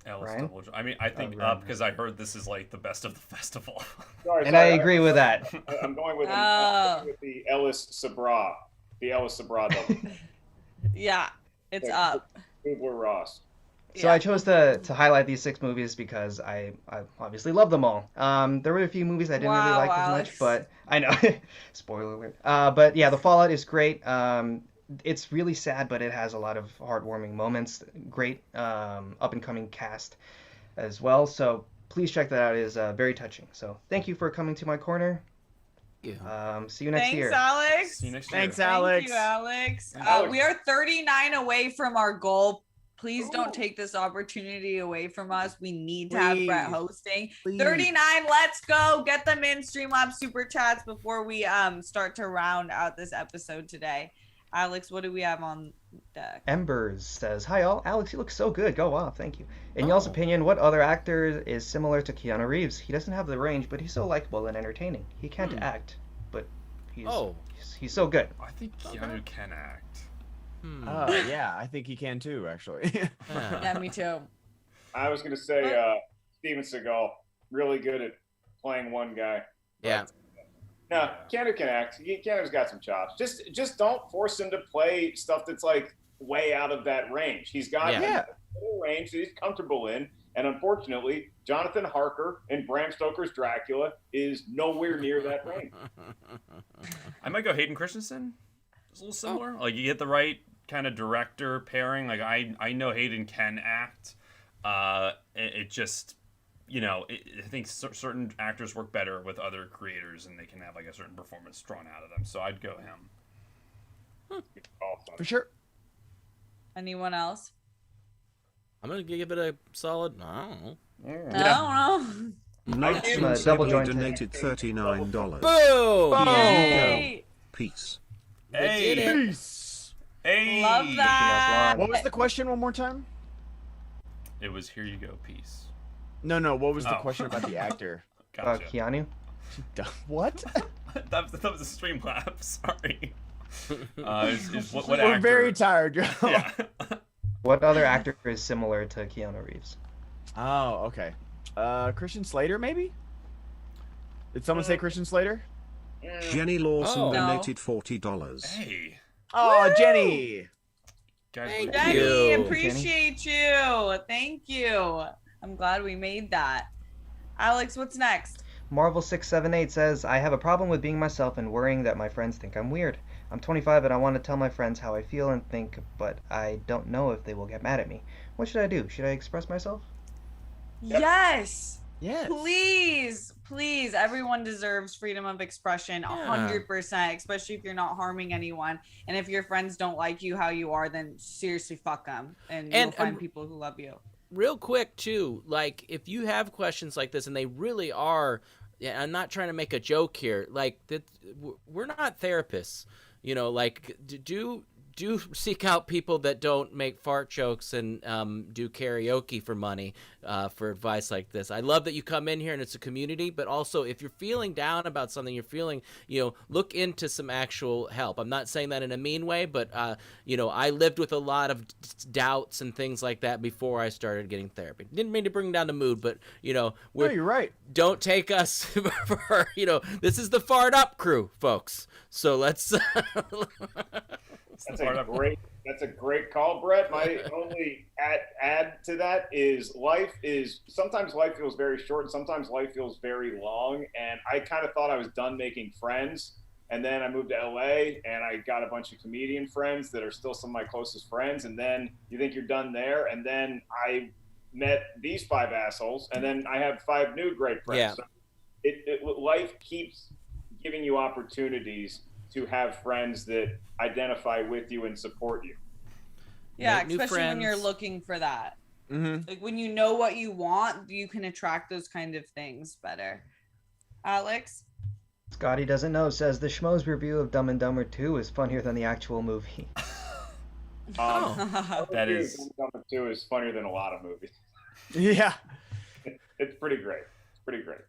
Ellis Ryan? double. I mean, I think Ryan. up because I heard this is like the best of the festival. And I agree with that. I'm going with, the Ellis Sabraw. The Ellis Sabraw double. Yeah, it's up. Kubler Ross. So I chose to highlight these 6 movies because I obviously love them all. There were a few movies I didn't really like as much, but I know, spoiler alert. But yeah, The Fallout is great. It's really sad, but it has a lot of heartwarming moments. Great up-and-coming cast as well. So please check that out. It is very touching. So thank you for coming to my corner. See you next year. Thanks, Alex. See you next year. Thanks, Alex. Thank you, Alex. Alex. We are 39 away from our goal. Please don't take this opportunity away from us. We need to have Brett hosting. 39, let's go. Get them in Streamlabs Superchats before we start to round out this episode today. Alex, what do we have on deck? Embers says, "Hi all, Alex, you look so good. Go off, thank you. In y'all's opinion, what other actor is similar to Keanu Reeves? He doesn't have the range, but he's so likable and entertaining. He can't act, but he's so good." I think Keanu can act. Yeah, I think he can too, actually. Yeah, me too. I was going to say Steven Seagal, really good at playing one guy. Yeah. No, Keanu can act. Keanu's got some chops. Just don't force him to play stuff that's like way out of that range. He's got a range that he's comfortable in. And unfortunately, Jonathan Harker in Bram Stoker's Dracula is nowhere near that range. I might go Hayden Christensen. It's a little similar. Like you get the right kind of director pairing. Like I know Hayden can act. It just, I think certain actors work better with other creators, and they can have like a certain performance drawn out of them. So I'd go him. For sure. Anyone else? I'm gonna give it a solid. I don't know. I don't know. Nice double Double jointed. donated $39. Boom! Yay! Peace. Hey! Peace. Hey! Love that. What was the question one more time? It was here you go, peace. No. What was the question about the actor? Gotcha. Keanu? What? that was a Streamlabs. Sorry. What We're actor? very tired, Joe. Yeah. What other actor is similar to Keanu Reeves? Oh, okay. Christian Slater, maybe? Did someone say Christian Slater? Jenny Lawson Oh. donated $40. Hey. Oh, Jenny. Guys, Thank look- you. Jenny, appreciate you. Thank you. I'm glad we made that. Alex, what's next? Marvel678 says, "I have a problem with being myself and worrying that my friends think I'm weird. I'm 25 and I want to tell my friends how I feel and think, but I don't know if they will get mad at me. What should I do? Should I express myself?" Yep. Yes. Yes. Please. Everyone deserves freedom of expression, 100%, especially if you're not harming anyone. And if your friends don't like you how you are, then seriously fuck them. And you'll find people who love you. Real quick too, like if you have questions like this and they really are, I'm not trying to make a joke here, like that we're not therapists, like do seek out people that don't make fart jokes and do karaoke for money for advice like this. I love that you come in here and it's a community, but also if you're feeling down about something, you're feeling, look into some actual help. I'm not saying that in a mean way, but I lived with a lot of doubts and things like that before I started getting therapy. Didn't mean to bring down the mood, but No, you're right. don't take us for, this is the fart up crew, folks. So let's That's a great call, Brett. My only add to that is sometimes life feels very short and sometimes life feels very long. And I kind of thought I was done making friends. And then I moved to LA and I got a bunch of comedian friends that are still some of my closest friends. And then you think you're done there. And then I met these 5 assholes. And then I have 5 new great friends. Yeah. So life keeps giving you opportunities to have friends that identify with you and support you. Yeah, Make new especially when you're friends. looking for that. Mm-hmm. Like when you know what you want, you can attract those kind of things better. Alex? Scotty doesn't know says, "The Schmoes review of Dumb and Dumber 2 is funnier than the actual movie." That is. Number 2 is funnier than a lot of movies. Yeah. It's pretty great. It's pretty great.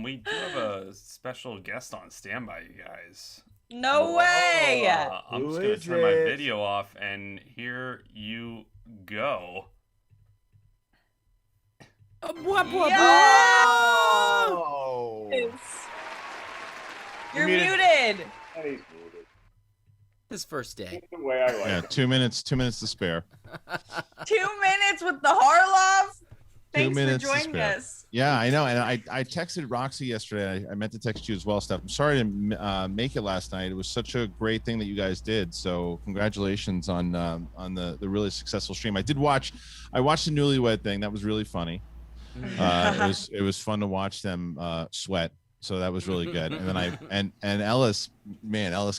We do have a special guest on standby, you guys. No way. I'm just Who gonna is turn my it? video off, and here you go. Oh. You're muted. muted. And he's muted. His first day. That's the way I like Yeah, it. 2 minutes. 2 minutes to spare. 2 minutes with the Harloff. Thanks for minutes to joining spare. us. Yeah, I know. And I texted Roxy yesterday. I meant to text you as well, Steph. I'm sorry to make it last night. It was such a great thing that you guys did. So congratulations on the really successful stream. I watched the Newlywed thing. That was really funny. It was fun to watch them sweat. So that was really good. And then and Ellis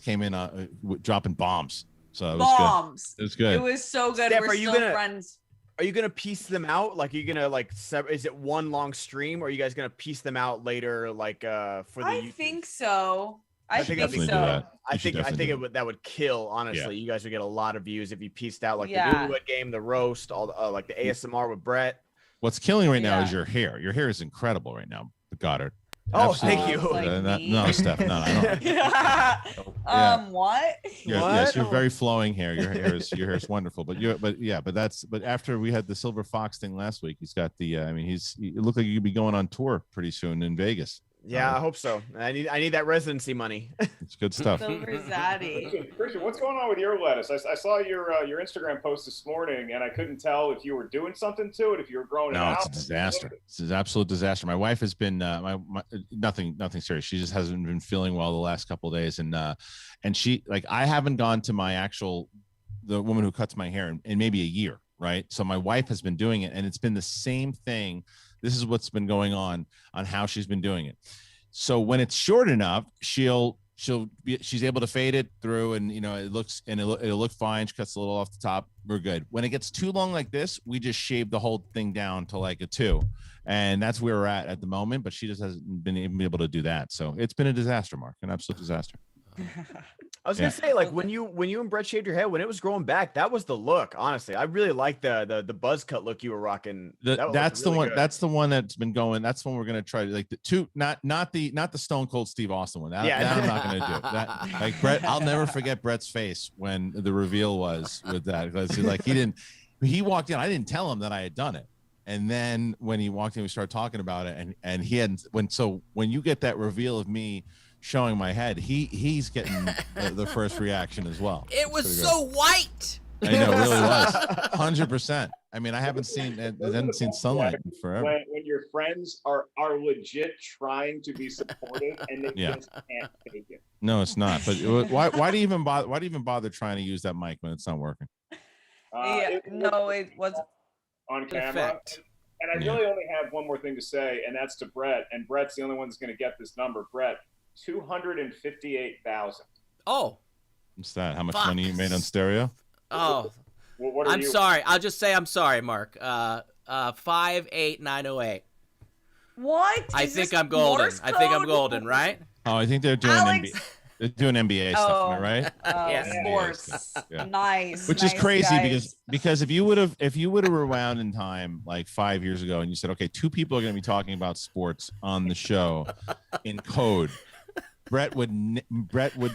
came in dropping bombs. So it was Bombs. good. It was good. It was so good. Steph, We're still friends. Are you gonna piece them out? Like, are you gonna is it one long stream, or are you guys gonna piece them out later? Like, for the. I YouTube? think so. I think definitely so. do that. I You should think definitely do that would kill. Honestly, Yeah. you guys would get a lot of views if you pieced out like Yeah. the Newlywed Game, the roast, all the like the ASMR with Brett. What's killing right now Yeah. is your hair. Your hair is incredible right now, Goddard. Oh, Absolutely. thank you. Like me? No, Steph. No, I don't. Yeah. What? Yes, you're very flowing hair. Your hair is wonderful. But after we had the Silver Fox thing last week, he's got the. It looked like you'd be going on tour pretty soon in Vegas. Yeah, I hope so. I need that residency money. It's good stuff. Silver Zaddy. Kristian, what's going on with your lettuce? I saw your Instagram post this morning, and I couldn't tell if you were doing something to it, if you were growing it No, out. it's a disaster. It's an absolute disaster. My wife has been nothing serious. She just hasn't been feeling well the last couple of days, and she I haven't gone to my the woman who cuts my hair in maybe a year, right? So my wife has been doing it, and it's been the same thing. This is what's been going on how she's been doing it. So when it's short enough, she's able to fade it through, and it'll look fine. She cuts a little off the top. We're good. When it gets too long like this, we just shave the whole thing down to like a 2, and that's where we're at the moment. But she just hasn't been able to do that. So it's been a disaster, Mark, an absolute disaster. I was gonna say, like, when you and Brett shaved your head when it was growing back, that was the look. Honestly, I really like the buzz cut look you were rocking. That's the one. That's the one that's been going. That's the one we're gonna try. Like the two, not the Stone Cold Steve Austin one. That I'm not gonna do. That like Brett. I'll never forget Brett's face when the reveal was with that. Because he walked in. I didn't tell him that I had done it. And then when he walked in, we started talking about it, and he hadn't. When you get that reveal of me showing my head, he's getting the first reaction as well. It was so white. I know, it really was 100%. I mean, I haven't seen sunlight in forever. When your friends are legit trying to be supportive and they just can't take it. No, it's not. But why do you even bother? Why do you even bother trying to use that mic when it's not working? It was on camera. Effect. And I really only have one more thing to say, and that's to Brett. And Brett's the only one that's going to get this number. Brett, 258,000. Oh. What's that? How much money you made on stereo? Oh. What are I'm you? sorry. I'll just say I'm sorry, Mark. 58908. what? I Is think this I'm golden. Morse I think I'm code? golden, right? Oh, I think they're doing Alex. They're doing NBA stuff, right? Sports. Yeah. Nice. Which is nice, crazy guys. because if you would have rewound in time like 5 years ago and you said, okay, 2 people are going to be talking about sports on the show in code, Brett would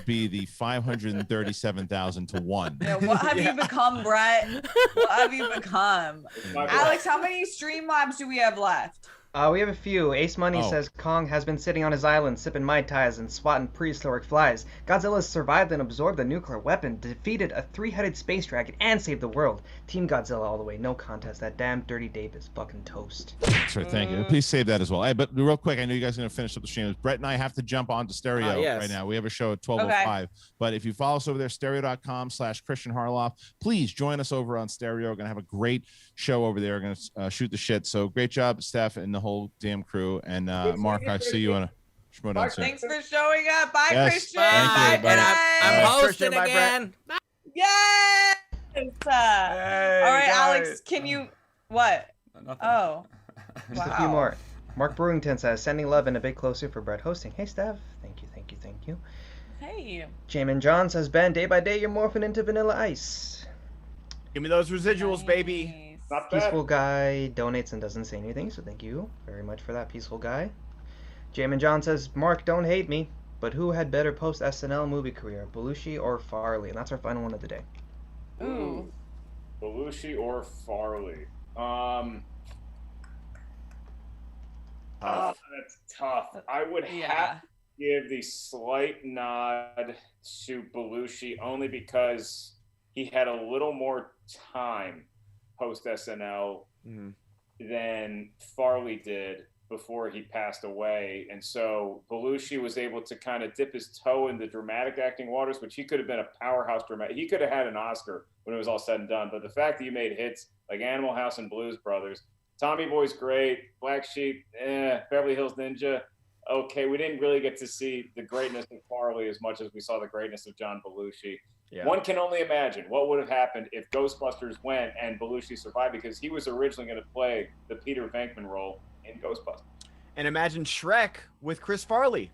be the 537,000 to 1. Yeah, what have you become, Brett? What have you become? Alex, how many Streamlabs do we have left? We have a few. Ace Money says Kong has been sitting on his island sipping Mai Tais and swatting prehistoric flies. Godzilla survived and absorbed the nuclear weapon, defeated a 3-headed space dragon, and saved the world. Team Godzilla all the way, no contest. That damn Dirty Dave is fucking toast. That's right, thank you. Please save that as well. Hey, but real quick, I know you guys are going to finish up the stream. Brett and I have to jump onto stereo right now. We have a show at 12:05. But if you follow us over there, stereo.com/Kristian Harloff, please join us over on stereo. We're going to have a great show over there. We're going to shoot the shit. So great job, Steph, and the whole damn crew. And Mark, I see you on a SCHMOEDOWN soon. Thanks for showing up. Bye, Yes, Kristian. thank you, Bye, buddy. I'm hosting Kristian, bye, again. Yes. All right, Alex, can you what? Nothing. Oh. Just a few more. Mark Brewington says, sending love and a bit closer for Brett hosting. Hey, Steph. Thank you. Hey. Jamin John says, Ben, day by day you're morphing into Vanilla Ice. Give me those residuals, baby. Not bad. Peaceful Guy donates and doesn't say anything, so thank you very much for that, Peaceful Guy. Jamin John says, Mark, don't hate me. but who had better post-SNL movie career, Belushi or Farley? And that's our final one of the day. Ooh. Belushi or Farley? That's tough. I would have to give the slight nod to Belushi only because he had a little more time post SNL than Farley did before he passed away. And so Belushi was able to kind of dip his toe in the dramatic acting waters, which he could have been a powerhouse dramatic. He could have had an Oscar when it was all said and done. But the fact that you made hits like Animal House and Blues Brothers, Tommy Boy's great, Black Sheep, Beverly Hills Ninja, okay, we didn't really get to see the greatness of Farley as much as we saw the greatness of John Belushi. Yeah. One can only imagine what would have happened if Ghostbusters went and Belushi survived, because he was originally going to play the Peter Venkman role in Ghostbusters. And imagine Shrek with Chris Farley.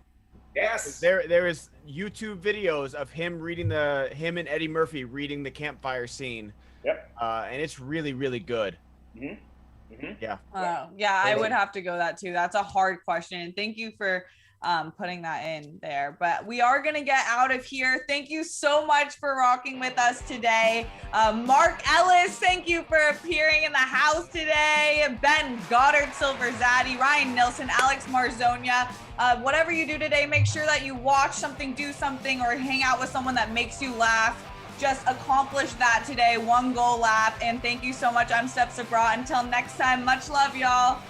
Yes. There is YouTube videos of him and Eddie Murphy reading the campfire scene. Yep. And it's really, really good. Mm-hmm. Yeah. I would have to go that too. That's a hard question. Thank you for putting that in there. But we are going to get out of here. Thank you so much for rocking with us today. Mark Ellis, thank you for appearing in the house today. Ben Goddard, Silver Zaddy, Ryan Nilsen, Alex Marzoña. Whatever you do today, make sure that you watch something, do something, or hang out with someone that makes you laugh. Just accomplish that today, one goal lap. And thank you so much. I'm Steph Sabraw. Until next time, much love, y'all.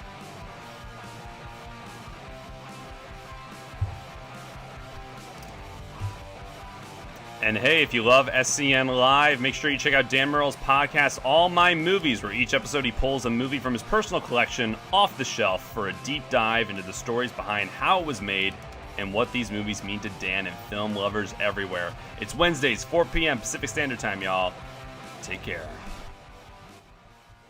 And hey, if you love SCN Live, make sure you check out Dan Murrell's podcast, All My Movies, where each episode he pulls a movie from his personal collection off the shelf for a deep dive into the stories behind how it was made and what these movies mean to Dan and film lovers everywhere. It's Wednesdays, 4 p.m. Pacific Standard Time, y'all. Take care.